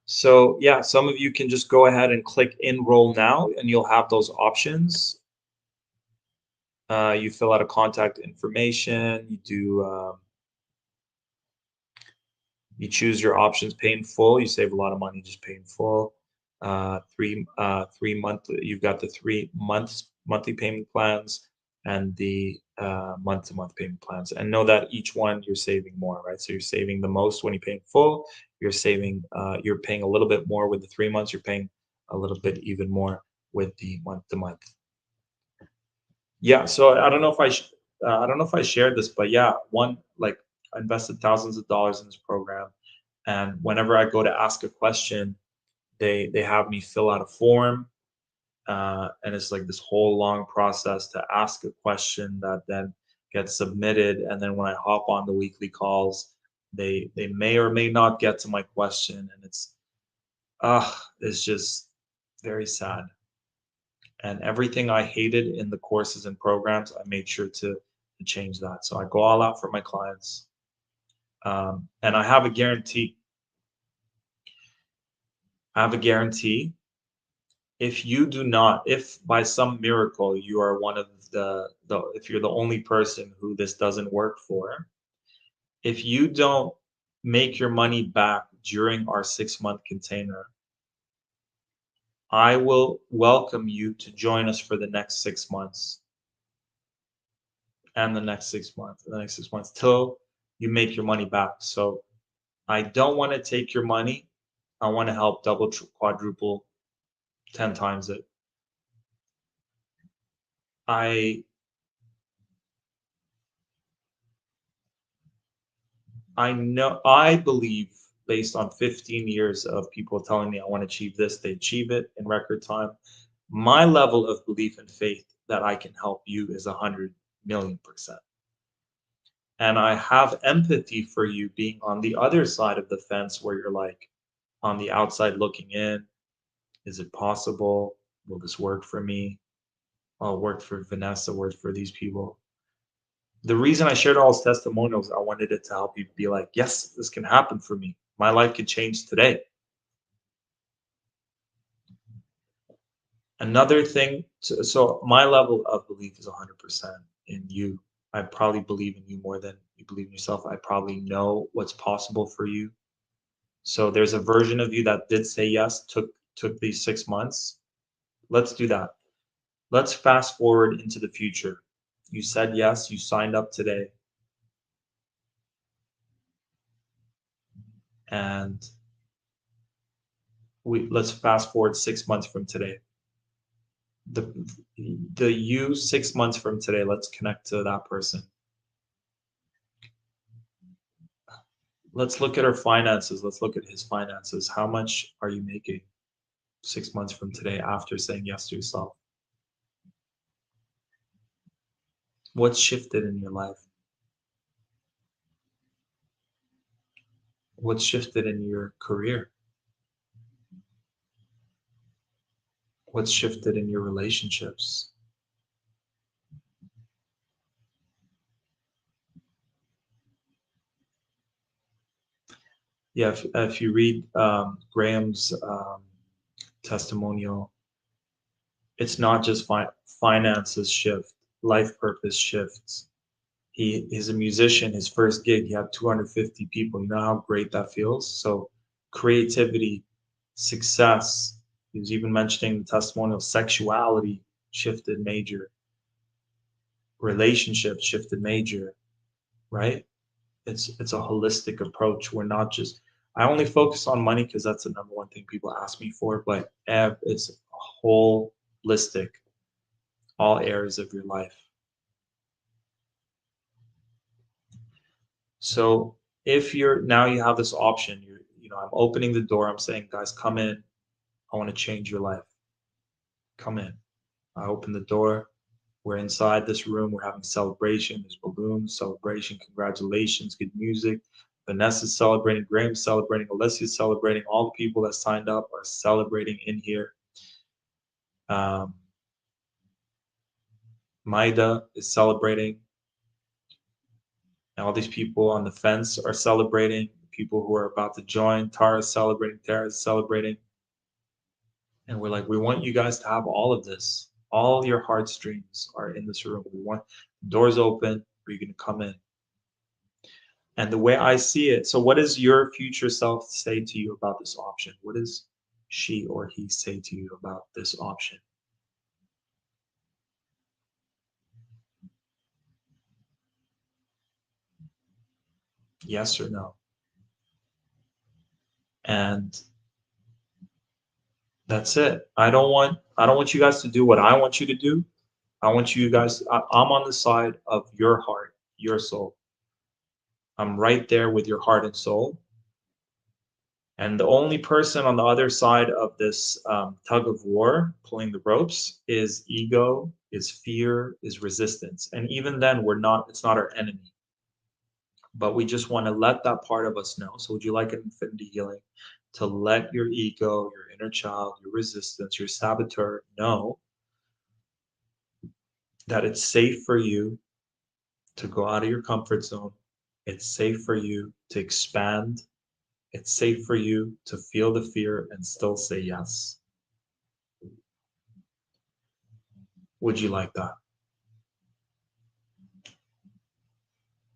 So yeah, some of you can just go ahead and click enroll now, and you'll have those options. You fill out a contact information. You choose your options. Pay in full. You save a lot of money just paying full. 3 month. You've got the 3 months monthly payment plans and the month-to-month payment plans. And know that each one you're saving more, right? So you're saving the most when you pay in full. You're paying a little bit more with the 3 months. You're paying a little bit even more with the month-to-month. Yeah, so I don't know if I shared this, but yeah, I invested thousands of dollars in this program, and whenever I go to ask a question, they have me fill out a form, and it's like this whole long process to ask a question that then gets submitted, and then when I hop on the weekly calls, they may or may not get to my question, and it's just very sad. And everything I hated in the courses and programs, I made sure to change that. So I go all out for my clients, and I have a guarantee. I have a guarantee. If you do not, if by some miracle you are one of if you're the only person who this doesn't work for, if you don't make your money back during our 6-month container, I will welcome you to join us for the next 6 months and the next 6 months, and the next 6 months till you make your money back. So I don't want to take your money. I want to help double, quadruple, 10 times it. I I believe based on 15 years of people telling me I want to achieve this, they achieve it in record time. My level of belief and faith that I can help you is 100 million%. And I have empathy for you being on the other side of the fence where you're like on the outside looking in. Is it possible? Will this work for me? Oh, it worked for Vanessa, worked for these people. The reason I shared all his testimonials, I wanted it to help you be like, yes, this can happen for me. My life could change today. Another thing, so my level of belief is 100% in you. I probably believe in you more than you believe in yourself. I probably know what's possible for you. So there's a version of you that did say yes, took these 6 months. Let's do that. Let's fast forward into the future. You said yes, you signed up today, and let's fast forward 6 months from today. The the you 6 months from today, let's connect to that person. Let's look at her finances. Let's look at his finances. How much are you making 6 months from today after saying yes to yourself? What's shifted in your life? What's shifted in your career? What's shifted in your relationships? Yeah, if you read Graham's testimonial, it's not just finances shift, life purpose shifts. He's a musician. His first gig, he had 250 people. You know how great that feels? So creativity, success. He was even mentioning the testimonial, sexuality shifted major, relationships shifted major, right? It's a holistic approach. We're not just I only focus on money because that's the number one thing people ask me for, but it's holistic, all areas of your life. So if you're now you have this option, I'm opening the door, I'm saying, guys, come in. I want to change your life. Come in. I open the door. We're inside this room. We're having celebration. There's balloons, celebration, congratulations, good music. Vanessa's celebrating. Graham's celebrating. Alessia's celebrating. All the people that signed up are celebrating in here. Um, Maida is celebrating. And all these people on the fence are celebrating. People who are about to join. Tara's celebrating. Tara's celebrating. And we're like, we want you guys to have all of this. All your heartstrings are in this room. We want doors open. You're going to come in. And the way I see it, so what does your future self say to you about this option? What does she or he say to you about this option? Yes or no? And that's it. I don't want you guys to do what I want you to do. I want you guys I'm on the side of your heart, your soul. I'm right there with your heart and soul. And the only person on the other side of this tug of war, pulling the ropes, is ego, is fear, is resistance. And even then, it's not our enemy, but we just want to let that part of us know. So, would you like an infinity healing to let your ego, your inner child, your resistance, your saboteur know that it's safe for you to go out of your comfort zone? It's safe for you to expand. It's safe for you to feel the fear and still say yes. Would you like that?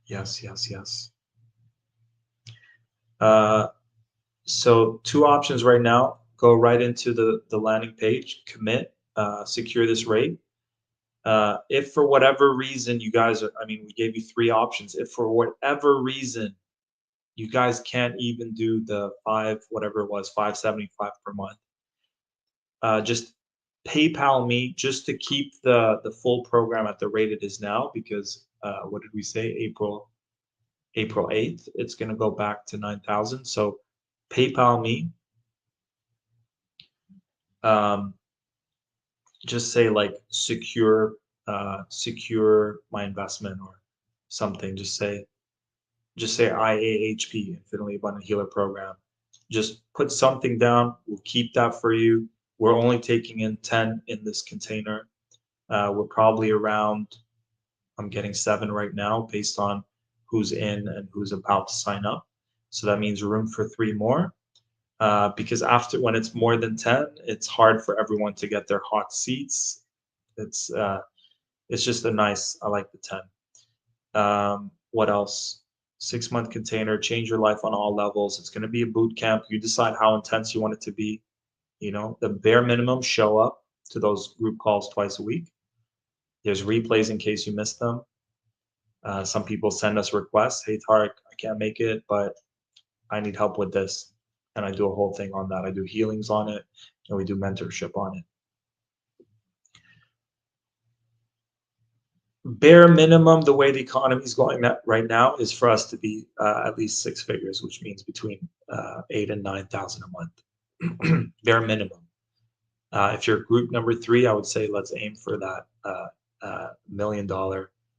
Yes, yes, yes. Uh, so two options right now. Go right into the landing page, commit, secure this rate. If for whatever reason you guys are, I mean, we gave you three options. If for whatever reason you guys can't even do the whatever it was, 575 per month, just PayPal me just to keep the full program at the rate it is now because what did we say? April 8th, it's going to go back to 9,000. So PayPal me, um, just say like secure my investment or something. Just say IAHP, Infinitely Abundant Healer Program. Just put something down. We'll keep that for you. We're only taking in 10 in this container. We're probably around, I'm getting 7 right now based on who's in and who's about to sign up. So that means room for 3 more. Because after when it's more than 10, it's hard for everyone to get their hot seats. It's uh, it's just I like the 10. What else? 6-month container, change your life on all levels. It's going to be a boot camp. You decide how intense you want it to be. The bare minimum, show up to those group calls twice a week. There's replays in case you missed them. Some people send us requests. Hey, Tarek, I can't make it, but I need help with this. And I do a whole thing on that. I do healings on it and we do mentorship on it. Bare minimum, the way the economy is going right now is for us to be at least 6 figures, which means between 8 and 9,000 a month. Bare minimum. If you're group number 3, I would say let's aim for that $1 million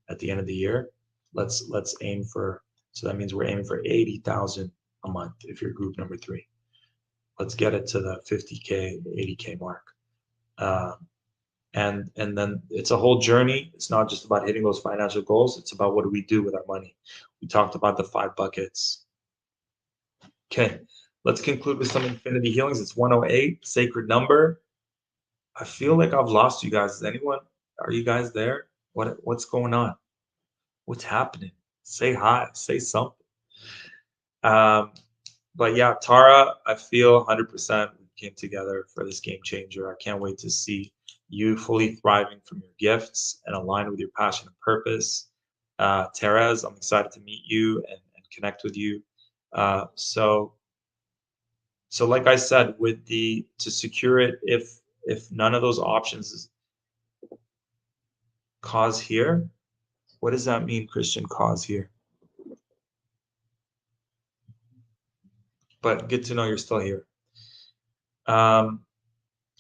at the end of the year. Let's aim for. So that means we're aiming for 80,000 a month if you're group number 3. Let's get it to the 50K, 80K mark. And then it's a whole journey. It's not just about hitting those financial goals. It's about what do we do with our money. We talked about the 5 buckets. Okay, let's conclude with some infinity healings. It's 108, sacred number. I feel like I've lost you guys. Are you guys there? What's going on? What's happening? Say hi, say something. Um, but yeah, Tara, I feel 100% we came together for this game changer. I can't wait to see you fully thriving from your gifts and aligned with your passion and purpose. Therese, I'm excited to meet you and connect with you. So like I said, to secure it, if none of those options is cause here, what does that mean, Christian? Cause here. But good to know you're still here. Um,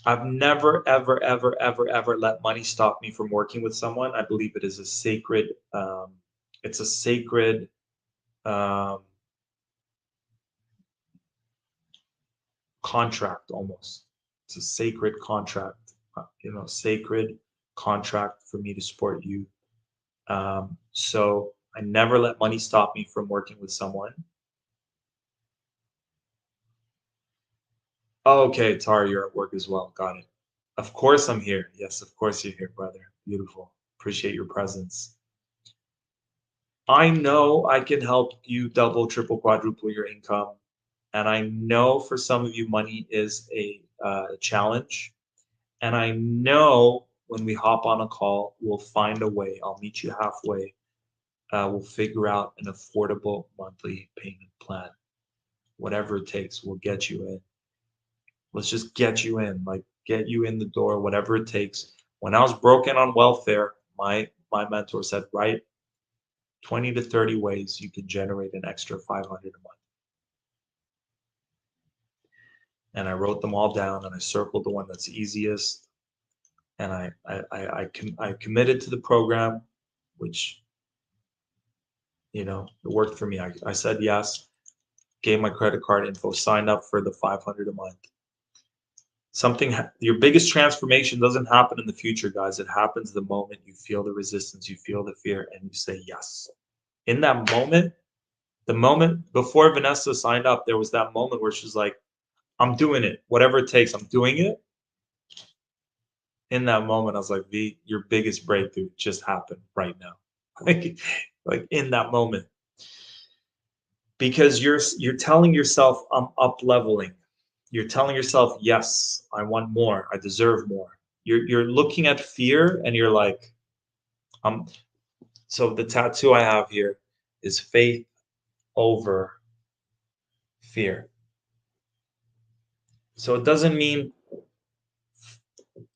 I've never, ever, ever, ever, ever let money stop me from working with someone. I believe it is a sacred, it's a sacred um, contract almost. It's a sacred contract, sacred contract for me to support you. So I never let money stop me from working with someone. Oh, okay, Tara, you're at work as well. Got it. Of course I'm here. Yes, of course you're here, brother. Beautiful. Appreciate your presence. I know I can help you double, triple, quadruple your income. And I know for some of you, money is a challenge. And I know when we hop on a call, we'll find a way. I'll meet you halfway. We'll figure out an affordable monthly payment plan. Whatever it takes, we'll get you in. Let's just get you in, like get you in the door, whatever it takes. When I was broken on welfare, my mentor said, write 20 to 30 ways you can generate an extra 500 a month. And I wrote them all down and I circled the one that's easiest. And I committed to the program, which, it worked for me. I said yes, gave my credit card info, signed up for the 500 a month. Your biggest transformation doesn't happen in the future, guys. It happens the moment you feel the resistance, you feel the fear, and you say yes. In that moment, the moment before Vanessa signed up, there was that moment where she's like, I'm doing it. Whatever it takes, I'm doing it. In that moment, I was like, V, your biggest breakthrough just happened right now. Like in that moment. Because you're telling yourself, I'm up leveling. You're telling yourself, yes, I want more. I deserve more. You're looking at fear and you're like, so the tattoo I have here is faith over fear. So it doesn't mean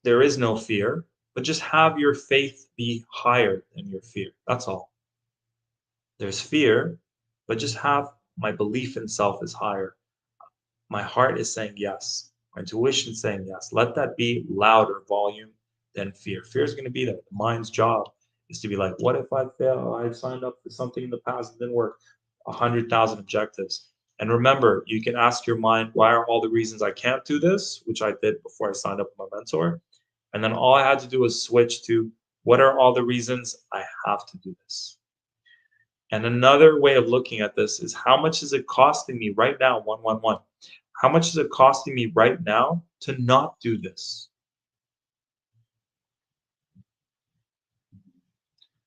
there is no fear, but just have your faith be higher than your fear. That's all. There's fear, but just have my belief in self is higher. My heart is saying yes. My intuition is saying yes. Let that be louder volume than fear. Fear is going to be there. The mind's job is to be like, what if I fail? I signed up for something in the past and didn't work. 100,000 objectives. And remember, you can ask your mind, why are all the reasons I can't do this, which I did before I signed up with my mentor. And then all I had to do was switch to, what are all the reasons I have to do this? And another way of looking at this is, how much is it costing me right now? 111. How much is it costing me right now to not do this?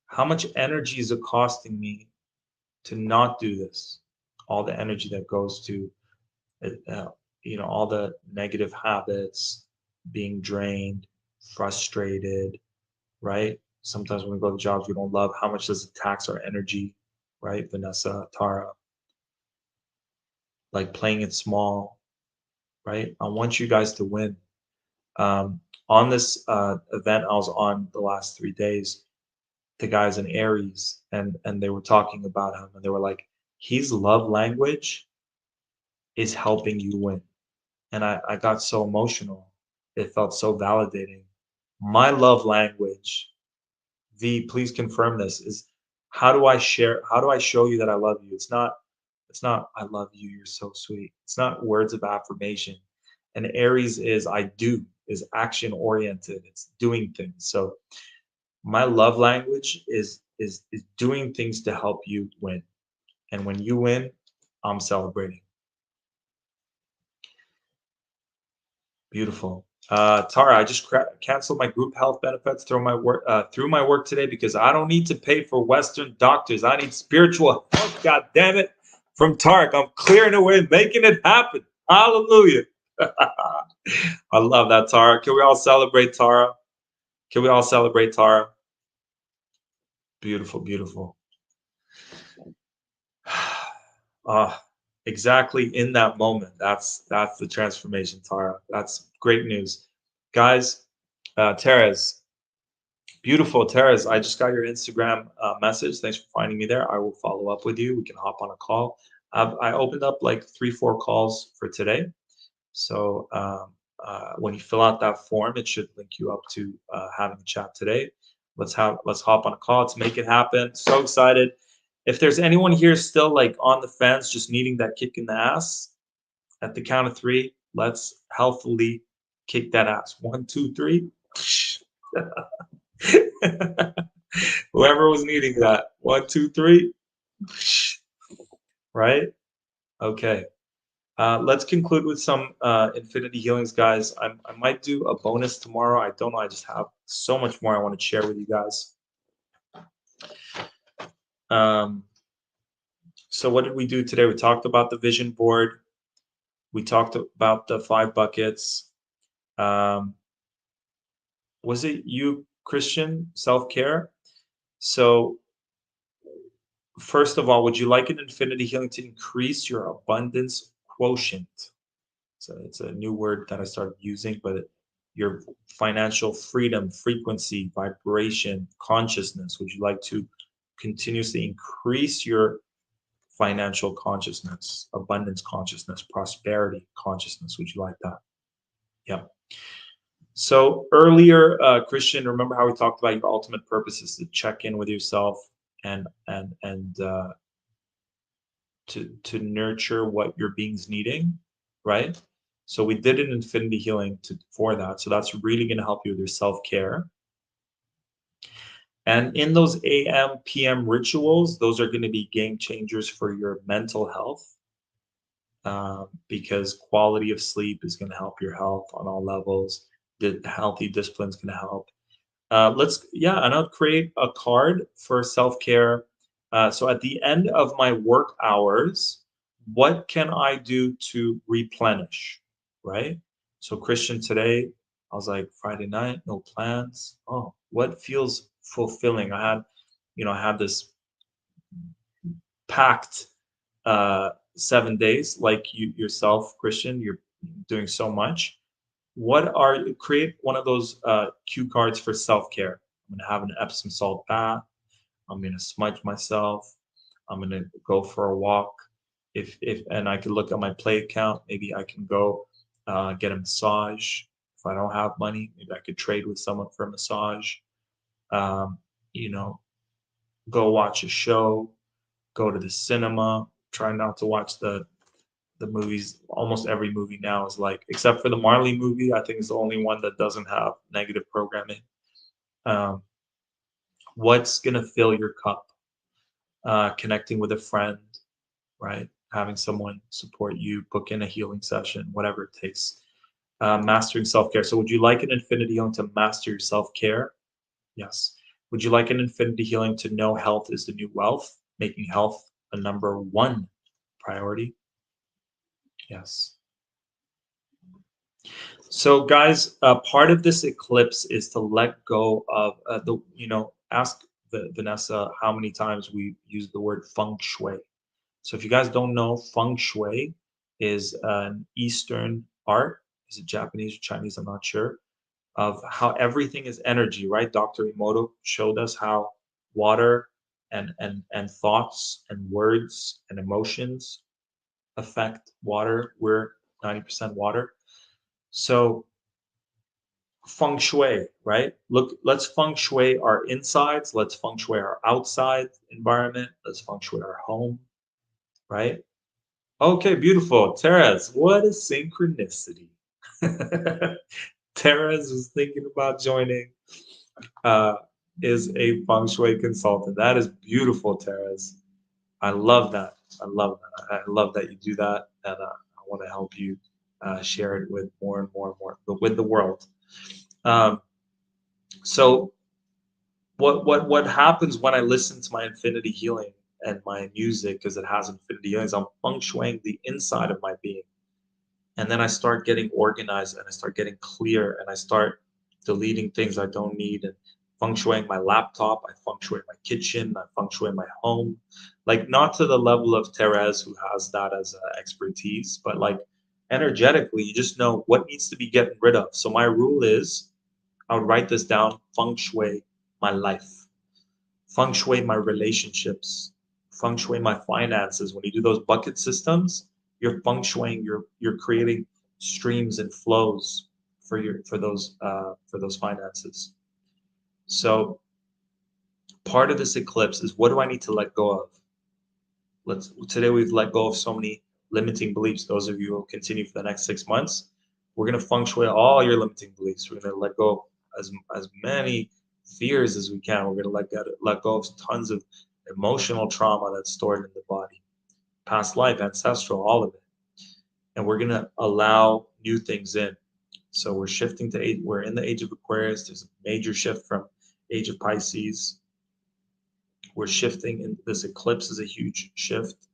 How much energy is it costing me to not do this? All the energy that goes to, all the negative habits, being drained, frustrated, right? Sometimes when we go to jobs we don't love, how much does it tax our energy, right? Vanessa, Tara, like playing it small, right? I want you guys to win. On this event I was on the last 3 days, the guys in Aries, and they were talking about him, and they were like, his love language is helping you win. And I got so emotional. It felt so validating. My love language, V, please confirm this, is how do I show you that I love you? It's not I love you, you're so sweet. It's not words of affirmation. And Aries is I do, is action oriented. It's doing things. So my love language is doing things to help you win. And when you win, I'm celebrating. Beautiful. Tara, I just canceled my group health benefits through my work today because I don't need to pay for Western doctors. I need spiritual health. God damn it! From Tarek, I'm clearing away, making it happen. Hallelujah! I love that, Tara. Can we all celebrate Tara? Can we all celebrate Tara? Beautiful, beautiful. Ah, exactly in that moment. That's the transformation, Tara. That's great news, guys. Tara's beautiful. Tara's, I just got your Instagram message. Thanks for finding me there. I will follow up with you. We can hop on a call. I opened up like 3, 4 calls for today. So When you fill out that form, it should link you up to having a chat today. Let's hop on a call. Let's make it happen. So excited. If there's anyone here still like on the fence, just needing that kick in the ass, at the count of three, let's healthily kick that ass. One, two, three. Whoever was needing that. One, two, three. Right? Okay. Let's conclude with some infinity healings, guys. I might do a bonus tomorrow. I don't know. I just have so much more I want to share with you guys. Um, so what did we do today? We talked about the vision board. We talked about the 5 buckets. Um, was it you, Christian, self-care? So first of all, would you like an infinity healing to increase your abundance quotient? So it's a new word that I started using, but your financial freedom, frequency, vibration, consciousness. Would you like to continuously increase your financial consciousness, abundance consciousness, prosperity consciousness? Would you like that? Yeah. So earlier, Christian, remember how we talked about your ultimate purpose is to check in with yourself and to nurture what your being's needing, right? So we did an infinity healing for that. So that's really going to help you with your self-care. And in those AM, PM rituals, those are going to be game changers for your mental health, because quality of sleep is going to help your health on all levels. The healthy discipline is going to help. And I'll create a card for self-care. So at the end of my work hours, what can I do to replenish, right? So Christian, today, I was like, Friday night, no plans. Oh, what feels fulfilling? I had this packed 7 days, like you yourself, Christian, you're doing so much. Create one of those cue cards for self-care. I'm gonna have an Epsom salt bath. I'm gonna smudge myself. I'm gonna go for a walk. If and I could look at my play account. Maybe I can go get a massage. If I don't have money, maybe I could trade with someone for a massage. Um, you know, go watch a show. Go to the cinema. Try not to watch the movies. Almost every movie now is like, except for the Marley movie, I think it's the only one that doesn't have negative programming. Um, what's gonna fill your cup? Connecting with a friend, right? Having someone support you, book in a healing session, whatever it takes. Mastering self-care. So would you like an infinity healing to master your self-care? Yes. Would you like an infinity healing to know health is the new wealth, making health a number one priority? Yes. So, guys, part of this eclipse is to let go of ask Vanessa how many times we use the word feng shui. So, if you guys don't know, feng shui is an Eastern art. Is it Japanese or Chinese? I'm not sure. Of how everything is energy, right? Dr. Emoto showed us how water and thoughts and words and emotions affect water. We're 90% water. So feng shui, right? Look, let's feng shui our insides. Let's feng shui our outside environment. Let's feng shui our home, right? Okay, beautiful. Therese, what a synchronicity. Therese was thinking about joining, uh, is a feng shui consultant. That is beautiful, Therese. I love that. I love that. I love that you do that. And I want to help you share it with more and more and more, with the world. Um, so what happens when I listen to my infinity healing and my music, because it has infinity healing, is I'm feng shuiing the inside of my being, and then I start getting organized and I start getting clear and I start deleting things I don't need and feng shuiing my laptop. I feng shui my kitchen. I feng shui my home, like not to the level of Therese who has that as expertise, but like energetically, you just know what needs to be getting rid of. So my rule is I would write this down: feng shui my life, feng shui my relationships, feng shui my finances. When you do those bucket systems, you're feng shuiing, you're creating streams and flows. for those finances. So part of this eclipse is, what do I need to let go of? Today we've let go of so many limiting beliefs. Those of you who will continue for the next 6 months, we're going to feng shui all your limiting beliefs. We're going to let go of as many fears as we can. We're going to let go of tons of emotional trauma that's stored in the body, past life, ancestral, all of it. And we're going to allow new things in. So we're shifting to we're in the age of Aquarius. There's a major shift from age of Pisces. We're shifting, and this eclipse is a huge shift,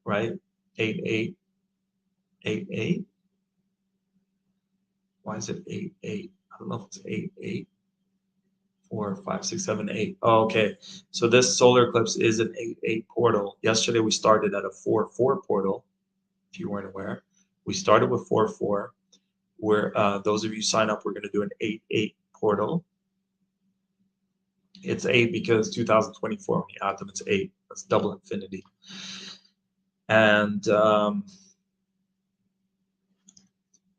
right? 8-8, 8-8. Why is it 8-8? I don't know if it's 8-8, 4, 5, 6, 7, 8. Oh, okay. So this solar eclipse is an 8-8 portal. Yesterday we started at a 4-4 portal, if you weren't aware. We started with 4-4. Where those of you sign up, we're going to do an 8-8 portal. It's 8 because 2024, when you add them, it's 8. That's double infinity. And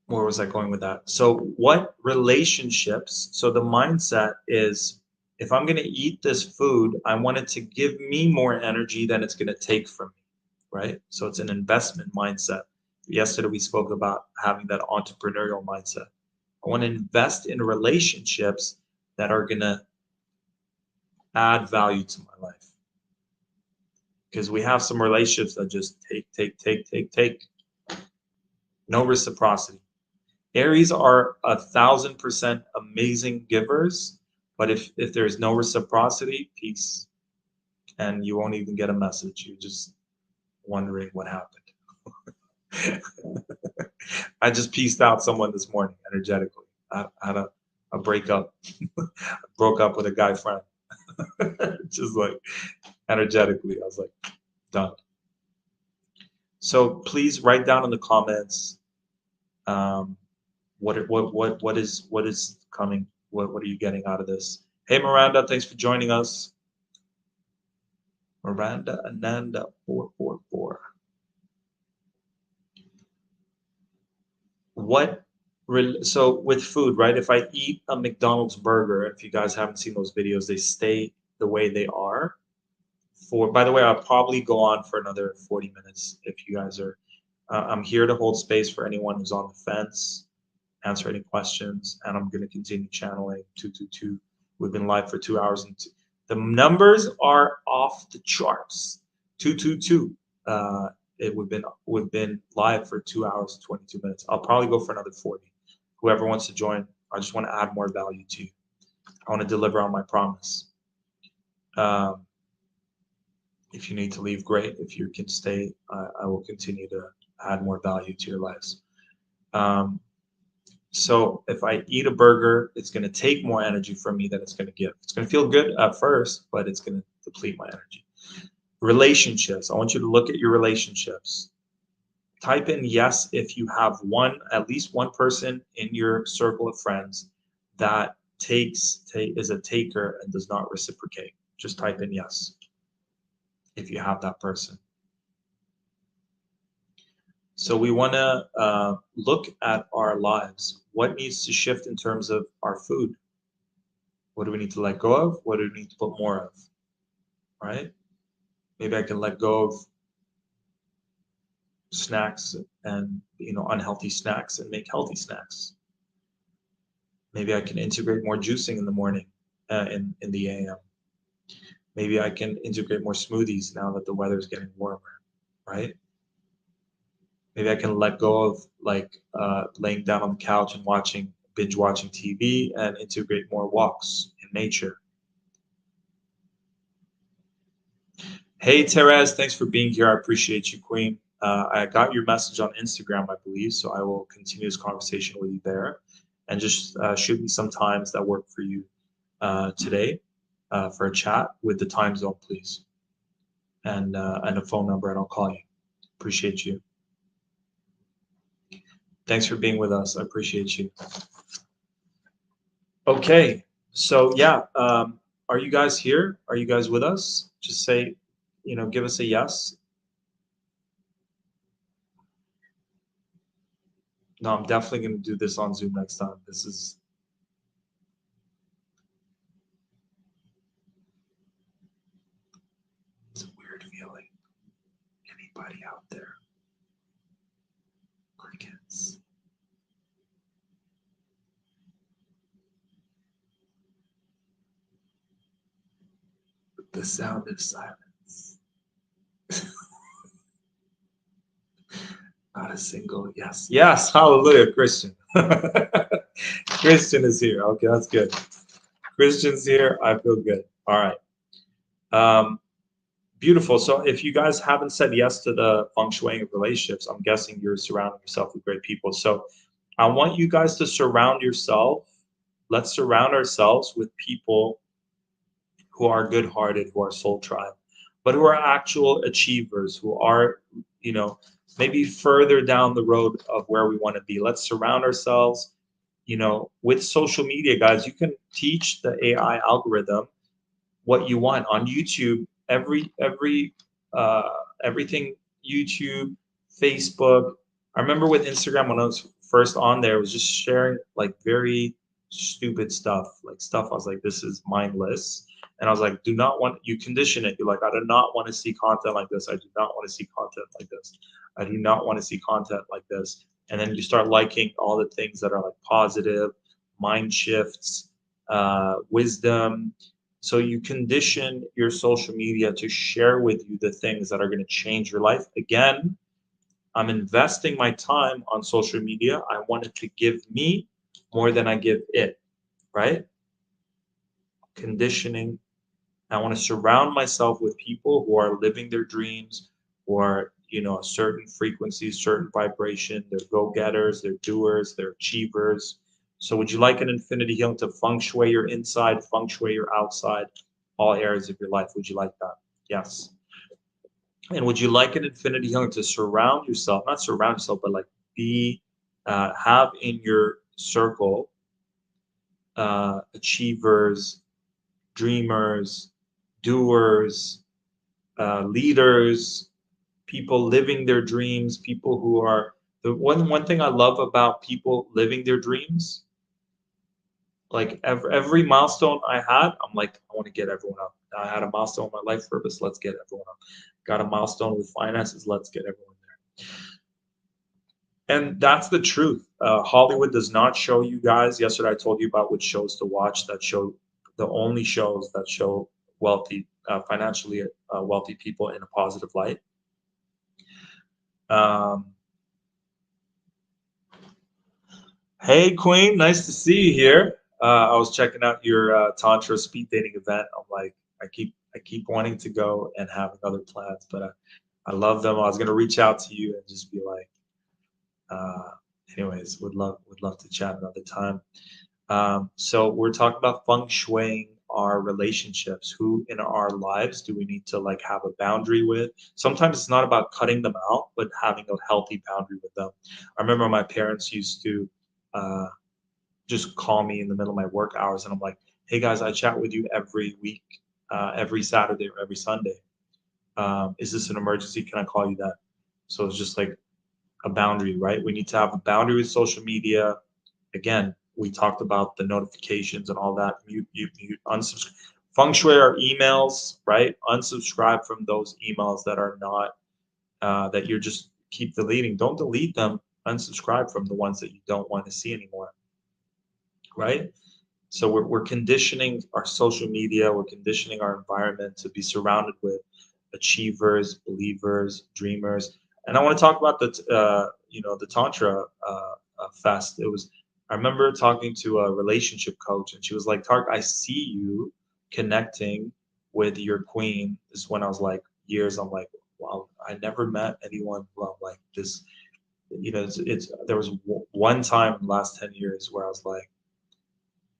where was I going with that? So what relationships, so the mindset is, if I'm going to eat this food, I want it to give me more energy than it's going to take from me, right? So it's an investment mindset. Yesterday we spoke about having that entrepreneurial mindset. I want to invest in relationships that are going to add value to my life. Because we have some relationships that just take. No reciprocity. Aries are 1,000% amazing givers, but if there's no reciprocity, peace, and you won't even get a message. You're just wondering what happened. I just pieced out someone this morning energetically. I had a breakup. Broke up with a guy friend. Just like energetically, I was like, done. So please write down in the comments what is coming. What are you getting out of this? Hey Miranda, thanks for joining us. Miranda Ananda 444. So with food, right? If I eat a McDonald's burger, if you guys haven't seen those videos, they stay the way they are. By the way, I'll probably go on for another 40 minutes if you guys are. I'm here to hold space for anyone who's on the fence, answer any questions, and I'm going to continue channeling 222. We've been live for 2 hours and the numbers are off the charts. 222. We've been live for 2 hours and 22 minutes. I'll probably go for another 40. Whoever wants to join, I just want to add more value to you. I want to deliver on my promise. If you need to leave, great. If you can stay, I will continue to add more value to your lives. So if I eat a burger, it's going to take more energy from me than it's going to give. It's going to feel good at first, but it's going to deplete my energy. Relationships. I want you to look at your relationships. Type in yes if you have at least one person in your circle of friends that is a taker and does not reciprocate. Just type in yes if you have that person. So we want to look at our lives. What needs to shift in terms of our food? What do we need to let go of? What do we need to put more of? Right? Maybe I can let go of snacks and unhealthy snacks and make healthy snacks. Maybe I can integrate more juicing in the morning, in the AM. Maybe I can integrate more smoothies now that the weather is getting warmer, right? Maybe I can let go of laying down on the couch and binge watching TV and integrate more walks in nature. Hey, Therese, thanks for being here. I appreciate you, Queen. I got your message on Instagram, I believe, so I will continue this conversation with you there. And just shoot me some times that work for you today for a chat with the time zone, please. And a phone number, and I'll call you. Appreciate you. Thanks for being with us. I appreciate you. Okay, so yeah, are you guys here? Are you guys with us? Just say, give us a yes. No, I'm definitely going to do this on Zoom next time. This is, it's a weird feeling. Anybody out there? Crickets. The sound of silence. Not a single yes. Yes, hallelujah, Christian. Christian is here. Okay, that's good. Christian's here. I feel good. All right. Um, Beautiful. So if you guys haven't said yes to the feng shui of relationships, I'm guessing you're surrounding yourself with great people. So I want you guys to surround yourself. Let's surround ourselves with people who are good-hearted, who are soul tribe, but who are actual achievers, who are, you know, maybe further down the road of where we want to be. Let's surround ourselves, with social media, guys. You can teach the AI algorithm what you want on YouTube. Uh, everything YouTube, Facebook. I remember with Instagram when I was first on there, I was just sharing like very stupid stuff, like stuff I was like, this is mindless. And I was like, do not want you condition it. You're like, I do not want to see content like this. I do not want to see content like this. I do not want to see content like this. And then you start liking all the things that are like positive, mind shifts, wisdom, so you condition your social media to share with you the things that are going to change your life. Again, I'm investing my time on social media. I want it to give me more than I give it, right? Conditioning. I want to surround myself with people who are living their dreams, who are, a certain frequency, certain vibration. They're go-getters, they're doers, they're achievers. So would you like an infinity healing to feng shui your inside, feng shui your outside, all areas of your life? Would you like that? Yes. And would you like an infinity healing to surround yourself, not surround yourself, but like be, have in your circle, achievers, dreamers, doers, leaders, people living their dreams, people who are the one thing I love about people living their dreams, like every milestone I had, I'm like, I want to get everyone up. I had a milestone in my life purpose, let's get everyone up. Got a milestone with finances, let's get everyone there. And that's the truth. Hollywood does not show you guys. Yesterday, I told you about which shows to watch that show, the only shows that show wealthy, financially wealthy people in a positive light. Um, hey, Queen, nice to see you here. I was checking out your Tantra speed dating event. I'm like, I keep wanting to go and have other plans, but I love them. I was gonna reach out to you and just be like, uh, anyways, would love to chat another time. So we're talking about feng shuiing our relationships. Who in our lives do we need to like have a boundary with? Sometimes it's not about cutting them out, but having a healthy boundary with them. I remember my parents used to uh, just call me in the middle of my work hours, and I'm like, "Hey guys, I chat with you every week, every Saturday or every Sunday. Is this an emergency? Can I call you that?" So it's just like a boundary, right? We need to have a boundary with social media. Again, we talked about the notifications and all that. Mute, unsubscribe. Feng shui our emails, right? Unsubscribe from those emails that are not, that you're just keep deleting. Don't delete them. Unsubscribe from the ones that you don't want to see anymore, right? So we're conditioning our social media, we're conditioning our environment to be surrounded with achievers, believers, dreamers. And I want to talk about the Tantra fest. I remember talking to a relationship coach, and she was like, Tark, I see you connecting with your queen. This is when I was like years, I'm like, wow, I never met anyone who I'm like this. There was one time in the last 10 years where I was like,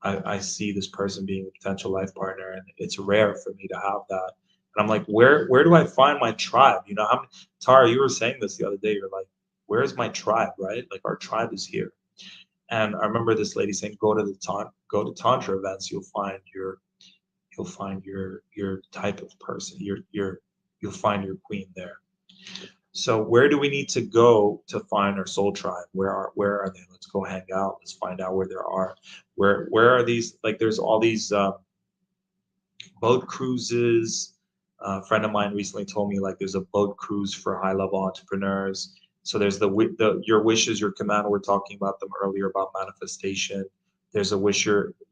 I see this person being a potential life partner, and it's rare for me to have that. And I'm like, where do I find my tribe? How many, Tara, you were saying this the other day. You're like, where's my tribe, right? Like our tribe is here. And I remember this lady saying, go to tantra events. You'll find your type of person. You'll find your queen there. So where do we need to go to find our soul tribe? Where are they? Let's go hang out. Let's find out where there are. Where are these? Like there's all these boat cruises. A friend of mine recently told me like there's a boat cruise for high level entrepreneurs. So there's the your wish is your command. We're talking about them earlier about manifestation. There's a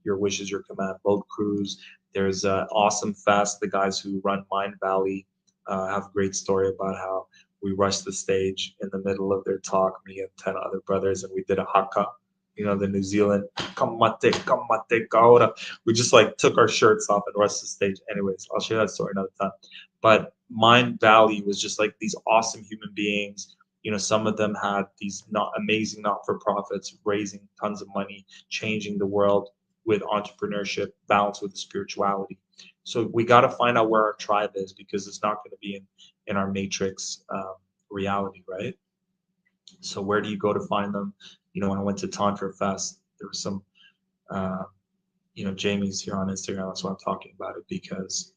your wish is your command boat cruise. There's Awesome Fest. The guys who run Mind Valley have a great story about how we rushed the stage in the middle of their talk, me and 10 other brothers, and we did a haka, the New Zealand, come mate, kaora. We just like took our shirts off and rushed the stage. Anyways, I'll share that story another time. But Mind Valley was just like these awesome human beings. Some of them had these not amazing not-for-profits, raising tons of money, changing the world with entrepreneurship, balanced with the spirituality. So we got to find out where our tribe is because it's not going to be in our matrix reality, right? So where do you go to find them? When I went to Tantra Fest, there was some uh, Jamie's here on Instagram. That's why I'm talking about it because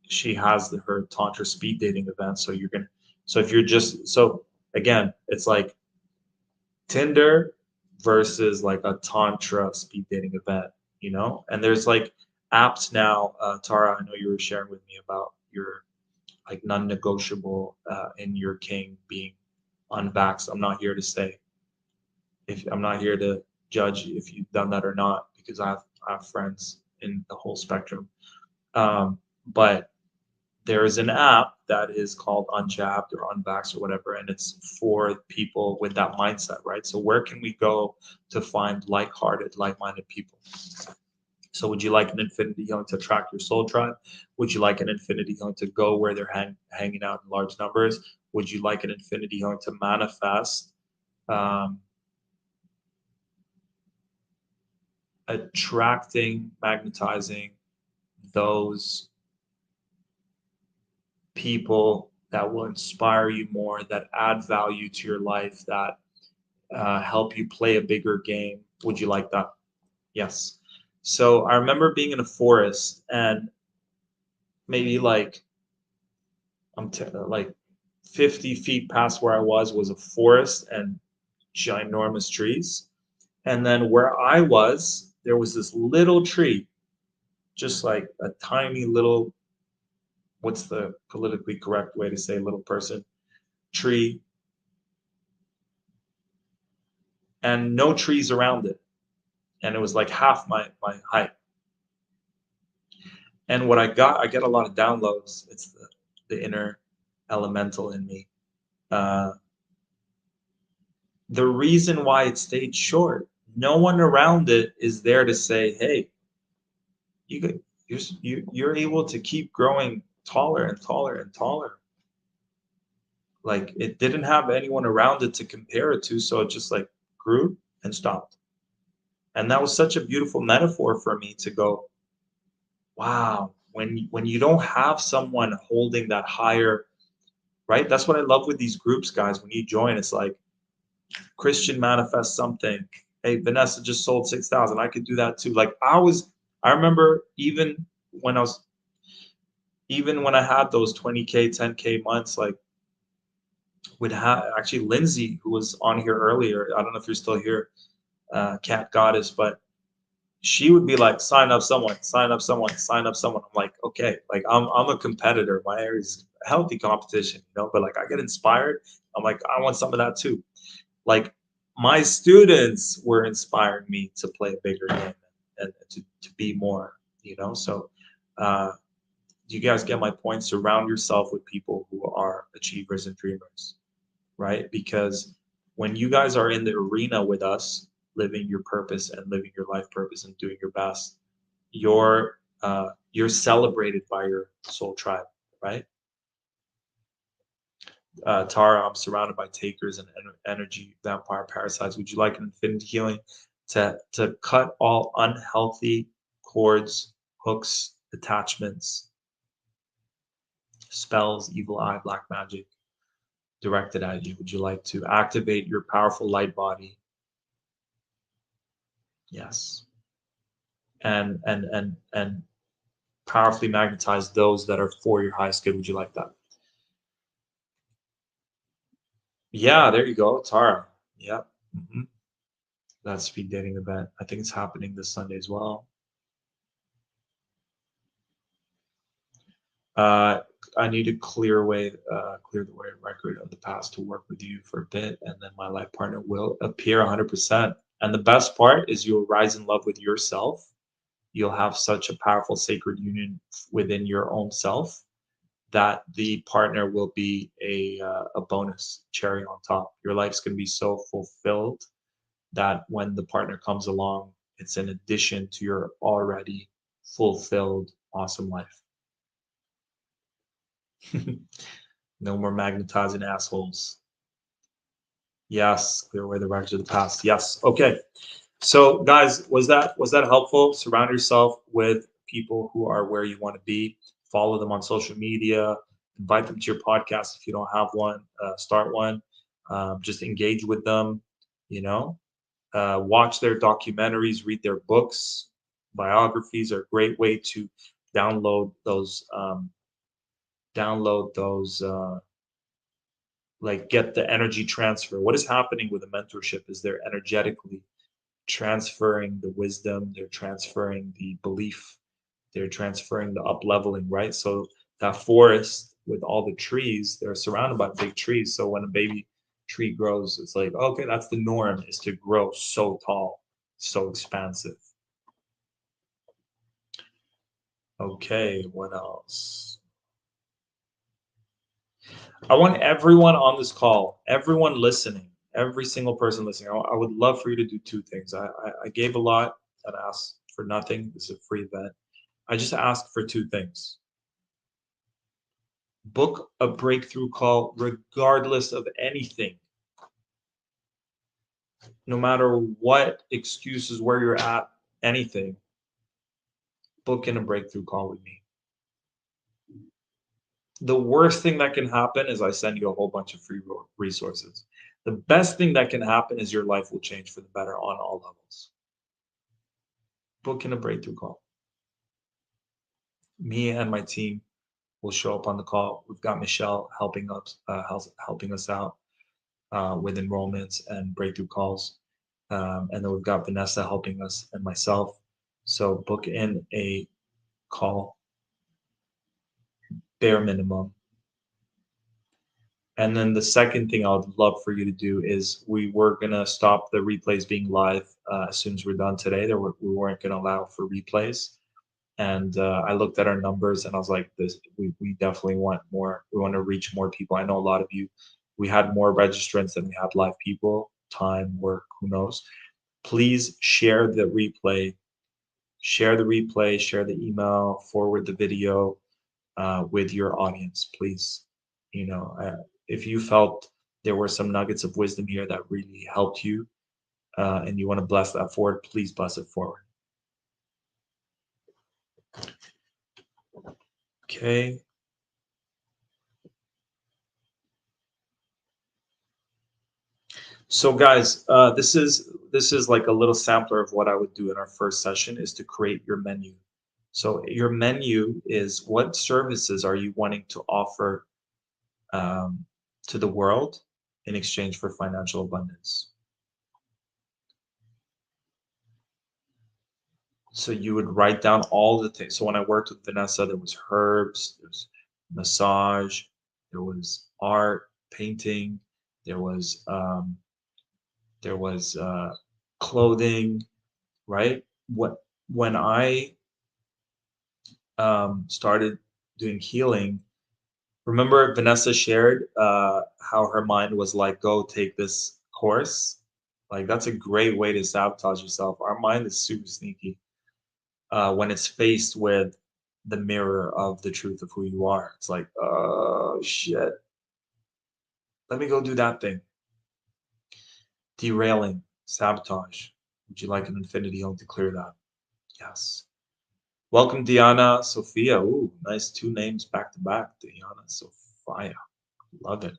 she has her tantra speed dating event. So if you're so again, it's like Tinder versus like a tantra speed dating event, and there's like apps now. Tara, I know you were sharing with me about your like non-negotiable in your king being unvaxxed. I'm not here to judge if you've done that or not because I have friends in the whole spectrum. But there is an app that is called Unjabbed or Unvaxxed or whatever, and it's for people with that mindset, right? So where can we go to find like-hearted, like-minded people? So would you like an infinity healing to attract your soul tribe? Would you like an infinity healing to go where they're hanging out in large numbers? Would you like an infinity healing to manifest um, attracting, magnetizing those people that will inspire you more, that add value to your life, that help you play a bigger game? Would you like that? Yes. So I remember being in a forest and maybe like like 50 feet past where I was a forest and ginormous trees. And then where I was, there was this little tree, just like a tiny little, what's the politically correct way to say little person? Tree, and no trees around it. And it was like half my height. And I get a lot of downloads. It's the inner elemental in me. Uh, the reason why it stayed short, no one around it is there to say, hey, you're able to keep growing taller and taller and taller. Like it didn't have anyone around it to compare it to, so it just like grew and stopped. And that was such a beautiful metaphor for me to go, wow, when you don't have someone holding that higher, right? That's what I love with these groups, guys. When you join, it's like Christian manifests something. Hey, Vanessa just sold 6,000. I could do that too. Like I remember even when I had those 20K, 10K months, like would have actually Lindsay, who was on here earlier. I don't know if you're still here, Cat Goddess, but she would be like, sign up someone, sign up someone, sign up someone. I'm like, okay, like I'm a competitor. My area is healthy competition, but like I get inspired. I'm like, I want some of that too. Like my students were inspiring me to play a bigger game and to be more. So you guys get my point? Surround yourself with people who are achievers and dreamers, right? Because when you guys are in the arena with us, living your purpose and living your life purpose and doing your best, you're celebrated by your soul tribe, right? Tara, I'm surrounded by takers and energy vampire parasites. Would you like an infinity healing to cut all unhealthy cords, hooks, attachments, spells, evil eye, black magic directed at you? Would you like to activate your powerful light body? Yes. And powerfully magnetize those that are for your highest good. Would you like that? Yeah, there you go, Tara. Yeah. hmm That speed dating event. I think it's happening this Sunday as well. Uh, I need to clear the way record of the past to work with you for a bit, and then my life partner will appear 100%. And the best part is you'll rise in love with yourself. You'll have such a powerful sacred union within your own self that the partner will be a bonus cherry on top. Your life's going to be so fulfilled that when the partner comes along, it's an addition to your already fulfilled, awesome life. No more magnetizing assholes. Yes, clear away the wreckage of the past. Yes. Okay. So, guys, was that helpful? Surround yourself with people who are where you want to be. Follow them on social media. Invite them to your podcast if you don't have one. Start one. Just engage with them. You know, watch their documentaries, read their books. Biographies are a great way to download those. Download those. Like get the energy transfer. What is happening with a mentorship is they're energetically transferring the wisdom, they're transferring the belief, they're transferring the up leveling, right? So that forest with all the trees, they're surrounded by big trees. So when a baby tree grows, it's like, okay, that's the norm is to grow so tall, so expansive. Okay, what else? I want everyone on this call, everyone listening, every single person listening. I would love for you to do two things. I gave a lot and asked for nothing. This is a free event. I just asked for two things. Book a breakthrough call regardless of anything, no matter what excuses, where you're at, anything. Book in a breakthrough call with me. The worst thing that can happen is I send you a whole bunch of free resources. The best thing that can happen is your life will change for the better on all levels. Book in a breakthrough call. Me and my team will show up on the call. We've got Michelle helping us out with enrollments and breakthrough calls. And then we've got Vanessa helping us and myself. So book in a call, bare minimum. And then the second thing I would love for you to do is we were gonna stop the replays being live as soon as we're done today. We weren't gonna allow for replays. And I looked at our numbers and I was like, this we definitely want more. We want to reach more people. I know a lot of you. We had more registrants than we had live people. Time, work, who knows? Please share the replay. Share the replay. Share the email. Forward the video with your audience, please. If you felt there were some nuggets of wisdom here that really helped you, and you want to bless that forward, please bless it forward. Okay. So guys, this is like a little sampler of what I would do in our first session is to create your menu. So your menu is what services are you wanting to offer um, to the world in exchange for financial abundance. So you would write down all the things. So when I worked with Vanessa, there was herbs, there was massage, there was art, painting, there was clothing, right? When I started doing healing, remember Vanessa shared how her mind was like, "Go take this course." Like that's a great way to sabotage yourself. Our mind is super sneaky when it's faced with the mirror of the truth of who you are. It's like, oh shit, let me go do that thing. Derailing, sabotage. Would you like an infinity home to clear that? Yes. Welcome, Diana, Sophia. Ooh, nice two names back to back. Diana, Sophia. Love it.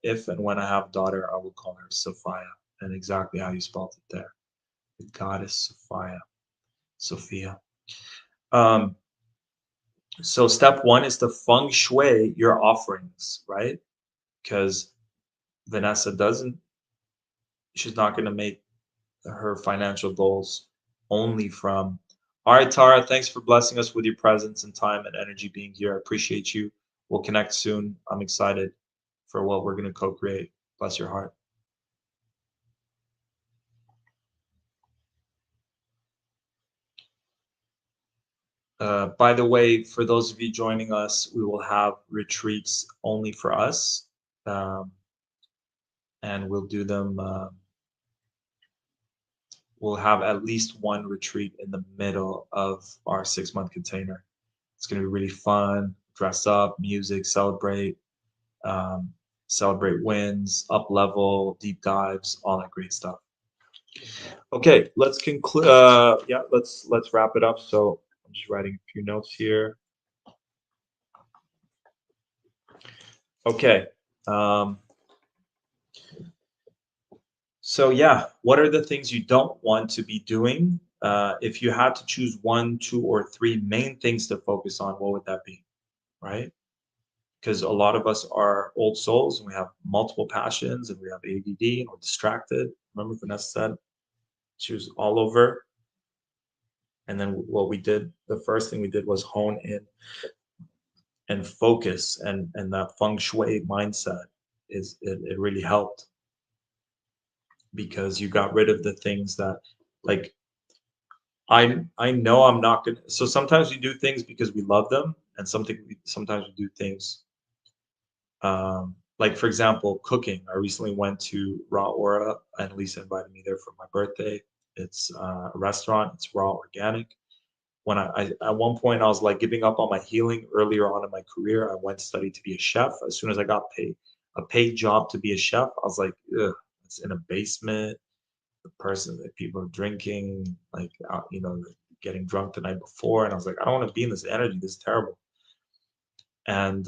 If and when I have a daughter, I will call her Sophia. And exactly how you spelled it there. The goddess Sophia. Sophia. Um, so step one is to feng shui your offerings, right? because Vanessa doesn't, she's not going to make her financial goals only from. All right, Tara, thanks for blessing us with your presence and time and energy being here. I appreciate you. We'll connect soon. I'm excited for what we're going to co-create. Bless your heart. By the way, for those of you joining us, we will have retreats only for us, um, and we'll do them. We'll have at least one retreat in the middle of our 6-month container. It's going to be really fun. Dress up, music, um, celebrate wins, up level, deep dives, all that great stuff. Okay, let's conclude. Yeah, let's wrap it up. So I'm just writing a few notes here. Okay. Um, so yeah, what are the things you don't want to be doing? If you had to choose one, two, or three main things to focus on, what would that be? Right? Because a lot of us are old souls and we have multiple passions and we have ADD and we're distracted. Remember Vanessa said she was all over. And then what we did, the first thing we did was hone in and focus, and that feng shui mindset it really helped because you got rid of the things that, like, I know I'm not gonna. So sometimes we do things because we love them, and sometimes we do things, like for example, cooking. I recently went to Raw Aura, and Lisa invited me there for my birthday. It's a restaurant. It's raw organic. When I at one point I was like giving up on my healing earlier on in my career. I went to study to be a chef. As soon as I got a paid job to be a chef, I was like, ugh, it's in a basement. The person that people are drinking, like getting drunk the night before, and I was like, I don't want to be in this energy. This is terrible. And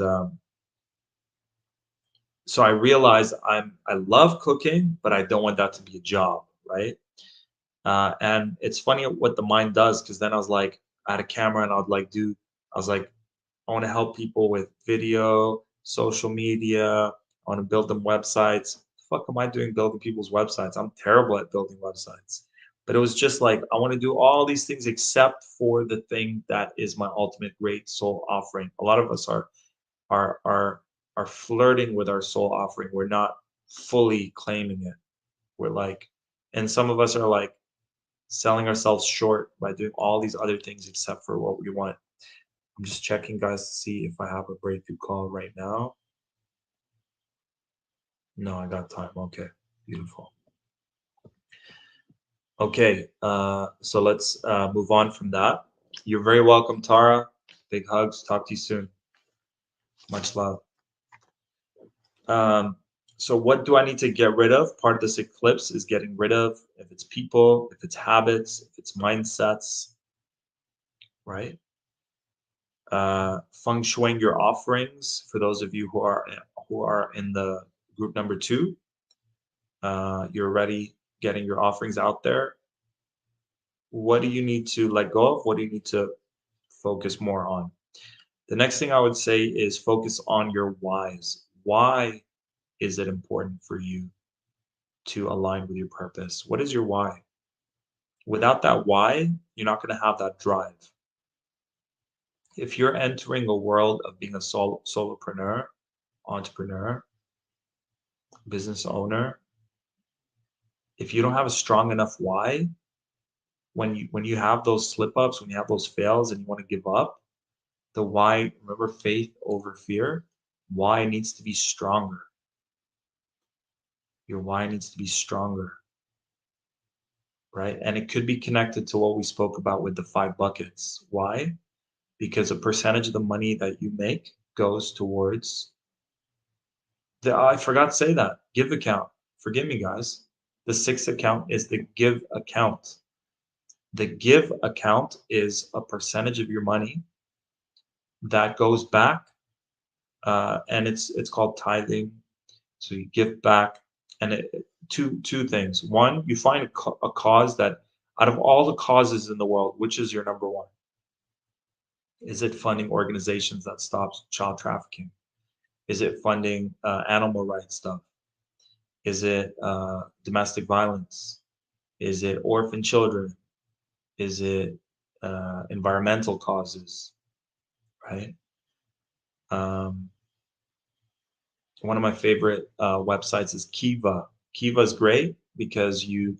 so I realized I love cooking, but I don't want that to be a job, right? And it's funny what the mind does, because then I was like, I had a camera and I was like, I want to help people with video, social media. I want to build them websites. The fuck am I doing building people's websites? I'm terrible at building websites. But it was just like, I want to do all these things except for the thing that is my ultimate great soul offering. A lot of us are are are flirting with our soul offering. We're not fully claiming it. We're like, and some of us are like selling ourselves short by doing all these other things except for what we want. I'm just checking, guys, to see if I have a breakthrough call right now. No, I got time. Okay, beautiful. Okay, so let's move on from that. You're very welcome, Tara. Big hugs. Talk to you soon. Much love. Um, so what do I need to get rid of? Part of this eclipse is getting rid of, if it's people, if it's habits, if it's mindsets, right? Feng shuiing your offerings. For those of you who are in the group number 2, you're already getting your offerings out there. What do you need to let go of? What do you need to focus more on? The next thing I would say is focus on your whys. Why is it important for you to align with your purpose? What is your why? Without that why, you're not going to have that drive. If you're entering a world of being a solopreneur, entrepreneur, business owner, if you don't have a strong enough why, when you have those slip ups, when you have those fails and you want to give up, the why, remember faith over fear, why needs to be stronger. Your why needs to be stronger, right? And it could be connected to what we spoke about with the 5 buckets. Why? Because a percentage of the money that you make goes towards I forgot to say that, give account. Forgive me, guys. The 6th account is the give account. The give account is a percentage of your money that goes back, and it's called tithing. So you give back, and two things. One, you find a cause that, out of all the causes in the world, which is your number one? Is it funding organizations that stops child trafficking? Is it funding animal rights stuff? Is it domestic violence? Is it orphan children? Is it environmental causes? Right. Um, One of my favorite websites is Kiva. Kiva is great because you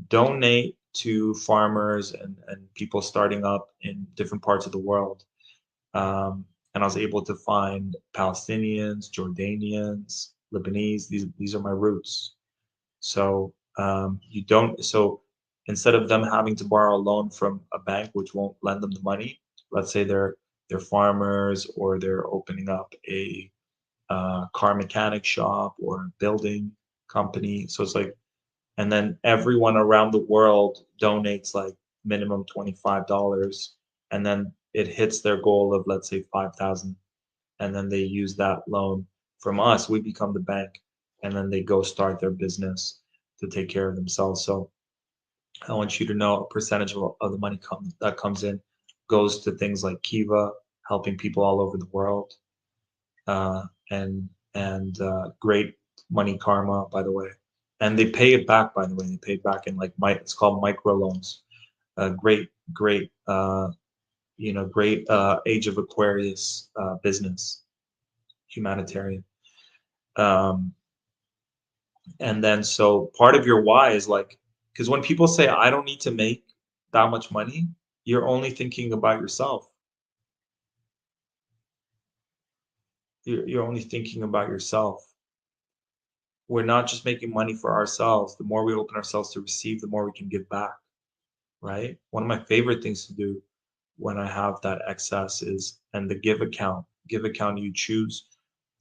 donate to farmers and people starting up in different parts of the world. And I was able to find Palestinians, Jordanians, Lebanese. These are my roots. So you don't. So instead of them having to borrow a loan from a bank, which won't lend them the money, let's say they're farmers or they're opening up a car mechanic shop or a building company. So it's like, and then everyone around the world donates like minimum $25, and then it hits their goal of, let's say, 5,000, and then they use that loan from us. We become the bank, and then they go start their business to take care of themselves. So I want you to know a percentage of the money that comes in goes to things like Kiva, helping people all over the world, uh, and great money karma, by the way. And they pay it back, by the way. They pay it back in like it's called micro loans. Great, great age of Aquarius business, humanitarian. Um, and then so part of your why is like, because when people say I don't need to make that much money, you're only thinking about yourself. You're only thinking about yourself. We're not just making money for ourselves. The more we open ourselves to receive, the more we can give back, right? One of my favorite things to do when I have that excess is, and the give account you choose.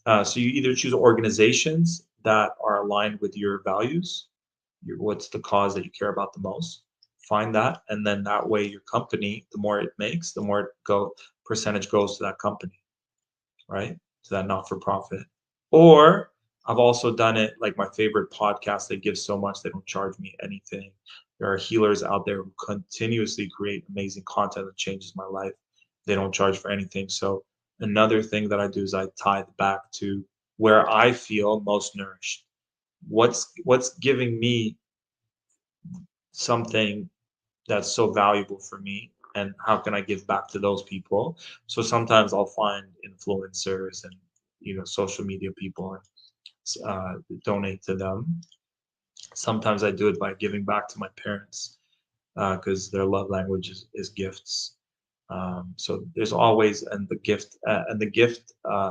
So you either choose organizations that are aligned with your values, what's the cause that you care about the most, find that, and then that way your company, the more it makes, the more percentage goes to that company, right? To that not for profit. Or I've also done it like my favorite podcast. They give so much, they don't charge me anything. There are healers out there who continuously create amazing content that changes my life. They don't charge for anything. So another thing that I do is I tie it back to where I feel most nourished. What's giving me something that's so valuable for me, and how can I give back to those people? So sometimes I'll find influencers and social media people and donate to them. Sometimes I do it by giving back to my parents because their love language is gifts. So there's always, and the gift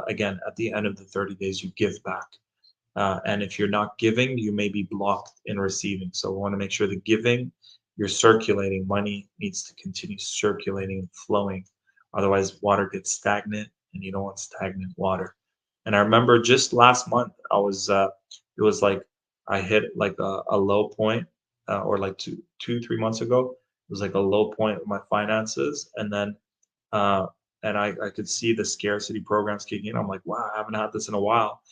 again at the end of the 30 days you give back. And if you're not giving, you may be blocked in receiving. So we want to make sure the giving, you're circulating. Money needs to continue circulating and flowing. Otherwise, water gets stagnant, and you don't want stagnant water. And I remember just last month, it was like I hit like a low point, or like 3 months ago, it was like a low point of my finances. And then, uh, I could see the scarcity programs kicking in. I'm like, wow, I haven't had this in a while.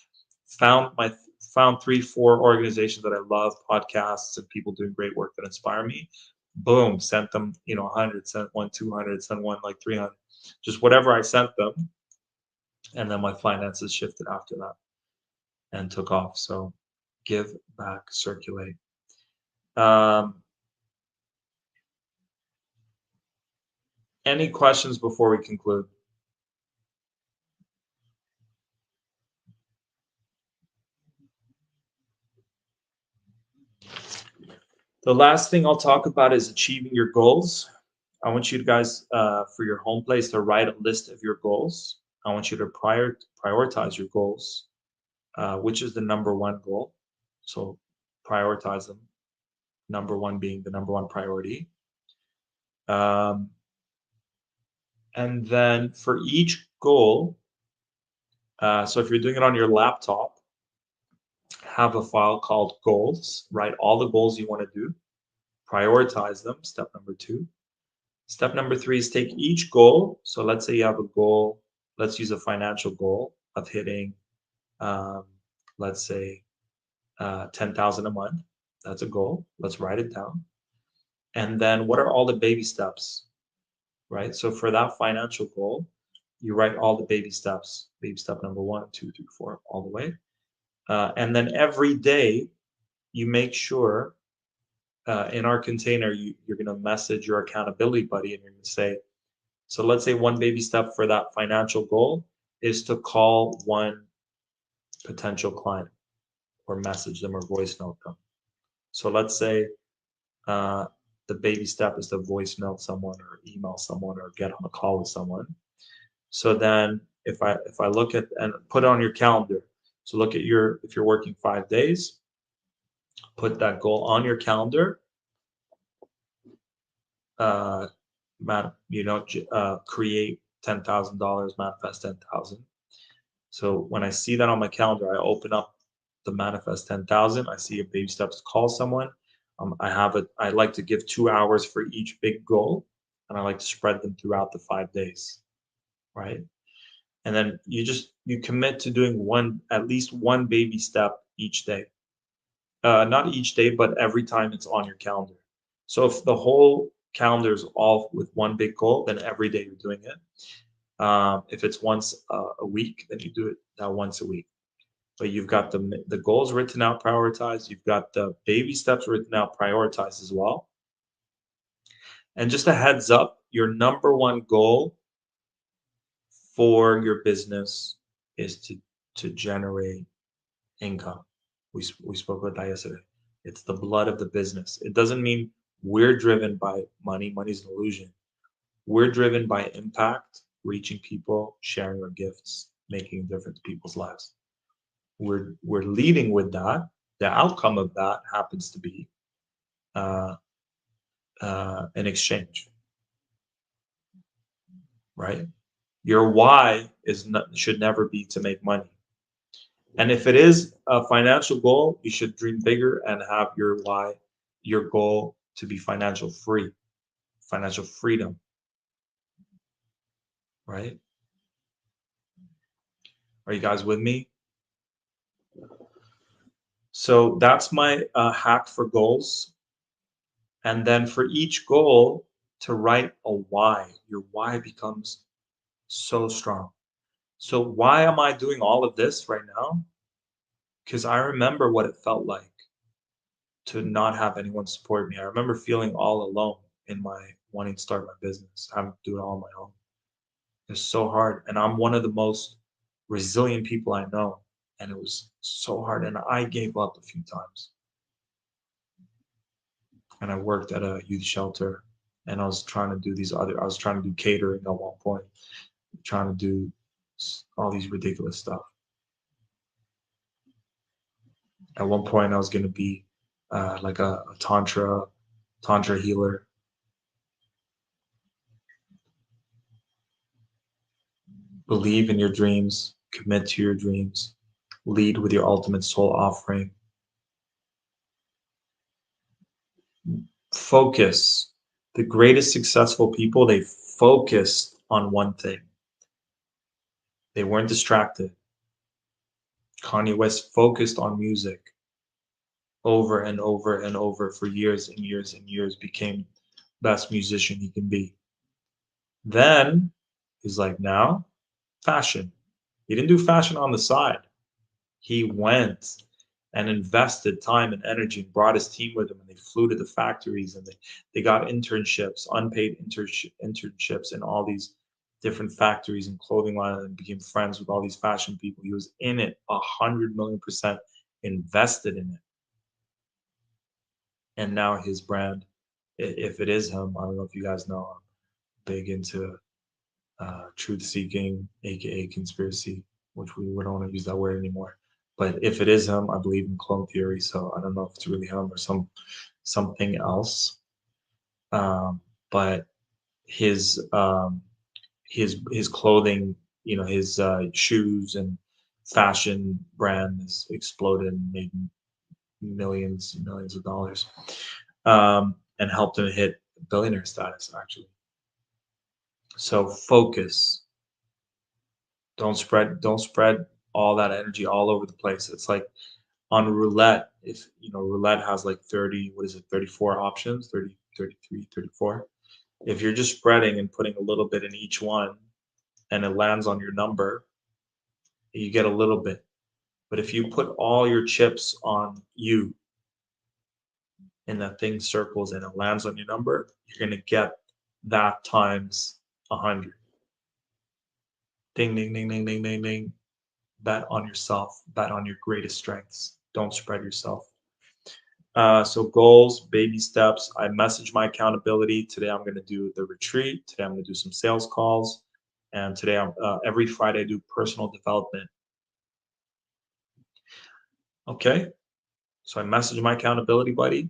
found my Found 3 4 organizations that I love, podcasts and people doing great work that inspire me. Boom, sent them 100, sent one 200, sent one like 300, just whatever I sent them. And then my finances shifted after that and took off. So give back, circulate. um, any questions before we conclude? The last thing I'll talk about is achieving your goals. I want you guys, for your home place, to write a list of your goals. I want you to prioritize your goals, which is the number one goal. So prioritize them. Number one being the number one priority. Um, and then for each goal, so if you're doing it on your laptop, have a file called goals. Write all the goals you want to do. Prioritize them. Step number two. Step number three is take each goal. So let's say you have a goal. Let's use a financial goal of hitting, um, let's say, 10,000 a month. That's a goal. Let's write it down. And then what are all the baby steps, right? So for that financial goal, You write all the baby steps, baby step number 1, 2, 3, 4, all the way. And then every day you make sure in our container, you're going to message your accountability buddy and you're going to say, so let's say one baby step for that financial goal is to call one potential client or message them or voice note them. So let's say uh, the baby step is to voice note someone or email someone or get on a call with someone. So then if I look at and put it on your calendar, so look at your if you're working 5 days, put that goal on your calendar. Uh, create $10,000, manifest 10,000. So when I see that on my calendar, I open up the manifest 10,000. I see a baby steps to call someone. I have it. I like to give 2 hours for each big goal, and I like to spread them throughout the 5 days, right? And then you commit to doing at least one baby step each day. Not each day, but every time it's on your calendar. So if the whole calendar is all with one big goal, then every day you're doing it. If it's once a week, then you do it now once a week. But you've got the goals written out, prioritized. You've got the baby steps written out, prioritized as well. And just a heads up, your number one goal for your business is to generate income. We spoke about that yesterday. It's the blood of the business. It doesn't mean we're driven by money. Money's an illusion. We're driven by impact, reaching people, sharing our gifts, making a difference in people's lives. We're leading with that. The outcome of that happens to be uh, an exchange, right? Your why should never be to make money. And if it is a financial goal, you should dream bigger and have your why, your goal to be financial free, financial freedom, right? Are you guys with me? So that's my hack for goals. And then for each goal, to write a why. Your why becomes so strong. So why am I doing all of this right now? Because I remember what it felt like to not have anyone support me. I remember feeling all alone in my wanting to start my business, having to do it all on my own. It's so hard. And I'm one of the most resilient people I know. And it was so hard. And I gave up a few times. And I worked at a youth shelter and I was trying to do I was trying to do catering at one point, trying to do all these ridiculous stuff. At one point, I was going to be like a tantra healer. Believe in your dreams, commit to your dreams, lead with your ultimate soul offering. Focus. The greatest successful people, they focused on one thing. They weren't distracted. Kanye West focused on music over and over and over for years and years and years, became best musician he can be. Then he's like, now fashion. He didn't do fashion on the side. He went and invested time and energy and brought his team with him, and they flew to the factories and they got internships, unpaid internships in all these different factories and clothing lines, and became friends with all these fashion people. He was in it 100 million% invested in it. And now his brand, if it is him, I don't know if you guys know, I'm big into truth seeking, aka conspiracy, which we don't want to use that word anymore. But if it is him, I believe in clone theory, so I don't know if it's really him or something else. But his his clothing, his shoes and fashion brand has exploded and made millions and millions of dollars, and helped him hit billionaire status actually. So focus. Don't spread all that energy all over the place. It's like on roulette, if roulette has like 30, what is it, 34 options, 30, 33, 34. If you're just spreading and putting a little bit in each one, and it lands on your number, you get a little bit. But if you put all your chips on you and that thing circles and it lands on your number, you're going to get that times 100. Ding, ding, ding, ding, ding, ding, ding. Bet on yourself. Bet on your greatest strengths. Don't spread yourself. So goals, baby steps. I message my accountability. Today I'm going to do the retreat. Today I'm going to do some sales calls. And today, every Friday, I do personal development. Okay. So I message my accountability buddy,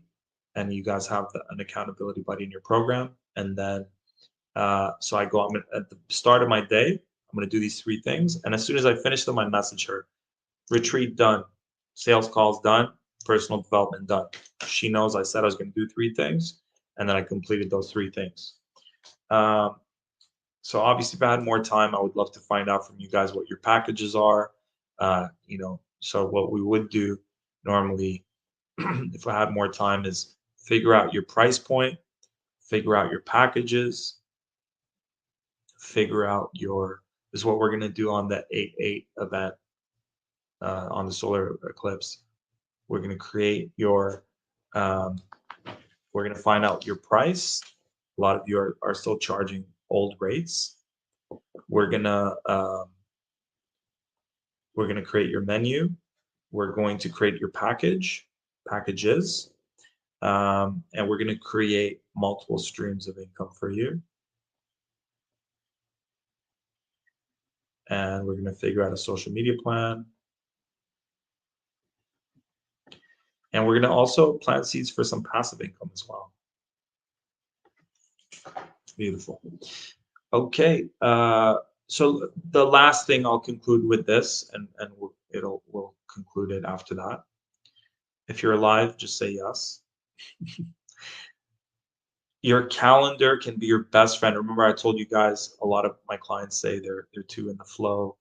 and you guys have an accountability buddy in your program. And then, so I go, at the start of my day, I'm going to do these 3 things. And as soon as I finish them, I message her. Retreat done. Sales calls done. Personal development done. She knows I said I was going to do 3 things, and then I completed those 3 things. So obviously, if I had more time, I would love to find out from you guys what your packages are. So what we would do normally, if I had more time, is figure out your price point, figure out your packages, figure out your. This is what we're gonna do on the 8/8 event on the solar eclipse. We're gonna create your. Um, we're gonna find out your price. A lot of you are still charging old rates. We're gonna create your menu. We're going to create your packages, and we're going to create multiple streams of income for you. And we're going to figure out a social media plan. And we're going to also plant seeds for some passive income as well. Beautiful. Okay. So the last thing I'll conclude with this, and we'll conclude it after that. If you're alive, just say yes. Your calendar can be your best friend. Remember, I told you guys a lot of my clients say they're too in the flow,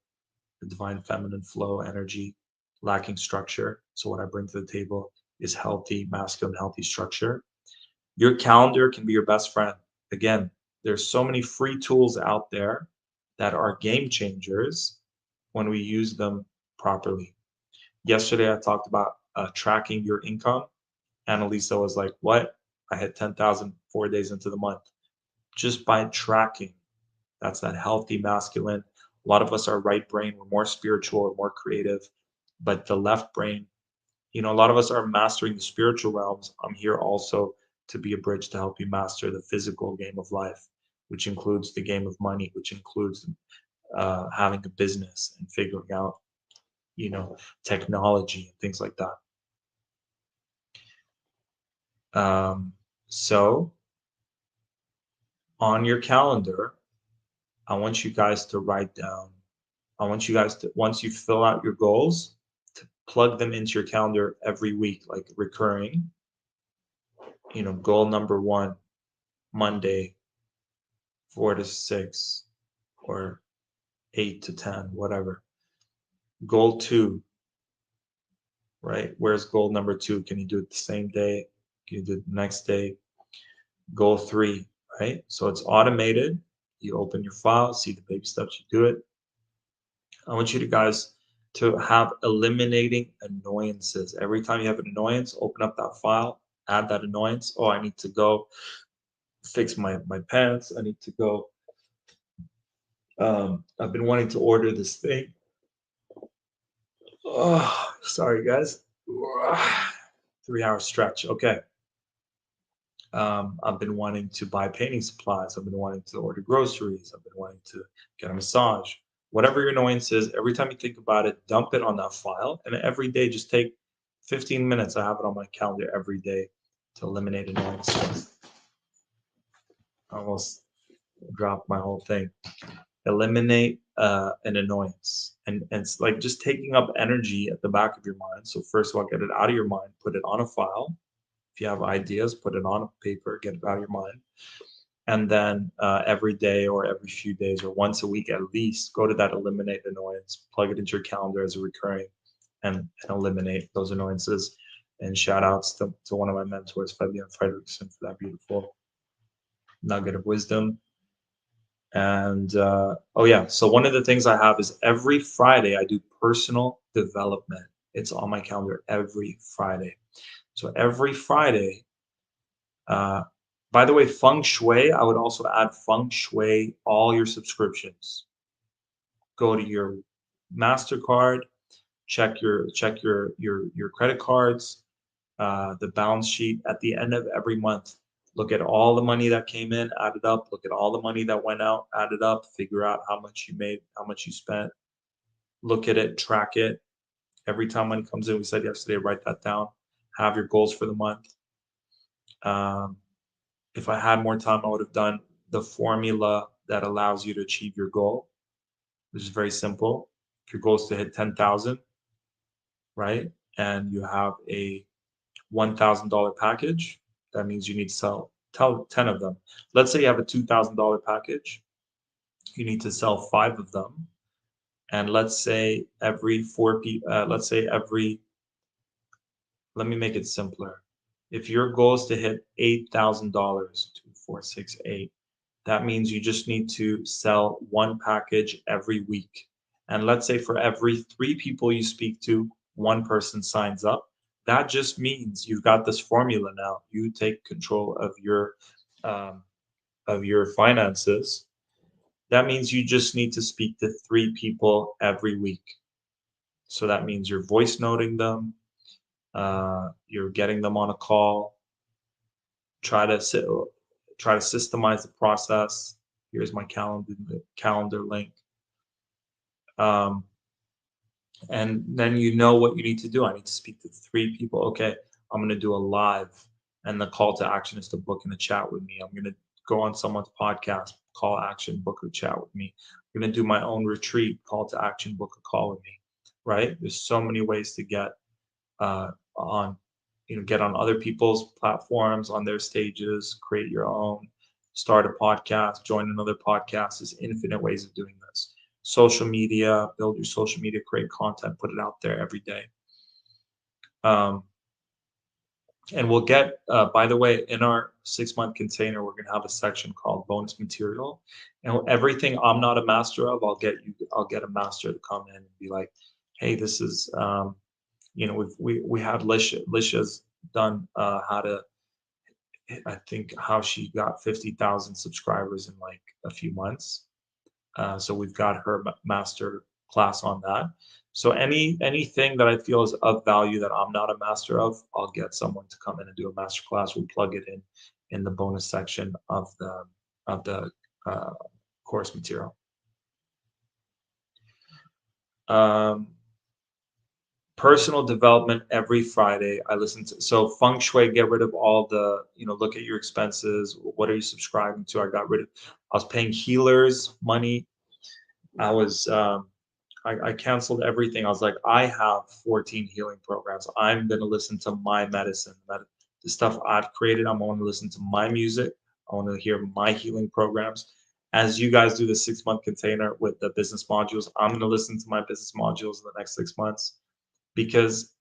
the divine feminine flow energy, lacking structure. So what I bring to the table is healthy, masculine, healthy structure. Your calendar can be your best friend. Again, there's so many free tools out there that are game changers when we use them properly. Yesterday, I talked about tracking your income. Annalisa was like, what? I had 10,000 4 days into the month. Just by tracking. That's that healthy masculine. A lot of us are right brain. We're more spiritual and more creative. But the left brain, a lot of us are mastering the spiritual realms. I'm here also to be a bridge to help you master the physical game of life, which includes the game of money, which includes having a business and figuring out, technology and things like that. So on your calendar, I want you guys to write down. I want you guys to, once you fill out your goals, to plug them into your calendar every week, like recurring. Goal number 1, Monday, 4 to 6, or 8 to 10, whatever. Goal 2, right? Where's goal number 2? Can you do it the same day? Can you do it the next day? Goal 3, right? So it's automated. You open your file, see the baby steps, you do it. I want you guys to have eliminating annoyances. Every time you have an annoyance, open up that file, add that annoyance. Oh, I need to go fix my pants. I need to go. I've been wanting to order this thing. Oh, sorry, guys. 3-hour stretch. Okay. I've been wanting to buy painting supplies. I've been wanting to order groceries. I've been wanting to get a massage. Whatever your annoyance is, every time you think about it, dump it on that file. And every day, just take 15 minutes. I have it on my calendar every day to eliminate annoyances. I almost dropped my whole thing. Eliminate an annoyance. And it's like just taking up energy at the back of your mind. So first of all, get it out of your mind, put it on a file. If you have ideas, put it on paper, get it out of your mind. And then every day or every few days or once a week at least, go to that eliminate annoyance, plug it into your calendar as a recurring, and eliminate those annoyances. And shout outs to one of my mentors, Fabian Fredrickson, for that beautiful nugget of wisdom. And oh yeah, so one of the things I have is every Friday I do personal development. It's on my calendar every Friday. So every Friday, uh, by the way, feng shui, I would also add feng shui all your subscriptions. Go to your MasterCard, check your credit cards, the balance sheet at the end of every month. Look at all the money that came in, add it up. Look at all the money that went out, add it up. Figure out how much you made, how much you spent. Look at it, track it. Every time money comes in, we said yesterday, write that down. Have your goals for the month. Um, if I had more time, I would have done the formula that allows you to achieve your goal, which is very simple. If your goal is to hit 10,000, right? And you have a $1,000 package, that means you need to sell 10 of them. Let's say you have a $2,000 package, you need to sell 5 of them. And let's say every let's say every, let me make it simpler. If your goal is to hit $8,000, 2, 4, 6, 8, that means you just need to sell one package every week. And let's say for every 3 people you speak to, one person signs up. That just means you've got this formula now. You take control um, of your finances. That means you just need to speak to 3 people every week. So that means you're voice noting them, you're getting them on a call. Try to sit, try to systemize the process. Here's my calendar link. Um, and then you know what you need to do. I need to speak to 3 people. Okay, I'm going to do a live, and the call to action is to book in a chat with me. I'm going to go on someone's podcast, call action, book a chat with me. I'm going to do my own retreat, call to action, book a call with me. Right? There's so many ways to get on, get on other people's platforms, on their stages, create your own, start a podcast, join another podcast. There's infinite ways of doing this. Social media, build your social media, create content, put it out there every day. Um, and we'll get, by the way, in our 6 month container, we're going to have a section called bonus material. And everything I'm not a master of, I'll get a master to come in and be like, hey, this is, we had Lisha's done how to, I think how she got 50,000 subscribers in like a few months. So we've got her master class on that. So anything that I feel is of value that I'm not a master of, I'll get someone to come in and do a master class. We plug it in the bonus section of the uh, course material. Um, Personal development every Friday. I listen to, so feng shui, get rid of all the, look at your expenses. What are you subscribing to? I was paying healers money. I was, I canceled everything. I was like, I have 14 healing programs. I'm going to listen to my medicine, the stuff I've created. I'm going to listen to my music. I want to hear my healing programs. As you guys do the 6 month container with the business modules, I'm going to listen to my business modules in the next 6 months because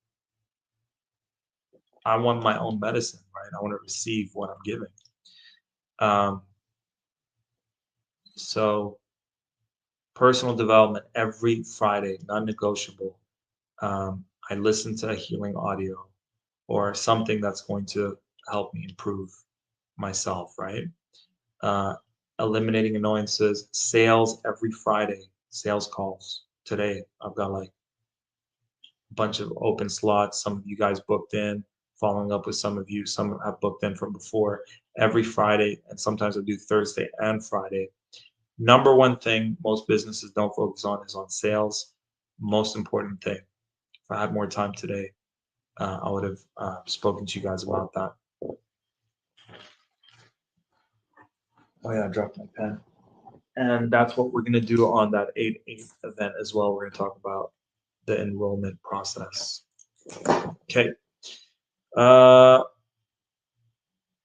I want my own medicine, right? I want to receive what I'm giving. Um, so personal development every Friday, non-negotiable. I listen to a healing audio or something that's going to help me improve myself, right? Uh, Eliminating annoyances, sales every Friday, sales calls. Today, I've got like a bunch of open slots. Some of you guys booked in, following up with some of you. Some have booked in from before every Friday, and sometimes I do Thursday and Friday. Number one thing most businesses don't focus on is on sales. Most important thing. If I had more time today, I would have spoken to you guys about that. Oh yeah, I dropped my pen. And that's what we're going to do on that 8/8 event as well. We're going to talk about the enrollment process. Okay.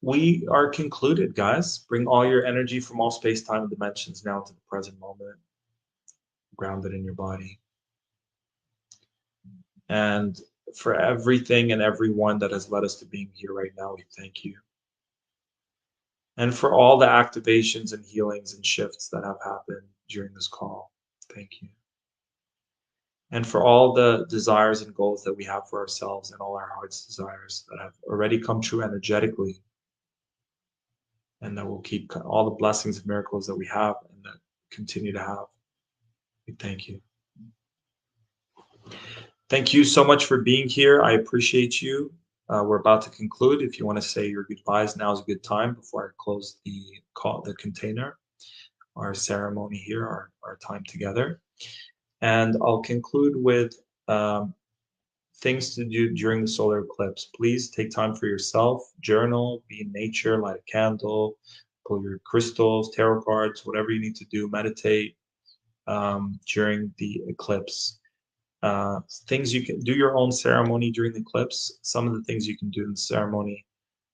We are concluded, guys. Bring all your energy from all space, time, and dimensions now to the present moment, grounded in your body. And for everything and everyone that has led us to being here right now, we thank you. And for all the activations and healings and shifts that have happened during this call. Thank you. And for all the desires and goals that we have for ourselves and all our heart's desires that have already come true energetically, and that will keep all the blessings and miracles that we have and that continue to have. We thank you. Thank you so much for being here. I appreciate you. We're about to conclude. If you want to say your goodbyes, now is a good time before I close the call, the container, our ceremony here, our time together. And I'll conclude with things to do during the solar eclipse. Please take time for yourself, journal, be in nature, light a candle, pull your crystals, tarot cards, whatever you need to do, meditate during the eclipse. Things you can do your own ceremony during the eclipse. Some of the things you can do in the ceremony.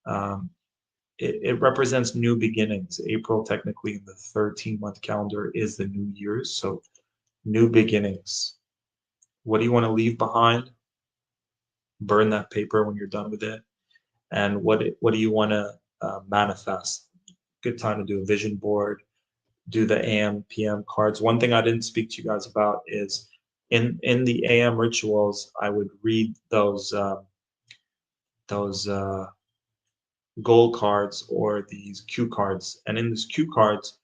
Um, it represents new beginnings. April, technically, in the 13-month calendar, is the New Year's. So, new beginnings. What do you want to leave behind? Burn that paper when you're done with it. And what do you want to manifest? Good time to do a vision board, do the AM, PM cards. One thing I didn't speak to you guys about is in the AM rituals, I would read those goal cards or these cue cards. And in these cue cards,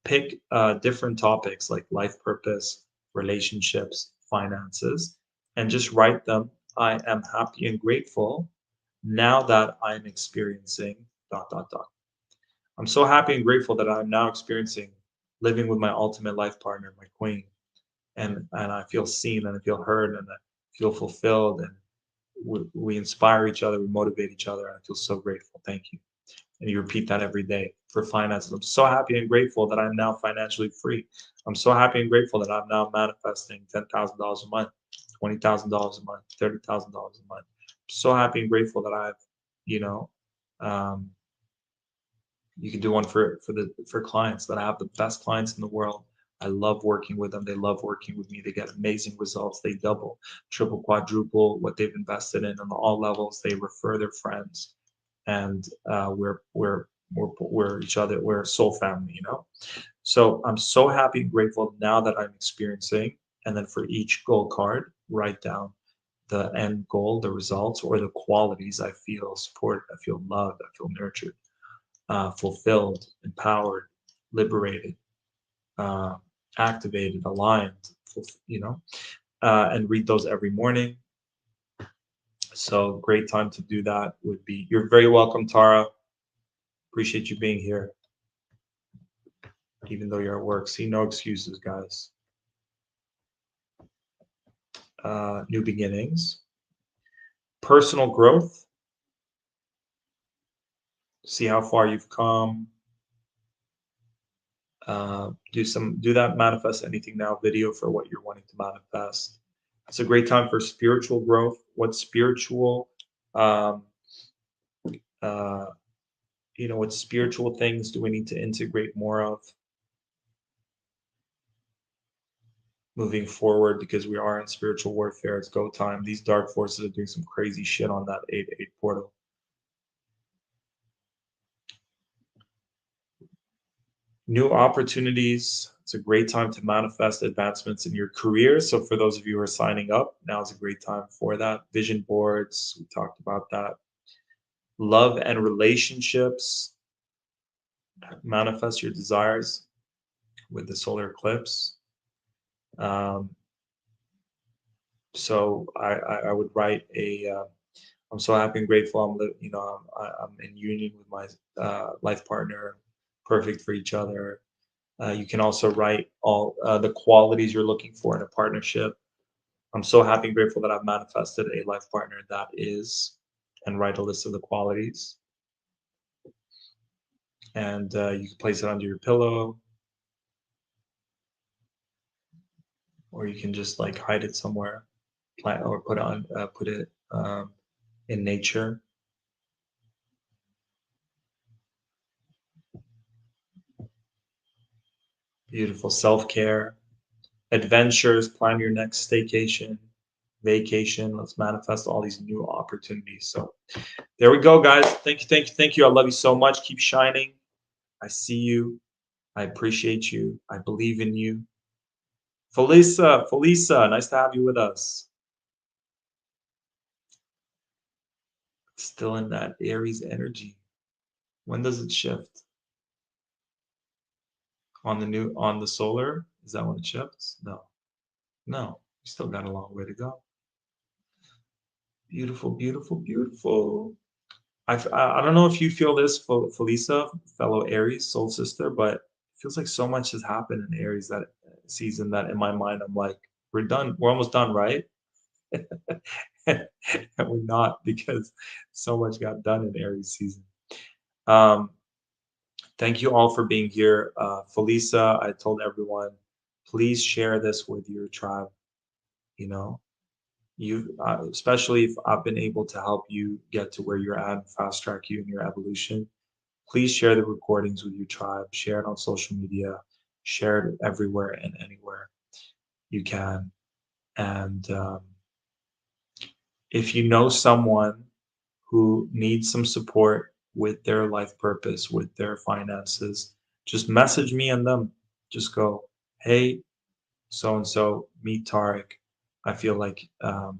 pick different topics like life purpose, relationships, finances, and just write them. I am happy and grateful now that I'm experiencing dot dot dot. I'm so happy and grateful that I'm now experiencing living with my ultimate life partner, my queen, and I feel seen and I feel heard and I feel fulfilled and we inspire each other, we motivate each other, and I feel so grateful. Thank you. And you repeat that every day for finances. I'm so happy and grateful that I'm now financially free. I'm so happy and grateful that I'm now manifesting $10,000 a month, $20,000 a month, $30,000 a month. I'm so happy and grateful that I've, you know, um, you can do one for clients that I have the best clients in the world. I love working with them. They love working with me. They get amazing results. They double, triple, quadruple what they've invested in on all levels. They refer their friends, and we're each other. We're a soul family, you know. So I'm so happy and grateful now that I'm experiencing. And then for each goal card, write down the end goal, the results, or the qualities I feel supported, I feel loved, I feel nurtured, fulfilled, empowered, liberated, uh, activated, aligned, you know, and read those every morning. So great time to do that would be. You're very welcome, Tara. Appreciate you being here, even though you're at work. See, no excuses, guys. New beginnings, personal growth. See how far you've come. Do that manifest anything now video for what you're wanting to manifest. It's a great time for spiritual growth. Um, uh, what spiritual things do we need to integrate more of moving forward? Because we are in spiritual warfare. It's go time. These dark forces are doing some crazy shit on that 8-8 portal. New opportunities. It's a great time to manifest advancements in your career. So for those of you who are signing up, now is a great time for that. Vision boards, we talked about that. Love and relationships. Manifest your desires with the solar eclipse. So I would write I'm so happy and grateful. I'm in union with my life partner, perfect for each other. You can also write all the qualities you're looking for in a partnership. I'm so happy and grateful that I've manifested a life partner that is, and write a list of the qualities. And you can place it under your pillow, or you can just like hide it somewhere, or put it in nature. Beautiful self-care, adventures, plan your next staycation, vacation. Let's manifest all these new opportunities. So there we go, guys. Thank you, thank you, thank you. I love you so much. Keep shining. I see you. I appreciate you. I believe in you. Felisa, nice to have you with us. Still in that Aries energy. When does it shift? On the solar? Is that when it shifts? No. No. We still got a long way to go. Beautiful, beautiful, beautiful. I don't know if you feel this, Felisa, fellow Aries, soul sister, but it feels like so much has happened in Aries that season that in my mind I'm like, we're done. We're almost done, right? And we're not because so much got done in Aries season. Um, Thank you all for being here. Felisa, I told everyone, please share this with your tribe. You know, especially if I've been able to help you get to where you're at and fast track you in your evolution. Please share the recordings with your tribe. Share it on social media. Share it everywhere and anywhere you can. And if you know someone who needs some support with their life purpose, with their finances, just message me and them. Just go, hey, so and so, meet Tarek. I feel like I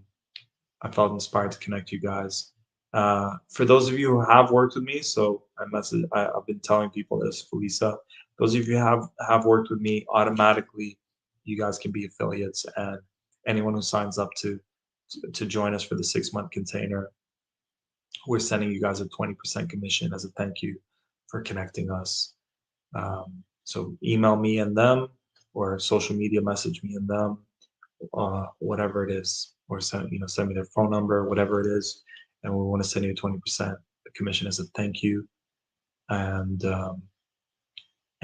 felt inspired to connect you guys. For those of you who have worked with me, so I've been telling people this, Felisa. Those of you who have worked with me, automatically, you guys can be affiliates, and anyone who signs up to join us for the 6-month container, we're sending you guys a 20% commission as a thank you for connecting us. So email me and them, or social media message me and them, whatever it is, or send me their phone number, whatever it is, and we want to send you a 20% commission as a thank you. And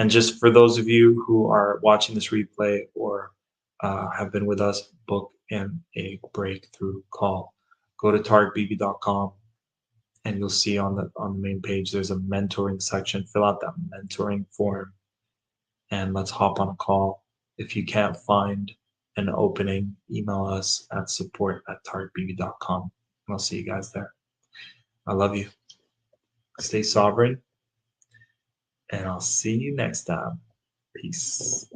just for those of you who are watching this replay or have been with us, book in a breakthrough call. Go to targetbb.com and you'll see on the main page there's a mentoring section. Fill out that mentoring form and let's hop on a call. If you can't find an opening, email us at support@targetbb.com. And I'll see you guys there. I love you. Stay sovereign, and I'll see you next time. Peace.